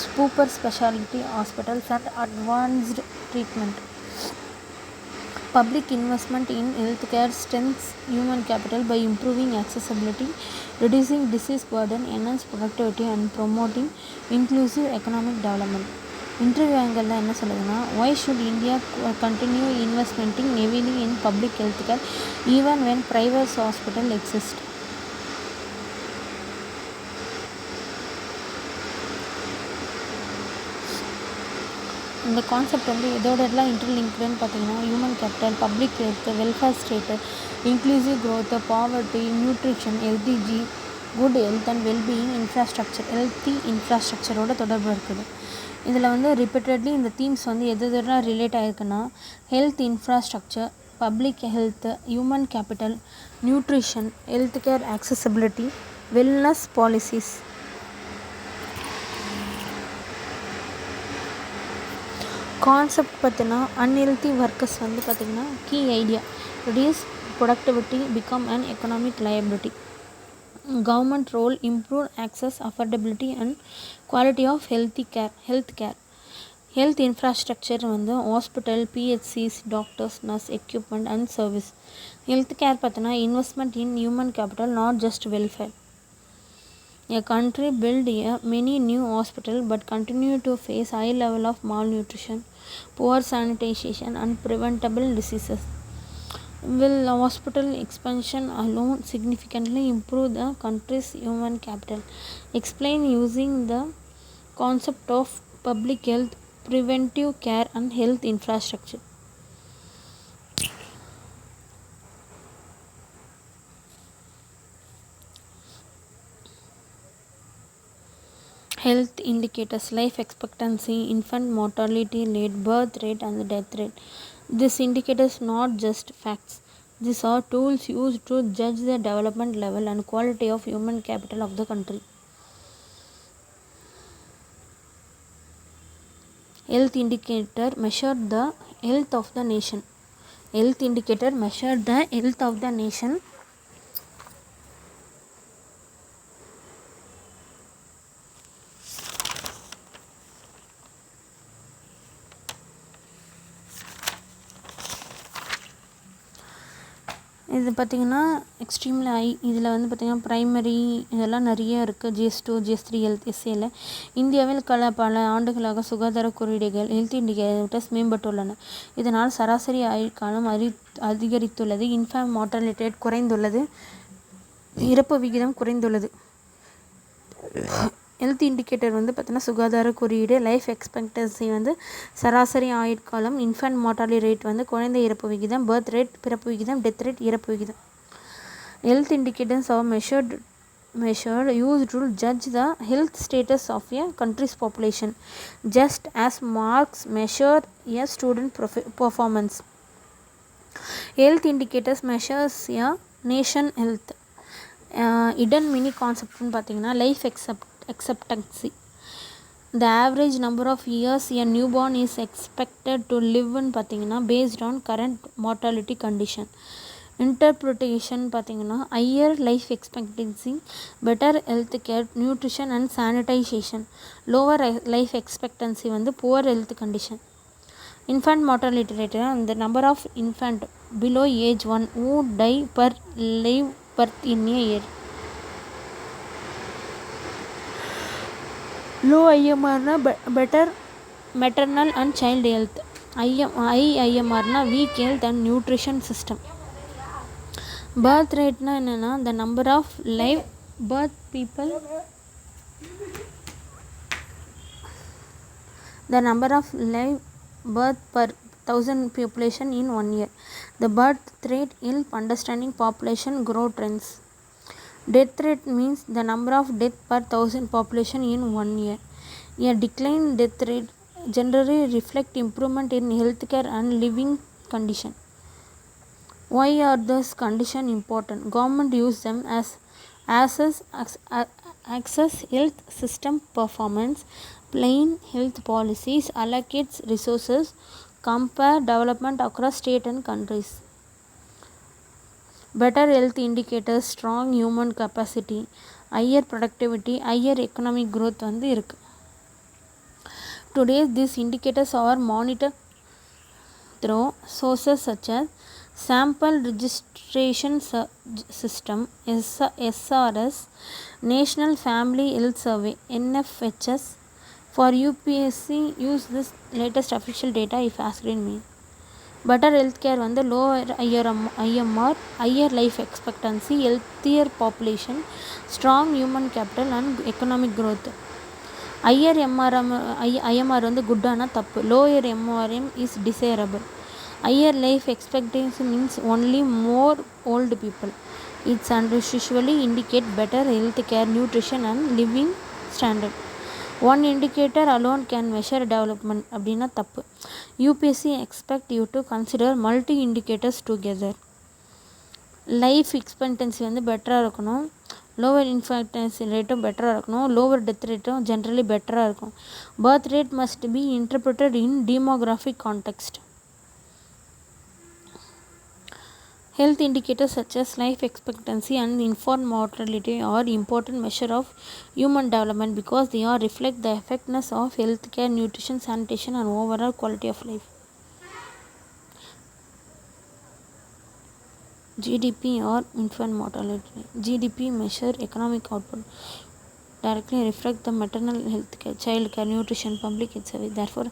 super specialty hospitals and advanced treatment. Public investment in healthcare strengthens human capital by improving accessibility, reducing disease burden, enhance productivity and promoting inclusive economic development. Interview angle என்ன சொல்லுதுன்னா, why should India continue investing heavily in public healthcare even when private hospital exist? இந்த கான்செப்ட் இதோடலாம் இன்டர்லிங்க்டுன்னு பார்த்தீங்கன்னா human capital, public health, welfare state, inclusive growth, poverty, nutrition, LDG, good health and wellbeing, healthy இன்ஃப்ராஸ்ட்ரக்சரோட தொடர்பு இருக்குது. இதில் ரிப்பீட்டட்லி இந்த தீம்ஸ் எதெல்லாம் ரிலேட் ஆகிருக்குன்னா health infrastructure, public health, human capital, nutrition, health care accessibility, wellness policies. Concept பார்த்தினா அன்ஹெல்த்தி ஒர்க்கர்ஸ் பார்த்திங்கன்னா key idea reduce productivity, become and economic liability. Government role improve access, affordability and quality of health care. Health infrastructure hospital, PHCs, doctors, nurse, equipment and service. Health care பார்த்தோன்னா investment in human capital, not just welfare. A country build many new hospitals but continue to face high level of malnutrition, poor sanitation and preventable diseases. Will hospital expansion alone significantly improve the country's human capital? Explain using the concept of public health, preventive care and health infrastructure. Health indicators: life expectancy, infant mortality rate, birth rate, and death rate. These indicators not just facts. These are tools used to judge the development level and quality of human capital of the country. Health indicator measure the health of the nation. Health indicator measure the health of the nation. இது பார்த்திங்கன்னா எக்ஸ்ட்ரீமில் இதில் வந்து பார்த்திங்கன்னா ப்ரைமரி இதெல்லாம் நிறைய இருக்குது. GS2 GS3 ஹெல்த் எஸ்ஏல இந்தியாவில் பல ஆண்டுகளாக சுகாதார குறியீடுகள் ஹெல்த் இண்டிகேட்டர்ஸ் மேம்பட்டுள்ளன. இதனால் சராசரி ஆயுட்காலம் அதிகரித்துள்ளது. இன்ஃபேண்ட் மார்ட்டாலிட்டி ரேட் குறைந்துள்ளது. இறப்பு விகிதம் குறைந்துள்ளது. ஹெல்த் இண்டிகேட்டர் வந்து பார்த்திங்கன்னா சுகாதார குறியீடு, லைஃப் எக்ஸ்பெக்டன்சி வந்து சராசரி ஆயுட்காலம், இன்ஃபேண்ட் மார்ட்டாலிட்டி ரேட் வந்து குழந்தை இறப்பு விகிதம், பர்த் ரேட் பிறப்பு விகிதம், டெத் ரேட் இறப்பு விகிதம். Health indicators are measured used to judge the health status of a country's population, just as marks measure a student performance. Health indicators measures a nation health. hidden mini concept பார்த்தீங்கன்னா life expectancy. The average number of years a newborn is expected to live in பார்த்தீங்கன்னா based on current mortality condition. Interpretation பார்த்தீங்கன்னா higher life expectancy, better health care, nutrition and sanitization. Lower life expectancy வந்து poor health condition. Infant mortality rate, the number of infant below age 1 who die per live birth in a year. Low IMR na better maternal and child health. High IMR na weak health and nutrition system. Birth rate na enna, the number of live birth people, the number of live birth per 1000 population in 1 year. The birth rate help understanding population growth trends. Death rate means the number of death per 1000 population in 1 year. A decline death rate generally reflect improvement in healthcare and living condition. Why are those condition important? Government use them as access health system performance, plan health policies, allocates resources, compare development across state and countries. Better health indicators, strong human capacity, higher productivity, higher economic growth வந்து இருக்கு. Today these indicators are monitored through sources such as sample registration system, SRS, National Family Health Survey, NFHS. For UPSC use this latest official data if asked in me. Better healthcare வந்து lower IMR, higher life expectancy, healthier population, strong human capital and economic growth. higher IMR வந்து குட்டானா தப்பு. lower MRM is desirable. higher life expectancy means only more old people. It's usually indicate better health care, nutrition and living standard. One indicator alone can measure development அப்படின்னா தப்பு. UPSC expect you to consider multi indicators together. Life expectancy வந்து பெட்டராக இருக்கணும், லோவர் இன்ஃபெக்டன்சி ரேட்டும் பெட்டராக இருக்கணும், லோவர் டெத் ரேட்டும் ஜென்ரலி பெட்டராக இருக்கும். Birth rate must be interpreted in demographic context. Health indicators such as life expectancy and infant mortality are important measure of human development because they are reflect the effectiveness of healthcare, nutrition, sanitation and overall quality of life. GDP or infant mortality. GDP measure economic output, directly reflect the maternal health care, child care, nutrition, public health service. Therefore,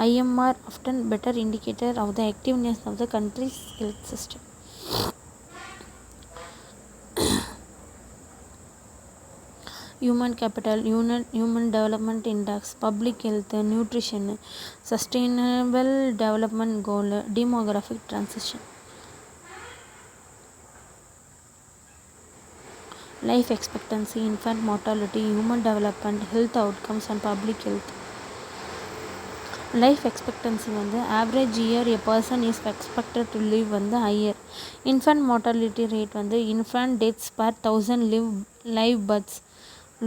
IMR often better indicator of the activeness of the country's health system. Human capital, human development index, public health, nutrition, sustainable development goal, demographic transition. Life expectancy, infant mortality, human development, health outcomes and public health. Life expectancy வந்து average year a person is expected to live வந்து ஹையர். இன்ஃபேண்ட் மார்ட்டாலிட்டி ரேட் வந்து infant deaths per 1000 live births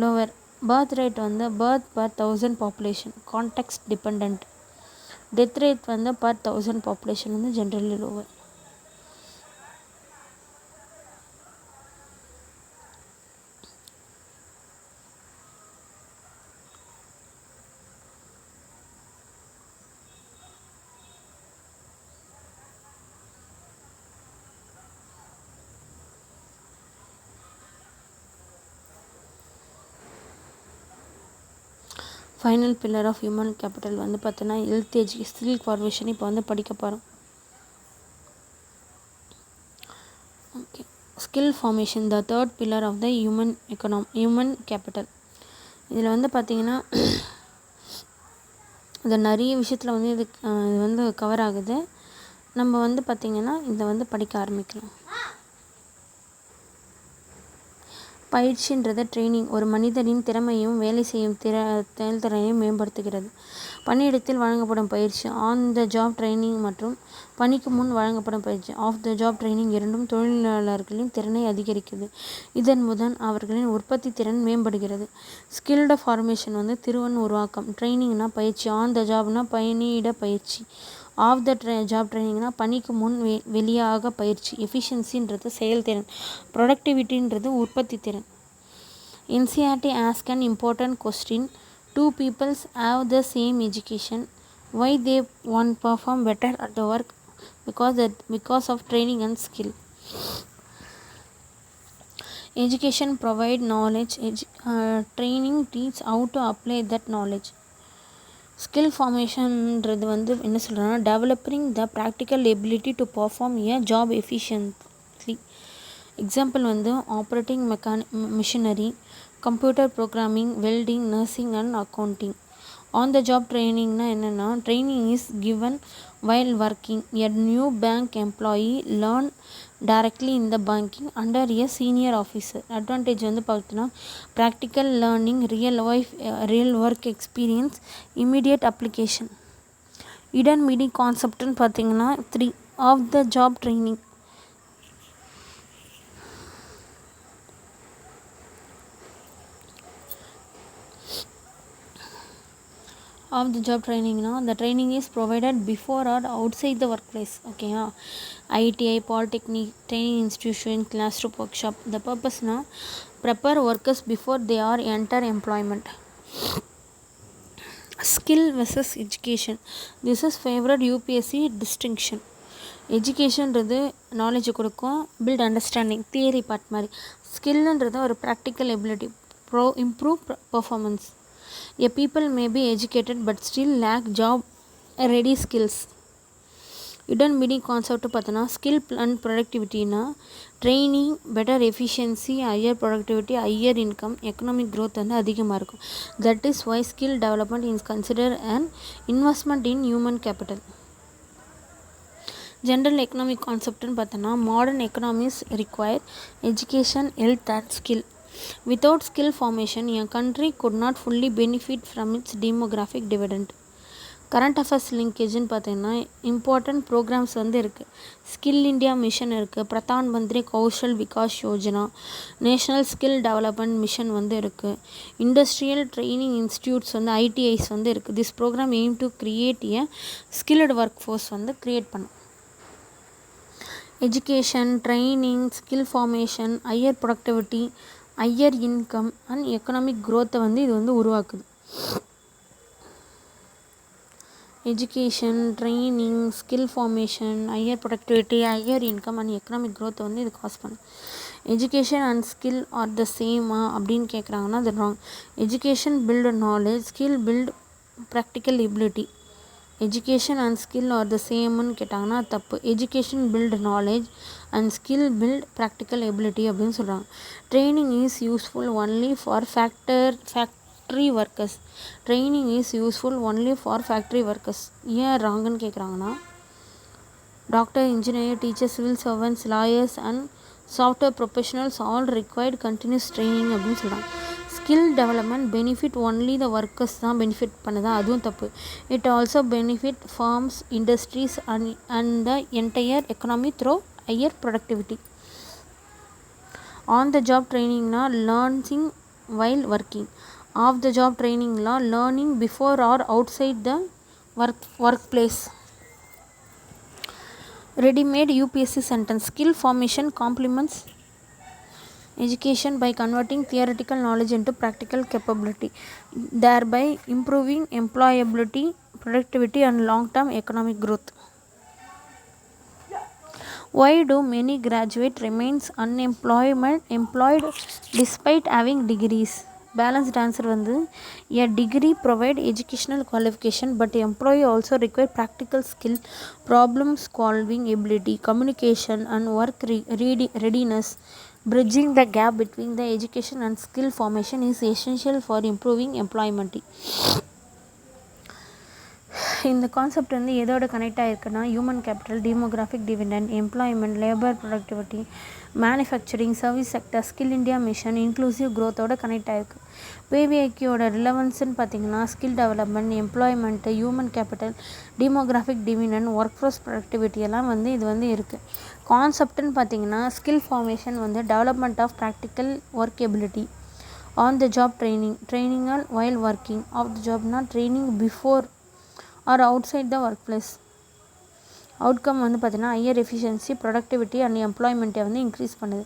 lower. Birth rate வந்து birth per 1000 population context depend. Death rate வந்து பர் 1000 பாப்புலேஷன் வந்து generally lower. Final pillar of human capital வந்து பார்த்தீங்கன்னா ஹெல்த் ஸ்கில் ஃபார்மேஷன் இப்போ வந்து படிக்க போகிறோம். Okay, skill formation the third pillar of the human capital. இதில் வந்து பார்த்திங்கன்னா இது நிறைய விஷயத்தில் வந்து இது வந்து கவர் ஆகுது. நம்ம வந்து பார்த்திங்கன்னா இதை வந்து படிக்க ஆரம்பிக்கலாம். பயிற்சின்றது ட்ரைனிங் ஒரு மனிதனின் திறமையும் வேலை செய்யும் செயல்திறனையும் மேம்படுத்துகிறது. பணியிடத்தில் வழங்கப்படும் பயிற்சி ஆன் த ஜாப் ட்ரைனிங் மற்றும் பணிக்கு முன் வழங்கப்படும் பயிற்சி ஆஃப் த ஜாப் ட்ரைனிங் இரண்டும் தொழிலாளர்களின் திறனை அதிகரிக்கிறது. இதன் மூலம் அவர்களின் உற்பத்தி திறன் மேம்படுகிறது. ஸ்கில்டு ஃபார்மேஷன் வந்து திறன் உருவாக்கம். ட்ரைனிங்னா பயிற்சி, ஆன் த ஜாப்னா பணியிட பயிற்சி, ஆஃப் த ஜாப் ட்ரைனிங்னா பணிக்கு முன் வெளியாக பயிற்சி. எஃபிஷியன்சின்றது செயல்திறன், ப்ரொடக்டிவிட்டின்றது உற்பத்தி திறன். NCERT ask an important question: two people have the same education, why they one perform better at the work? Because of training and skill. Education provide knowledge, training teach how to apply that knowledge. Skill ஃபார்மேஷன்ன்றது வந்து என்ன சொல்கிறேன்னா developing the practical ability to perform a job efficiently. Example வந்து operating machinery, computer programming, welding, nursing and accounting. On the job ட்ரைனிங்னா என்னென்னா training is given while working. A new bank employee learn directly in the banking under a senior officer. Advantage வந்து பார்த்தீங்கன்னா practical learning, real work experience, immediate application. Hidden மீடி கான்செப்ட்னு பார்த்தீங்கன்னா 3 of the job training. Of the job training now, the training is provided before or outside the workplace. Okay, ITI, polytechnic, training institution, classroom workshop. The purpose now prepare workers before they are enter employment. Skill versus education. This is favorite UPSC distinction. எஜுகேஷன்றது நாலேஜ் கொடுக்கும், பில்ட் அண்டர்ஸ்டாண்டிங், தியரி பார்ட் மாதிரி. ஸ்கில்ன்றது ஒரு practical ability, improve performance. A people may be educated but still lack job ready skills. Hidden meaning concept பார்த்தோன்னா ஸ்கில் அண்ட் ப்ரொடக்டிவிட்டினா training, better efficiency, higher productivity, higher income, economic growth வந்து அதிகமாக இருக்கும். That is why skill development is consider and investment in human capital. General economic கான்செப்ட்னு பார்த்தோன்னா modern economies require education, health and skill. Without skill formation, a country could not fully benefit from its demographic dividend. Current affairs லிங்கேஜ்னு பார்த்தீங்கன்னா இம்பார்ட்டண்ட் ப்ரோக்ராம்ஸ் வந்து இருக்குது. ஸ்கில் இந்தியா மிஷன் இருக்குது, Pradhan Mantri Kaushal Vikas Yojana, national skill development mission வந்து இருக்குது, இண்டஸ்ட்ரியல் ட்ரைனிங் இன்ஸ்டியூட்ஸ் வந்து ITIs வந்து இருக்குது. This programme aim to create a skilled work force வந்து க்ரியேட் பண்ணும். Education, training, skill formation, higher productivity, higher income and economic க்ரோத்தை வந்து இது வந்து உருவாக்குது. Education, training, skill formation, higher productivity, higher income and economic க்ரோத்தை வந்து இது காஸ் பண்ணும். Education and skill are the same அப்படின்னு கேட்குறாங்கன்னா அது wrong. Education build knowledge, skill build practical ability. Education and skill are the சேம்னு கேட்டாங்கன்னா தப்பு. Education build knowledge and skill build practical ability அப்படின்னு சொல்கிறாங்க. Training is useful only for factory workers. Training is useful only for factory workers. ஏன் ராங்குன்னு கேட்குறாங்கன்னா doctor, engineer, teacher, civil servants, lawyers and software professionals all required continuous training அப்படின்னு சொல்கிறாங்க. Skill development benefit only the workers தான் பெனிஃபிட் பண்ணுதா, அதுவும் தப்பு. It also benefit firms, industries and the entire economy through higher productivity. On the job ட்ரைனிங்னா learning while working. Off the job ட்ரைனிங்னா learning before or outside the workplace. Readymade UPSC sentence. Skill formation complements education by converting theoretical knowledge into practical capability, thereby improving employability, productivity and long-term economic growth. Why do many graduates remains employed despite having degrees? Balanced answer வந்து a degree provide educational qualification but employee also require practical skill, problem solving ability, communication and work readiness. Bridging the gap between the education and skill formation is essential for improving employment. இந்த கான்செப்ட் வந்து எதோட கனெக்ட் ஆகிருக்குன்னா human capital, demographic dividend, employment, labour productivity, manufacturing, service sector, skill India mission, inclusive க்ரோத்தோட கனெக்ட் ஆகிருக்கு. பிவிஐக்கியோட ரிலவன்ஸ்ன்னு பார்த்தீங்கன்னா skill development, employment, human capital, demographic dividend, workforce productivity எல்லாம் வந்து இது வந்து இருக்குது. கான்செப்ட்னு பார்த்தீங்கன்னா ஸ்கில் ஃபார்மேஷன் வந்து development of practical work ability. On the job training all while working. Off the ஜாப்னா training before or outside the workplace. Outcome வந்து பார்த்தீங்கன்னா ஹையர் எஃபிஷியன்சி, ப்ரொடக்டிவிட்டி அண்ட் எம்ப்ளாய்மெண்ட்டை வந்து இன்க்ரீஸ் பண்ணுது.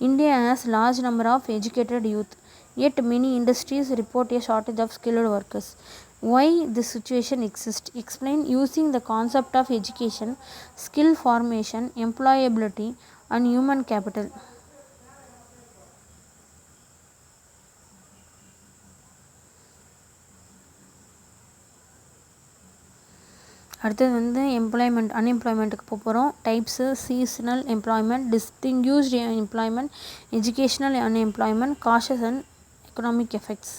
India has large number of educated youth, yet many industries report a shortage of skilled workers. Why this situation exists? Explain using the concept of education, skill formation, employability and human capital. அடுத்தது வந்து எம்ப்ளாய்மெண்ட், அன்எம்ப்ளாய்மெண்ட்டுக்கு போகிறோம். Types: seasonal employment, distinguished employment, educational unemployment, causes and economic effects.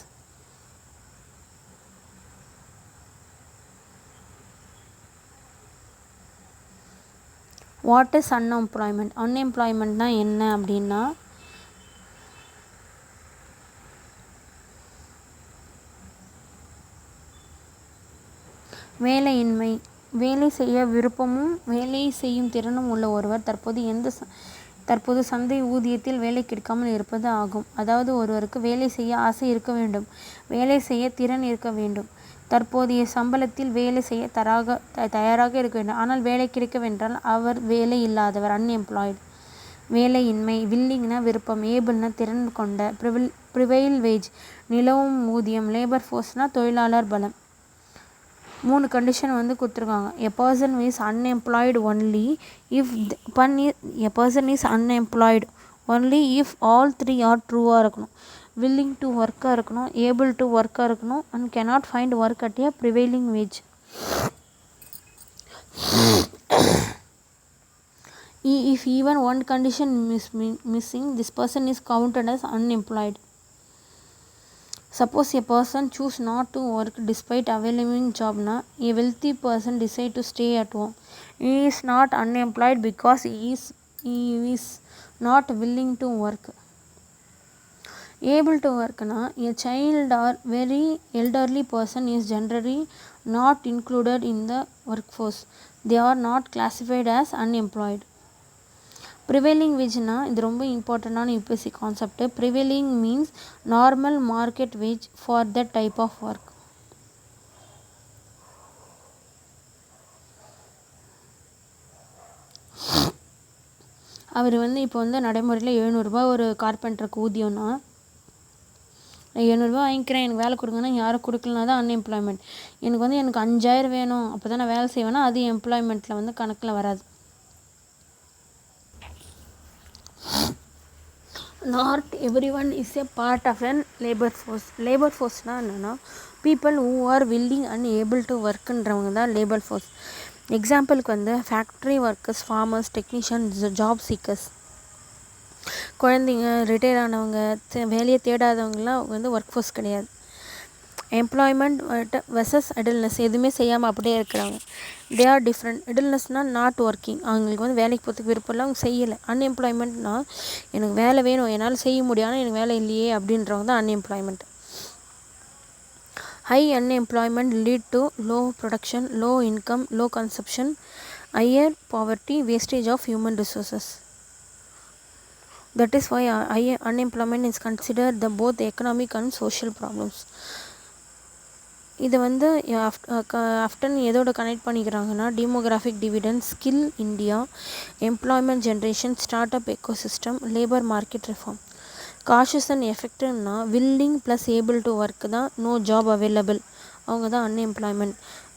What is unemployment? அன்எம்ப்ளாய்மெண்ட்னா என்ன அப்படின்னா வேலையின்மை. வேலை செய்ய விருப்பமும் வேலை செய்யும் திறனும் உள்ள ஒருவர் தற்போது சந்தை ஊதியத்தில் வேலை கிடைக்காமல் இருப்பது ஆகும். அதாவது ஒருவருக்கு வேலை செய்ய ஆசை இருக்க வேண்டும், வேலை செய்ய திறன் இருக்க வேண்டும், தற்போதைய சம்பளத்தில் வேலை செய்ய தயாராக இருக்க வேண்டும். ஆனால் வேலை கிடைக்கவென்றால் அவர் வேலை இல்லாதவர், அன்எம்ப்ளாய்டு. வேலையின்மை. வில்லிங்னா விருப்பம், ஏபிள்னா திறன் கொண்ட, ப்ரிவைல் வேஜ் நிலவும் ஊதியம், லேபர் ஃபோர்ஸ்னா தொழிலாளர் பலம். 3 கண்டிஷன் வந்து கொடுத்துருக்காங்க. A person is unemployed only if all 3 are ட்ரூவாக இருக்கணும். வில்லிங் டு ஒர்க்காக இருக்கணும், ஏபிள் டு ஒர்க்காக இருக்கணும் and cannot find work at a prevailing wage. If even one condition missing, this person is counted as unemployed. Suppose a person choose not to work despite availing job na, a wealthy person decide to stay at home. He is not unemployed because he is not willing to work. Able to work na, a child or very elderly person is generally not included in the workforce. They are not classified as unemployed. Prevailing வேஜ்னா இது ரொம்ப இம்பார்ட்டண்டான UPSC concept. Prevailing means normal market wage for the type of work. அவர் வந்து இப்போ வந்து நடைமுறையில் 700 ரூபா ஒரு கார்பெண்டருக்கு ஊதியம்னா, 700 ரூபா வாங்கிக்கிறேன், எனக்கு வேலை கொடுங்கன்னா யாரும் கொடுக்கலனா தான் அன்எம்ப்ளாய்மெண்ட். எனக்கு 5000 வேணும், அப்போ தான் நான் வேலை செய்வேன்னா அது எம்ப்ளாய்மெண்ட்டில் வந்து கணக்கில் வராது. Not everyone is a part of an labor force. Labor forceனா என்னென்னா people who are willing and able to workன்றவங்க தான் லேபர் ஃபோர்ஸ். எக்ஸாம்பிளுக்கு வந்து factory workers, farmers, technicians, job seekers. குழந்தைங்க, ரிட்டையர் ஆனவங்க, வேலையை தேடாதவங்களாம் வந்து ஒர்க் ஃபோர்ஸ் கிடையாது. எம்ப்ளாய்மெண்ட் வெர்சஸ் idleness, எதுவுமே செய்யாமல் அப்படியே இருக்கிறாங்க. They are different. idlenessனால் நாட் ஒர்க்கிங், அவங்களுக்கு வந்து வேலைக்கு போகிறதுக்கு விருப்பம் இல்லை, அவங்க செய்யலை. அன்எம்ப்ளாய்மெண்ட்னா எனக்கு வேலை வேணும், என்னால் செய்ய முடியும், ஆனால் எனக்கு வேலை இல்லையே அப்படின்றவங்க தான் unemployment. High unemployment lead to low production, low income, low consumption, higher poverty, wastage of human resources. That is why unemployment is considered the both economic and social problems. இதை வந்து ஆஃப்டன் எதோட கனெக்ட் பண்ணிக்கிறாங்கன்னா demographic dividend, skill India, employment generation, startup ecosystem, labour market reform. Causes and எஃபெக்டிவ்னா willing plus able to work தான், நோ ஜாப் அவைலபிள், அவங்க தான் unemployment.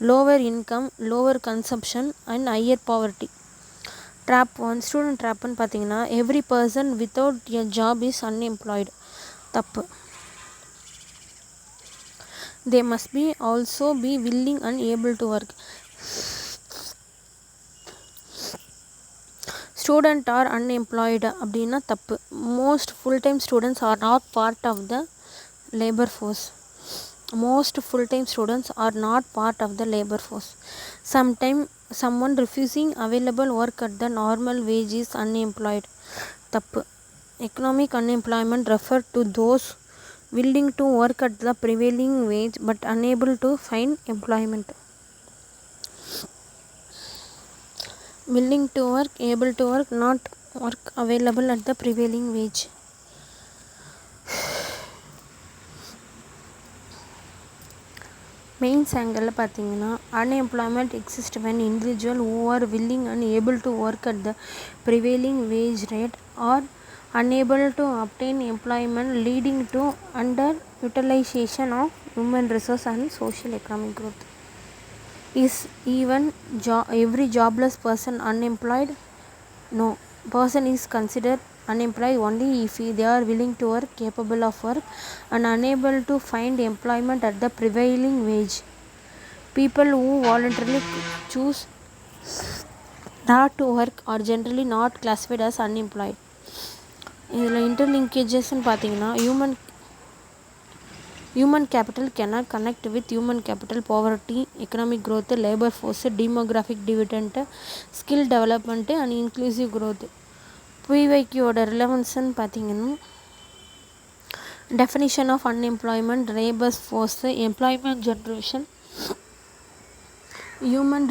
Lower income, lower consumption and higher poverty. Trap one, student ட்ராப்னு பார்த்தீங்கன்னா every person without a job is unemployed, தப்பு. They must be also be willing and able to work. Student are unemployed அப்படின்னா தப்பு. Most full-time students are not part of the labor force. Most full-time students are not part of the labor force. Sometimes someone refusing available work at the normal wage is unemployed, தப்பு. Economic unemployment refer to those willing to work at the prevailing wage but unable to find employment. Willing to work, able to work, not work available at the prevailing wage. Mains ஆங்கிளில் பார்த்தீங்கன்னா unemployment exist when individual who are willing and able to work at the prevailing wage rate are unable to obtain employment, leading to underutilization of human resource and social economic growth. Is even every jobless person unemployed? No. Person is considered unemployed only if they are willing to work, capable of work, and unable to find employment at the prevailing wage. People who voluntarily choose not to work are generally not classified as unemployed. இதில் இன்டர்லிங்கேஜஸ்ன்னு பார்த்தீங்கன்னா human capital cannot connect with human capital, poverty, economic growth, labor force, demographic dividend, skill development and inclusive growth. பிவைக்கியோட ரிலவன்ஸ்ன்னு பார்த்தீங்கன்னா definition of unemployment, labor force, employment generation, human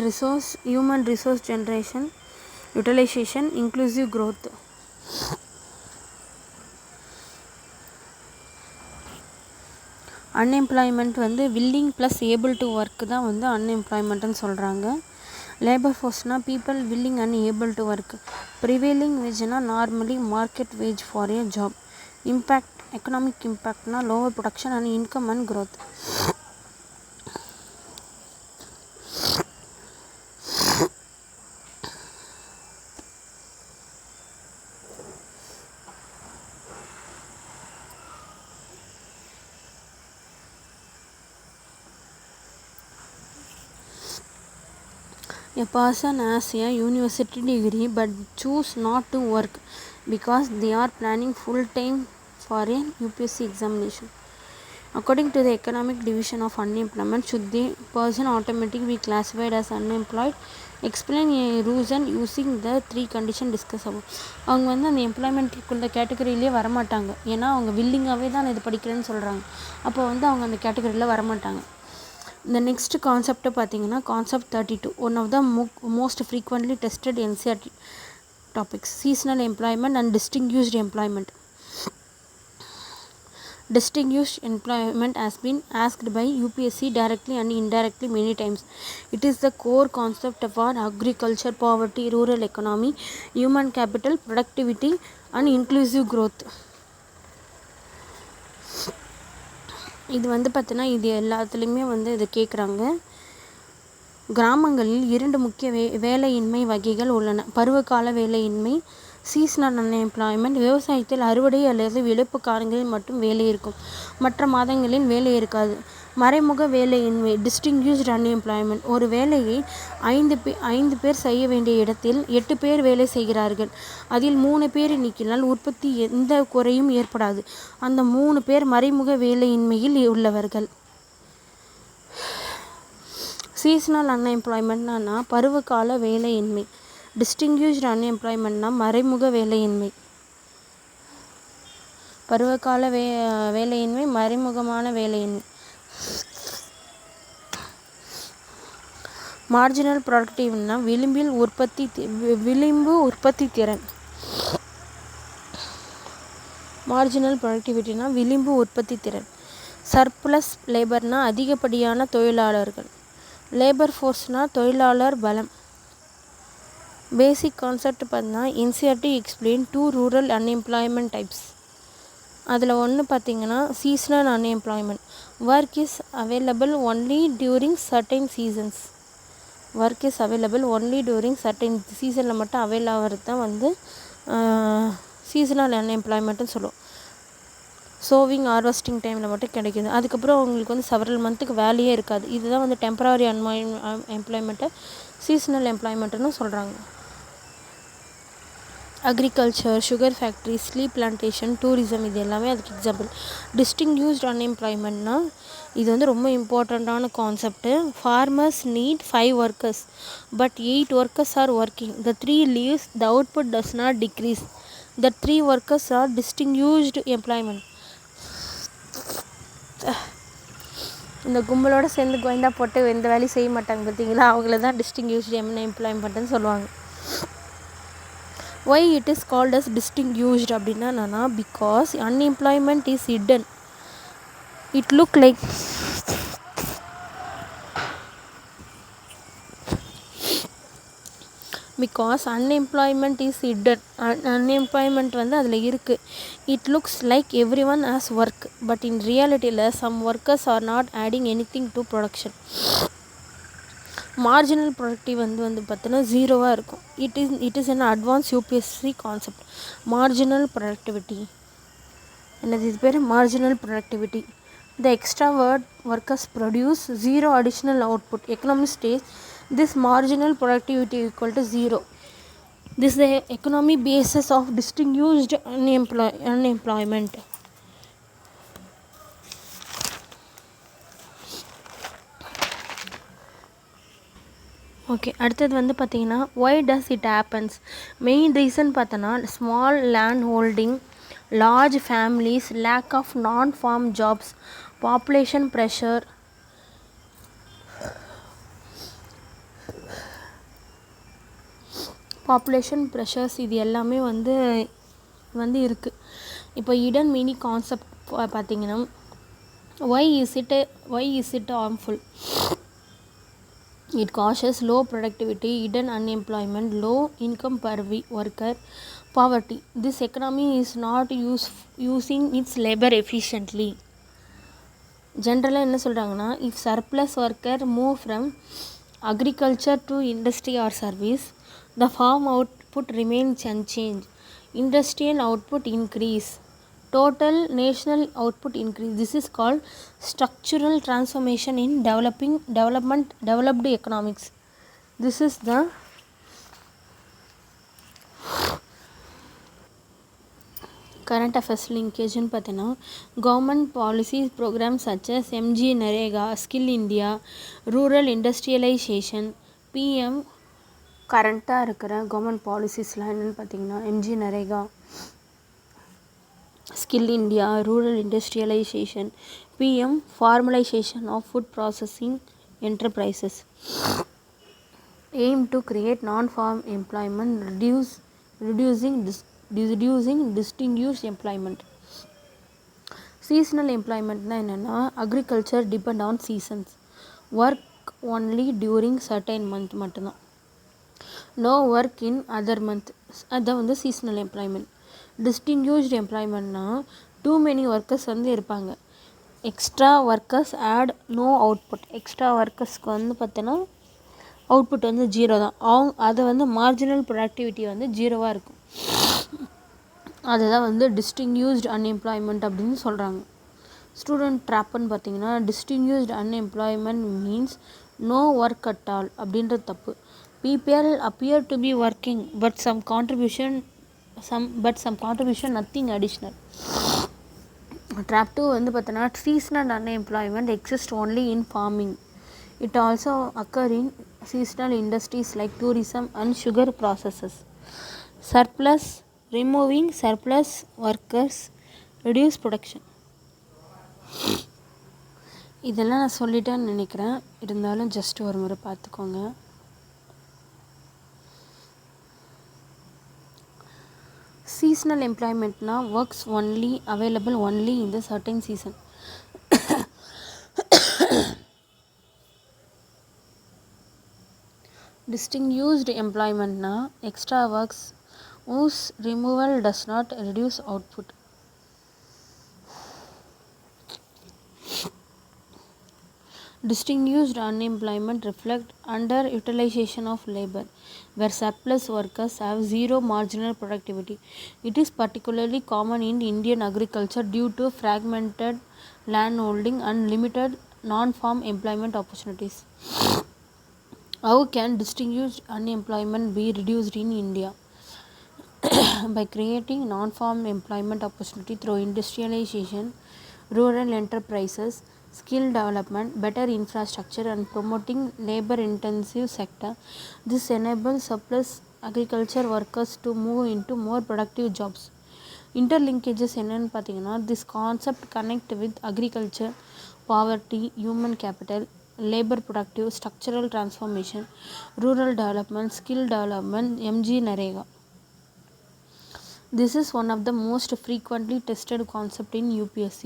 resource generation, utilization, inclusive growth. Unemployment வந்து willing plus able to work தான் வந்து அன்எம்ப்ளாய்மெண்ட்டுன்னு சொல்கிறாங்க. லேபர் ஃபோர்ஸ்னால் people willing and able to work. Prevailing வேஜ்னால் normally market wage for a job. Impact, economic இம்பேக்ட்னால் lower production and income and growth. A person has a university degree but choose not to work because they are planning full time for a UPSC examination. According to the economic division of unemployment, should the person automatically be classified as unemployed? Explain a reason using the 3 conditions discussed above. அவங்க வந்து அந்த எம்ப்ளாய்மெண்ட்டுக்குள்ள கேட்டகரியிலே வரமாட்டாங்க, ஏன்னா அவங்க வில்லிங்காகவே தான் இது படிக்கிறேன்னு சொல்கிறாங்க. அப்போ வந்து அவங்க அந்த கேட்டகரியில் வரமாட்டாங்க. இந்த நெக்ஸ்ட் கான்செப்டை பார்த்தீங்கன்னா concept 32, one of the most frequently tested NCERT topics, seasonal employment and distinguished employment. Distinguished employment has been asked by UPSC directly and indirectly many times. It is the core concept for agriculture, poverty, rural economy, human capital, productivity and inclusive growth. இது வந்து பார்த்தீங்கன்னா இது எல்லாத்துலேயுமே வந்து இதை கேட்குறாங்க. கிராமங்களில் 2 முக்கிய வேலையின்மை வகைகள் உள்ளன. பருவகால வேலையின்மை, சீசனல் அன்எம்ப்ளாய்மெண்ட். விவசாயத்தில் அறுவடை அல்லது விளைப்பு காலங்களில் மட்டும் வேலை இருக்கும், மற்ற மாதங்களில் வேலை இருக்காது. மறைமுக வேலையின்மை, டிஸ்டிங்யூஸ்ட் அன்எம்ப்ளாய்மெண்ட். ஒரு வேலையை 5 பேர் செய்ய வேண்டிய இடத்தில் 8 பேர் வேலை செய்கிறார்கள். அதில் 3 பேரை நீக்கினால் உற்பத்தி எந்த குறையும் ஏற்படாது. அந்த 3 பேர் மறைமுக வேலையின்மையில் உள்ளவர்கள். சீசனல் அன்எம்ப்ளாய்மெண்ட்னா பருவகால வேலையின்மை. டிஸ்டிங்யூஷ்டு அன்எம்ப்ளாய்மெண்ட்னா மறைமுக வேலையின்மை. பருவகால வேலையின்மை, மறைமுகமான வேலையின்மை. மார்ஜினல் ப்ரொடக்டிவ்னா விளிம்பு உற்பத்தி திறன். மார்ஜினல் ப்ரொடக்டிவிட்டினா விளிம்பு உற்பத்தி திறன். சர்ப்ளஸ் லேபர்னா அதிகப்படியான தொழிலாளர்கள். லேபர் ஃபோர்ஸ்னா தொழிலாளர் பலம். பேசிக் கான்செப்ட் பார்த்தீங்கன்னா NCERT explain 2 rural unemployment types. அதில் ஒன்று பார்த்தீங்கன்னா seasonal unemployment. Work is available only during certain seasons. Work is available only during certain சீசனில் மட்டும் அவைல் ஆகிறது தான் வந்து சீசனல் அன்எம்ப்ளாய்மெண்ட்டுன்னு சொல்லுவோம். சோவிங் ஹார்வெஸ்டிங் டைமில் மட்டும் கிடைக்கிது. அதுக்கப்புறம் அவங்களுக்கு வந்து செவரல் மந்த்துக்கு வேலையே இருக்காது. இதுதான் வந்து டெம்பரரி எம்ப்ளாய்மெண்ட்டை சீசனல் எம்ப்ளாய்மெண்ட்டுன்னு சொல்கிறாங்க. Agriculture, sugar factory, sleep plantation, tourism இது எல்லாமே அதுக்கு எக்ஸாம்பிள். டிஸ்டிங்யூஷ்டு அன்எம்ப்ளாய்மெண்ட்னா இது வந்து ரொம்ப இம்பார்ட்டண்ட்டான concept. Farmers need 5 workers but 8 workers are working. The 3 leaves the output does not decrease. The 3 workers are distinguished employment. இந்த கும்பலோடு சேர்ந்து கோயந்தா போட்டு எந்த வேலையும் செய்ய மாட்டாங்க பார்த்தீங்களா, அவங்கள தான் டிஸ்டிங்யூஷ்டு எம்ப்ளாய்மெண்ட்டுன்னு சொல்லுவாங்க. Why it is called as distinguished அப்படின்னா என்னன்னா, because unemployment is hidden. It look like because unemployment is hidden. Unemployment வந்து அதில் இருக்குது. It looks like everyone has work, but in reality some workers are not adding anything to production. Marginal productive வந்து பார்த்தீங்கன்னா ஜீரோவாக இருக்கும். It is an advanced UPSC concept. Marginal productivity என்னது, இது பேர் marginal productivity. The extra workers produce zero additional output. Economy stage this marginal productivity equal to 0. This is the economic basis of distinguished unemployment. Okay, அடுத்தது வந்து பார்த்தீங்கன்னா why does it happens. Main reason பார்த்தோன்னா small land holding, large families, lack of non farm jobs, population pressure, இது எல்லாமே வந்து இருக்குது. இப்போ இடன் மீனி கான்செப்ட் பார்த்தீங்கன்னா why is it harmful. It causes low productivity, hidden unemployment, low income per worker, poverty. This economy is not using its labor efficiently. ஜென்ரலாக என்ன சொல்கிறாங்கன்னா, if surplus worker move from agriculture to industry or service, the farm output remains unchanged. Industrial output increase. Total national output increase. This is called structural transformation in developed economics. This is the current affairs linkage ன்னு பார்த்தீங்கன்னா government policies programs such as MG NREGA, skill India, rural industrialisation, PM. கரண்ட்டாக இருக்கிற கவர்மெண்ட் பாலிசிஸ்லாம் என்னென்னு பார்த்தீங்கன்னா MG NREGA, skill India, rural industrialisation, PM formalisation of food processing enterprises. aim to create non-farm employment, reducing distinguished employment. Seasonal employmentனா என்னென்னா agriculture depend on seasons, work only during certain month மட்டும்தான், no work in other month. அதான் வந்து seasonal employment. Distinguished employmentனா too many workers வந்து இருப்பாங்க, extra workers add no output. Extra ஒர்க்கர்ஸ்க்கு வந்து பார்த்தோன்னா அவுட்புட் வந்து ஜீரோ தான். அதை வந்து மார்ஜினல் ப்ரொடக்டிவிட்டி வந்து ஜீரோவாக இருக்கும். அதுதான் வந்து டிஸ்டிங்யூஸ்டு அன்எம்ப்ளாய்மெண்ட் அப்படின்னு சொல்கிறாங்க. ஸ்டூடெண்ட் ட்ராப்னு பார்த்தீங்கன்னா distinguished unemployment means no work at all அப்படின்றது தப்பு. People appear to be working but some contribution nothing additional. Trap 2 வந்து பார்த்தோன்னா seasonal unemployment exist only in farming. It also occurs in seasonal industries like tourism and sugar processes. Surplus, removing surplus workers, reduce production. இதெல்லாம் நான் சொல்லிட்டேன்னு நினைக்கிறேன். இருந்தாலும் ஜஸ்ட் ஒரு முறை பார்த்துக்கோங்க. Seasonal employment now works only available only in the certain season. Distinguished employment now extra works whose removal does not reduce output. Distinguished unemployment reflect underutilization of labor, where surplus workers have zero marginal productivity. It is particularly common in Indian agriculture due to fragmented landholding and limited non-farm employment opportunities. How can distinguished unemployment be reduced in India? By creating non-farm employment opportunity through industrialization, rural enterprises, skill development, better infrastructure, and promoting labor-intensive sector. This enables surplus agriculture workers to move into more productive jobs. Interlinkages என்னன்னு பார்த்தீங்கன்னா, this concept connect with agriculture, poverty, human capital, labor productive, structural transformation, rural development, skill development, MG Narega. This is one of the most frequently tested concept in UPSC.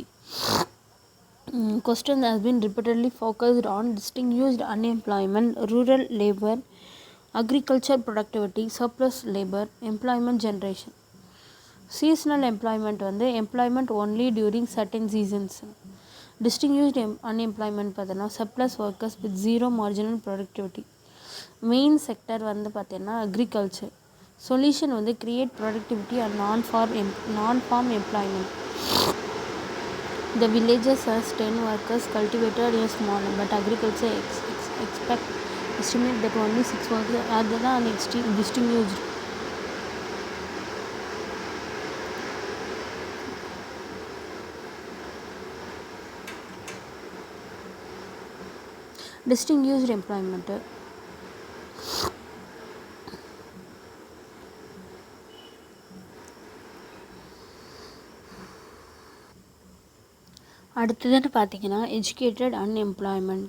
Question has been repeatedly focused on distinguished unemployment, rural labor, agriculture productivity, surplus labor, employment generation. Seasonal employment வந்து employment only during certain seasons. Distinguished unemployment பார்த்தோன்னா surplus workers with zero marginal productivity. Main sector வந்து பார்த்தீங்கன்னா agriculture. Solution வந்து create productivity and non-farm employment. The villages has 10 workers cultivated a small, but agriculture estimate that only 6 workers are there and distinguished. Distinguished employment. அடுத்ததுன்னு பார்த்தீங்கன்னா எஜுகேட்டட் அன்எம்ப்ளாய்மெண்ட்.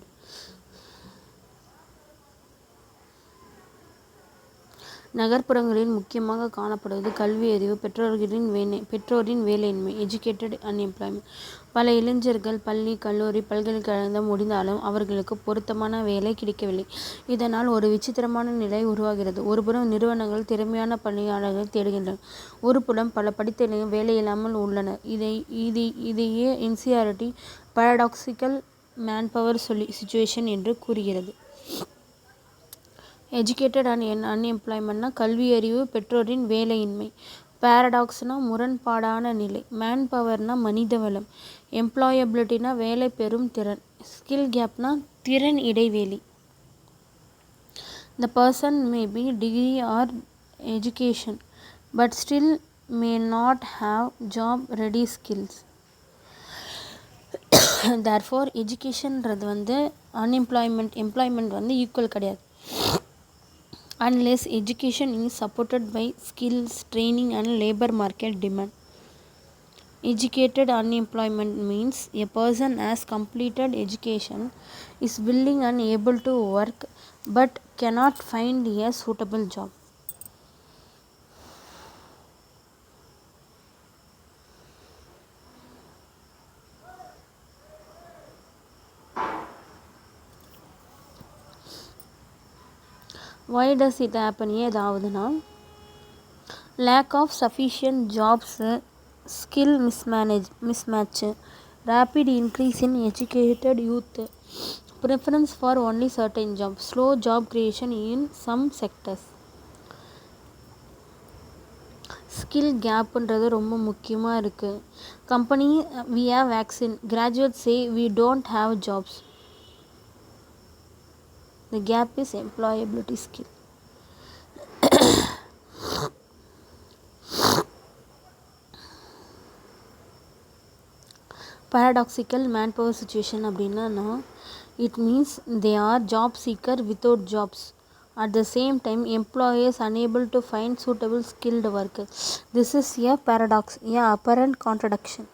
நகர்ப்புறங்களில் முக்கியமாக காணப்படுவது கல்வி அறிவு, பெற்றோரின் வேலையின்மை, எஜுகேட்டட் அன்எம்ப்ளாய்மெண்ட். பல இளைஞர்கள் பள்ளி, கல்லூரி, பல்கலைக்கழகம் முடிந்தாலும் அவர்களுக்கு பொருத்தமான வேலை கிடைக்கவில்லை. இதனால் ஒரு விசித்திரமான நிலை உருவாகிறது. ஒருபுறம் நிறுவனங்கள் திறமையான பணியாளர்களை தேடுகின்றன, ஒருபுறம் பல படித்த வேலையில்லாமல் உள்ளனர். இதையே இன்சியாரிட்டி பாரடாக்சிக்கல் மேன்பவர் சிச்சுவேஷன் என்று கூறுகிறது. எஜுகேட்டட் அண்ட் அன்எம்ப்ளாய்மெண்ட்னா கல்வி அறிவு, பெற்றோரின் வேலையின்மை. பேரடாக்ஸ்னா முரண்பாடான நிலை. மேன் பவர்னா மனித வளம். எம்ப்ளாயபிலிட்டினா வேலை பெறும் திறன். ஸ்கில் கேப்னா திறன் இடைவெளி. The person may be degree or education but still may not have job ready skills. Therefore educationன்றது வந்து employment வந்து ஈக்குவல் கிடையாது. Unless education is supported by skills, training and labor market demand. Educated unemployment means a person has completed education, is willing and able to work but cannot find a suitable job. Why does it happen? ஏதாவதுனா lack of sufficient jobs, skill mismatch, rapid increase in educated youth, preference for only certain jobs, slow job creation in some sectors. Skill கேப்புன்றது ரொம்ப முக்கியமாக இருக்குது. Company we have vaccine, graduates say we don't have jobs. The gap is employability skill. Paradoxical manpower situation அப்படின்னா It means they are job seeker without jobs. At the same time, employers unable to find suitable skilled workers. This is a paradox, a apparent contradiction.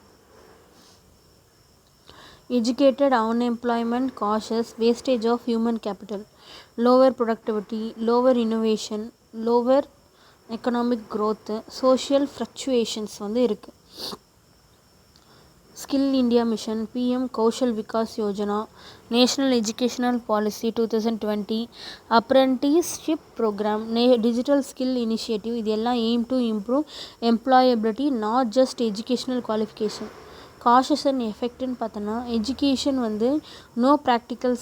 Educated unemployment causes wastage of human capital, lower productivity, lower innovation, lower economic growth, social fluctuations வந்து இருக்கு. Skill India mission, PM Kaushal Vikas Yojana, national educational policy 2020, apprenticeship programme, digital skill initiative, இது எல்லாம் aim to improve employability, not just educational qualification. Causes and எஃபெக்ட்னு பார்த்தோன்னா, எஜுகேஷன் வந்து no practical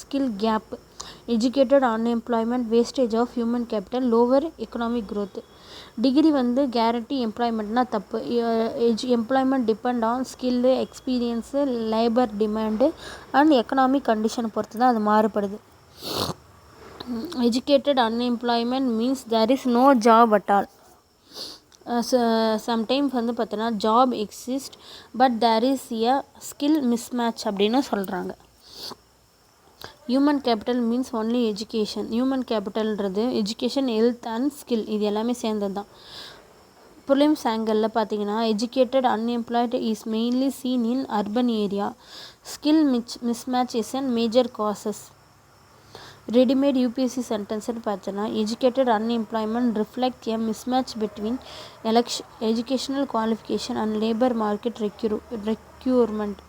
skill gap, educated unemployment, wastage of human capital, lower economic growth. Degree வந்து கேரண்டி எம்ப்ளாய்மெண்ட்னா தப்பு. Employment depend on skill, experience, labour demand and economic கண்டிஷனை பொறுத்து தான் அது மாறுபடுது. Educated unemployment means there is no job at all. Sometimes வந்து பார்த்தோன்னா job exist but there is a skill mismatch அப்படின்னு சொல்கிறாங்க. Human capital means only education. Human கேபிட்டல்ன்றது எஜுகேஷன், ஹெல்த் அண்ட் ஸ்கில், இது எல்லாமே சேர்ந்தது தான். ப்ரிலிம்ஸ் ஆங்கிளில் பார்த்தீங்கன்னா, educated unemployed is mainly seen in urban area. Skill mismatch is and major causes. Readymade UPSC சென்டென்ஸ்னு பார்த்தோன்னா, educated unemployment reflect a mismatch between educational qualification and labour market requirement.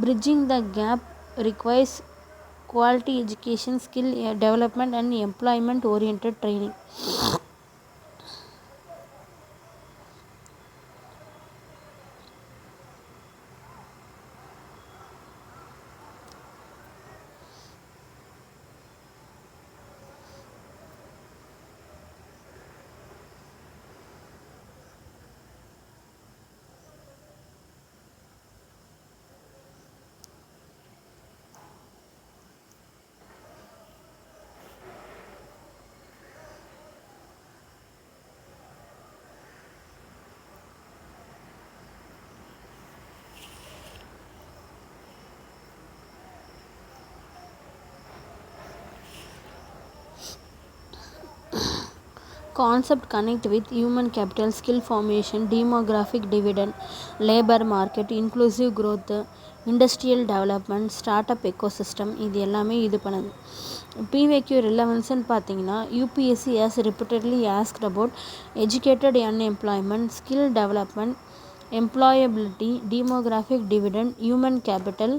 Bridging the gap requires quality education, skill development and employment oriented training. Concept connect with human capital, skill formation, demographic dividend, labor market, inclusive growth, industrial development, startup ecosystem, இது எல்லாமே இது பண்ணுது. பிவேக்யூ ரிலவன்ஸ்ன்னு பார்த்தீங்கன்னா, UPSC has repeatedly asked about educated unemployment, skill development, employability, demographic dividend, human capital.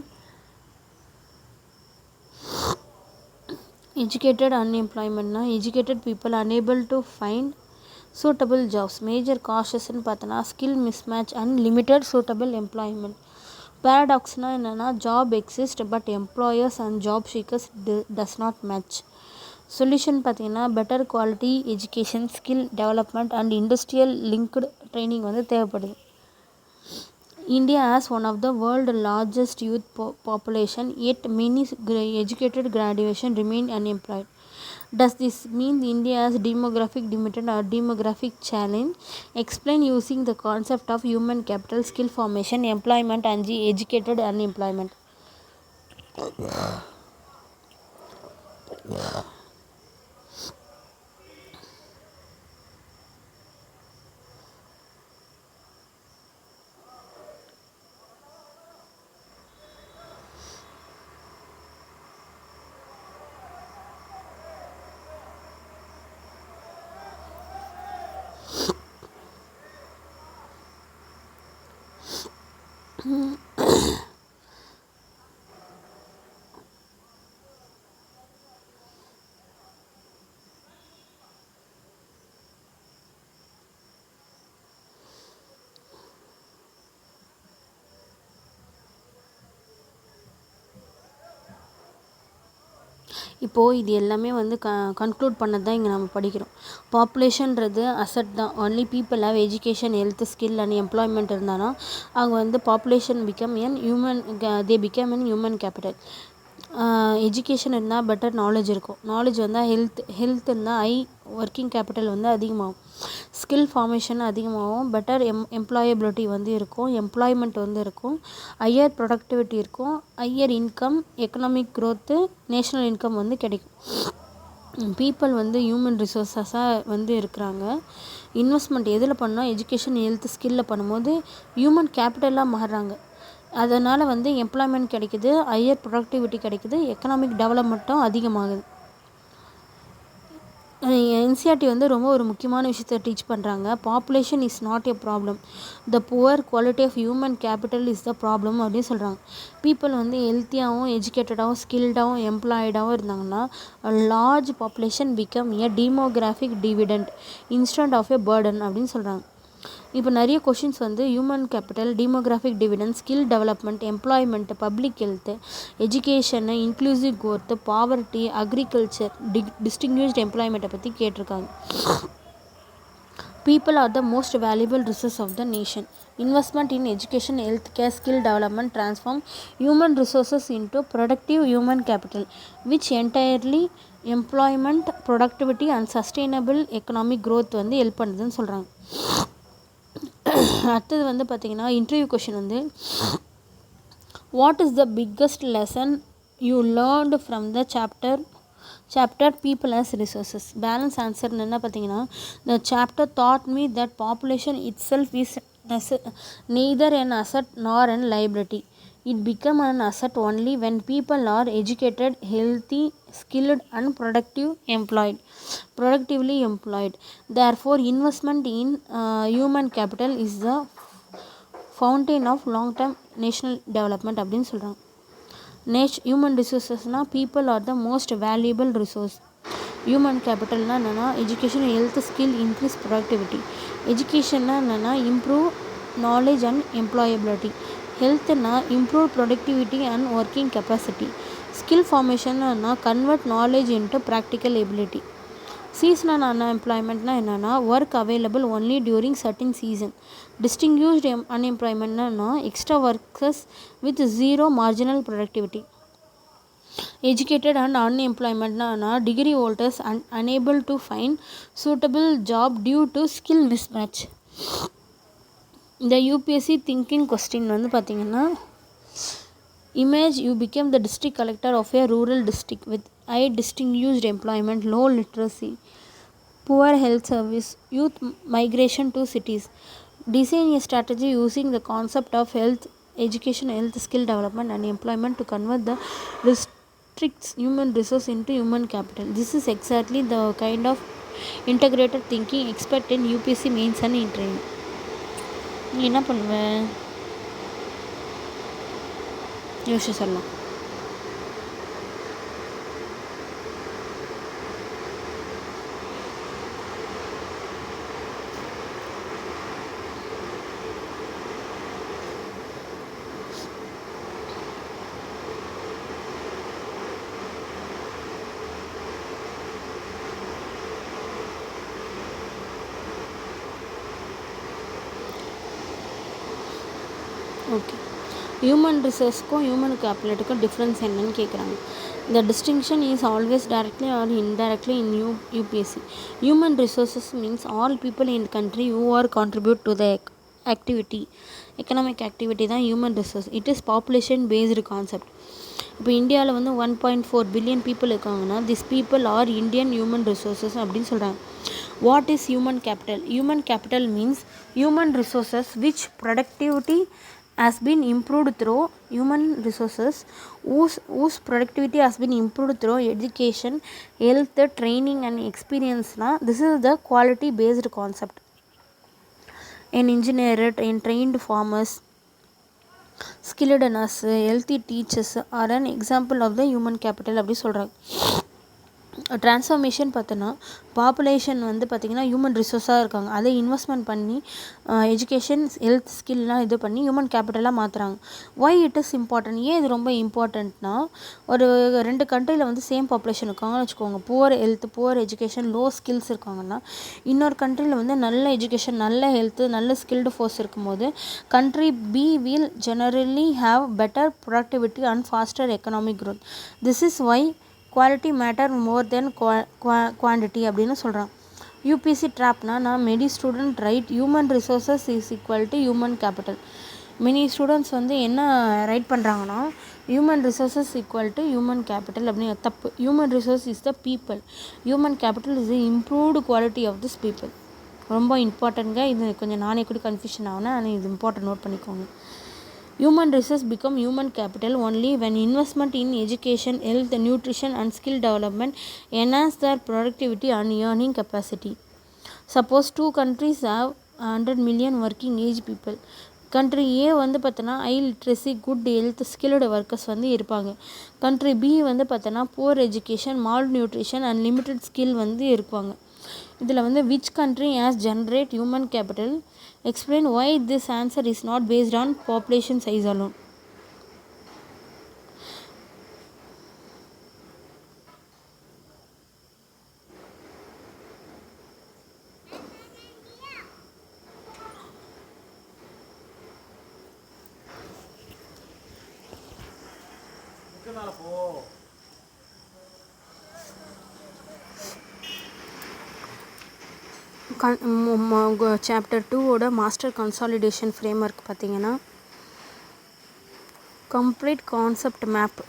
Educated unemployment na educated people unable to find suitable jobs. Major causes ன்னு பார்த்தோன்னா, skill mismatch and limited suitable employment. Paradoxனா என்னென்னா, job exists but employers and job seekers does not match. Solution பார்த்தீங்கன்னா, better quality education, skill development and industrial linked training வந்து தேவைப்படுது. India has one of the world's largest youth population, yet many educated graduation remain unemployed. Does this mean India has demographic dividend or demographic challenge? Explain using the concept of human capital, skill formation, employment and educated unemployment. இப்போது இது எல்லாமே வந்து கன்க்ளூட் பண்ணது தான் இங்கே நம்ம படிக்கிறோம். பாப்புலேஷன்றது அசட் தான். Only people have education, health, skill and employment இருந்தானா அவங்க வந்து population become N human, they become N human capital. Education இருந்தால் பெட்டர் நாலேஜ் இருக்கும். நாலேஜ் வந்தால் ஹெல்த் இருந்தால் ஒர்க்கிங் கேபிட்டல் வந்து அதிகமாகும். ஸ்கில் ஃபார்மேஷன் அதிகமாகும். பெட்டர் எம்ப்ளாயபிலிட்டி வந்து இருக்கும். எம்ப்ளாய்மெண்ட் வந்து இருக்கும். ஹையர் ப்ரொடக்டிவிட்டி இருக்கும். Higher income, economic growth, national income வந்து கிடைக்கும். பீப்புள் வந்து ஹியூமன் ரிசோர்ஸஸாக வந்து இருக்கிறாங்க. இன்வெஸ்ட்மெண்ட் எதில் பண்ணால் எஜுகேஷன், ஹெல்த், ஸ்கில்லில் பண்ணும்போது ஹியூமன் கேபிட்டலாக மாறுறாங்க. அதனால் வந்து எம்ப்ளாய்மெண்ட் கிடைக்குது, ஹையர் ப்ரொடக்டிவிட்டி கிடைக்குது, எக்கனாமிக் டெவலப்மெண்ட்டும் அதிகமாகுது. என்சிஆர்டி வந்து ரொம்ப ஒரு முக்கியமான விஷயத்தை டீச் பண்ணுறாங்க. Population is not a problem, the poor quality of human capital is the problem அப்படின்னு சொல்கிறாங்க. பீப்புள் வந்து ஹெல்த்தியாகவும், எஜுகேட்டடாகவும், ஸ்கில்டாகவும், எம்ப்ளாய்டாகவும் இருந்தாங்கன்னா large population become a demographic dividend instead of a burden அப்படின்னு சொல்கிறாங்க. இப்போ நிறைய கொஷின்ஸ் வந்து human capital, demographic dividend, skill development, employment, public health, education, inclusive growth, poverty, agriculture, distinguished எம்ப்ளாய்மெண்ட்டை பற்றி கேட்டிருக்காங்க. People are the most valuable resource of the nation. Investment in education, healthcare, skill development transform human resources into productive human capital, which entirely employment, productivity and sustainable economic growth வந்து ஹெல்ப் பண்ணுதுன்னு சொல்கிறாங்க. அடுத்தது வந்து பார்த்திங்கன்னா இன்டர்வியூ கொஷின் வந்து what is the biggest lesson you learned from the chapter people as resources. Balance answer என்ன பார்த்தீங்கன்னா, த chapter thought me that population it self is neither an asset nor an liability. It become an asset only when people are educated, healthy, skilled and productively employed. Therefore, investment in human capital is the fountain of long-term national development அப்படின்னு சொல்கிறாங்க. ஹியூமன் ரிசோர்ஸஸ்னால் people are the most valuable resource. Human கேபிட்டல்னால் என்னென்னா education, health, skill, increase productivity. எஜுகேஷன்னா என்னென்னா இம்ப்ரூவ் நாலேஜ் அண்ட் எம்ப்ளாயபிலிட்டி. ஹெல்த்னா improve productivity and working capacity. Skill ஃபார்மேஷன்னா convert knowledge into practical ability. Seasonal அன்எம்ப்ளாய்மெண்ட்னா என்னென்னா work available only during certain season. Distinguished அன்எம்ப்ளாய்மெண்ட்னா extra workers with zero marginal productivity. Educated and அன்எம்ப்ளாய்மெண்ட்னா degree holders unable to find suitable job due to skill mismatch. இந்த யூபிஎஸ்சி திங்கிங் கொஸ்டின் வந்து பார்த்திங்கன்னா, image you became the district collector of a rural district with high distinguished employment, low literacy, poor health service, youth migration to cities. Design a strategy using the concept of education, health, skill development and employment to convert the district's human resource into human capital. This is exactly the kind of integrated thinking expert in UPSC mains and interview. நீ என்ன பண்ணுவேன் யோசிச்சு சொல்லலாம். ஓகே, ஹியூமன் ரிசோர்ஸ்க்கும் ஹியூமன் கேபிட்டலுக்கும் டிஃப்ரென்ஸ் என்னன்னு கேட்குறாங்க. The distinction is always directly or indirectly in UPSC. Human resources means all people in the country who are contribute to the activity. Economic activity தான் human resource. It is population based concept. இப்போ இந்தியாவில் வந்து 1.4 பில்லியன் பீப்புள் இருக்காங்கன்னா this people are Indian human resources அப்படின்னு சொல்கிறாங்க. What is human capital? Human capital means human resources which productivity has been improved through human resources whose productivity has been improved through education, health, training and experience. This is the quality based concept. An engineer, and trained farmers, skilled nurse, healthy teachers are an example of the human capital அப்படி சொல்கிறாங்க. ட்ரான்ஸ்ஃபர்மேஷன் பார்த்தோன்னா பாப்புலேஷன் வந்து பார்த்திங்கன்னா ஹியூமன் ரிசோர்ஸாக இருக்காங்க. அதை இன்வெஸ்ட்மெண்ட் பண்ணி எஜுகேஷன் ஹெல்த் ஸ்கில்லாம் இது பண்ணி ஹியூமன் கேபிட்டலாக மாற்றுறாங்க. Why it is important? ஏன் இது ரொம்ப இம்பார்ட்டண்ட்னா, ஒரு 2 கண்ட்ரியில் வந்து சேம் பாப்புலேஷன் இருக்காங்கன்னு வச்சுக்கோங்க. Poor health, poor education, low skills இருக்காங்கன்னா, இன்னொரு கண்ட்ரியில் வந்து நல்ல எஜுகேஷன், நல்ல ஹெல்த்து, நல்ல ஸ்கில்டு ஃபோர்ஸ் இருக்கும்போது country B will generally have better productivity and faster economic growth. This is why quality matter more than quantity அப்படின்னு சொல்கிறான். யூபிசி ட்ராப்னா, நான் many student write human resources is equal to human capital. Many students வந்து என்ன ரைட் பண்ணுறாங்கன்னா, human resources equal to human capital அப்படின்னு. தப்பு. Human resource is the people. Human capital is the improved quality of this people. ரொம்ப இம்பார்ட்டன்ட்ங்க. இது கொஞ்சம் நானே கூட கன்ஃபியூஷன் ஆகுனா, ஆனால் இது இம்பார்ட்டன்ட், நோட் பண்ணிக்கோங்க. Human resources become human capital only when investment in education, health, nutrition and skill development enhance their productivity and earning capacity. Suppose 2 countries have 100 million working age people. Country A வந்து பார்த்தோன்னா high literacy, good health, skilled workers வந்து இருப்பாங்க. கண்ட்ரி பி வந்து பார்த்தோன்னா poor education, malnutrition and limited skill வந்து இருப்பாங்க. இதில் வந்து which country has generate human capital? Explain why this answer is not based on population size alone. Chapter 2ஓட மாஸ்டர் கன்சாலிடேஷன் ஃப்ரேம்வொர்க் பார்த்தீங்கன்னா, கம்ப்ளீட் கான்செப்ட் மேப்.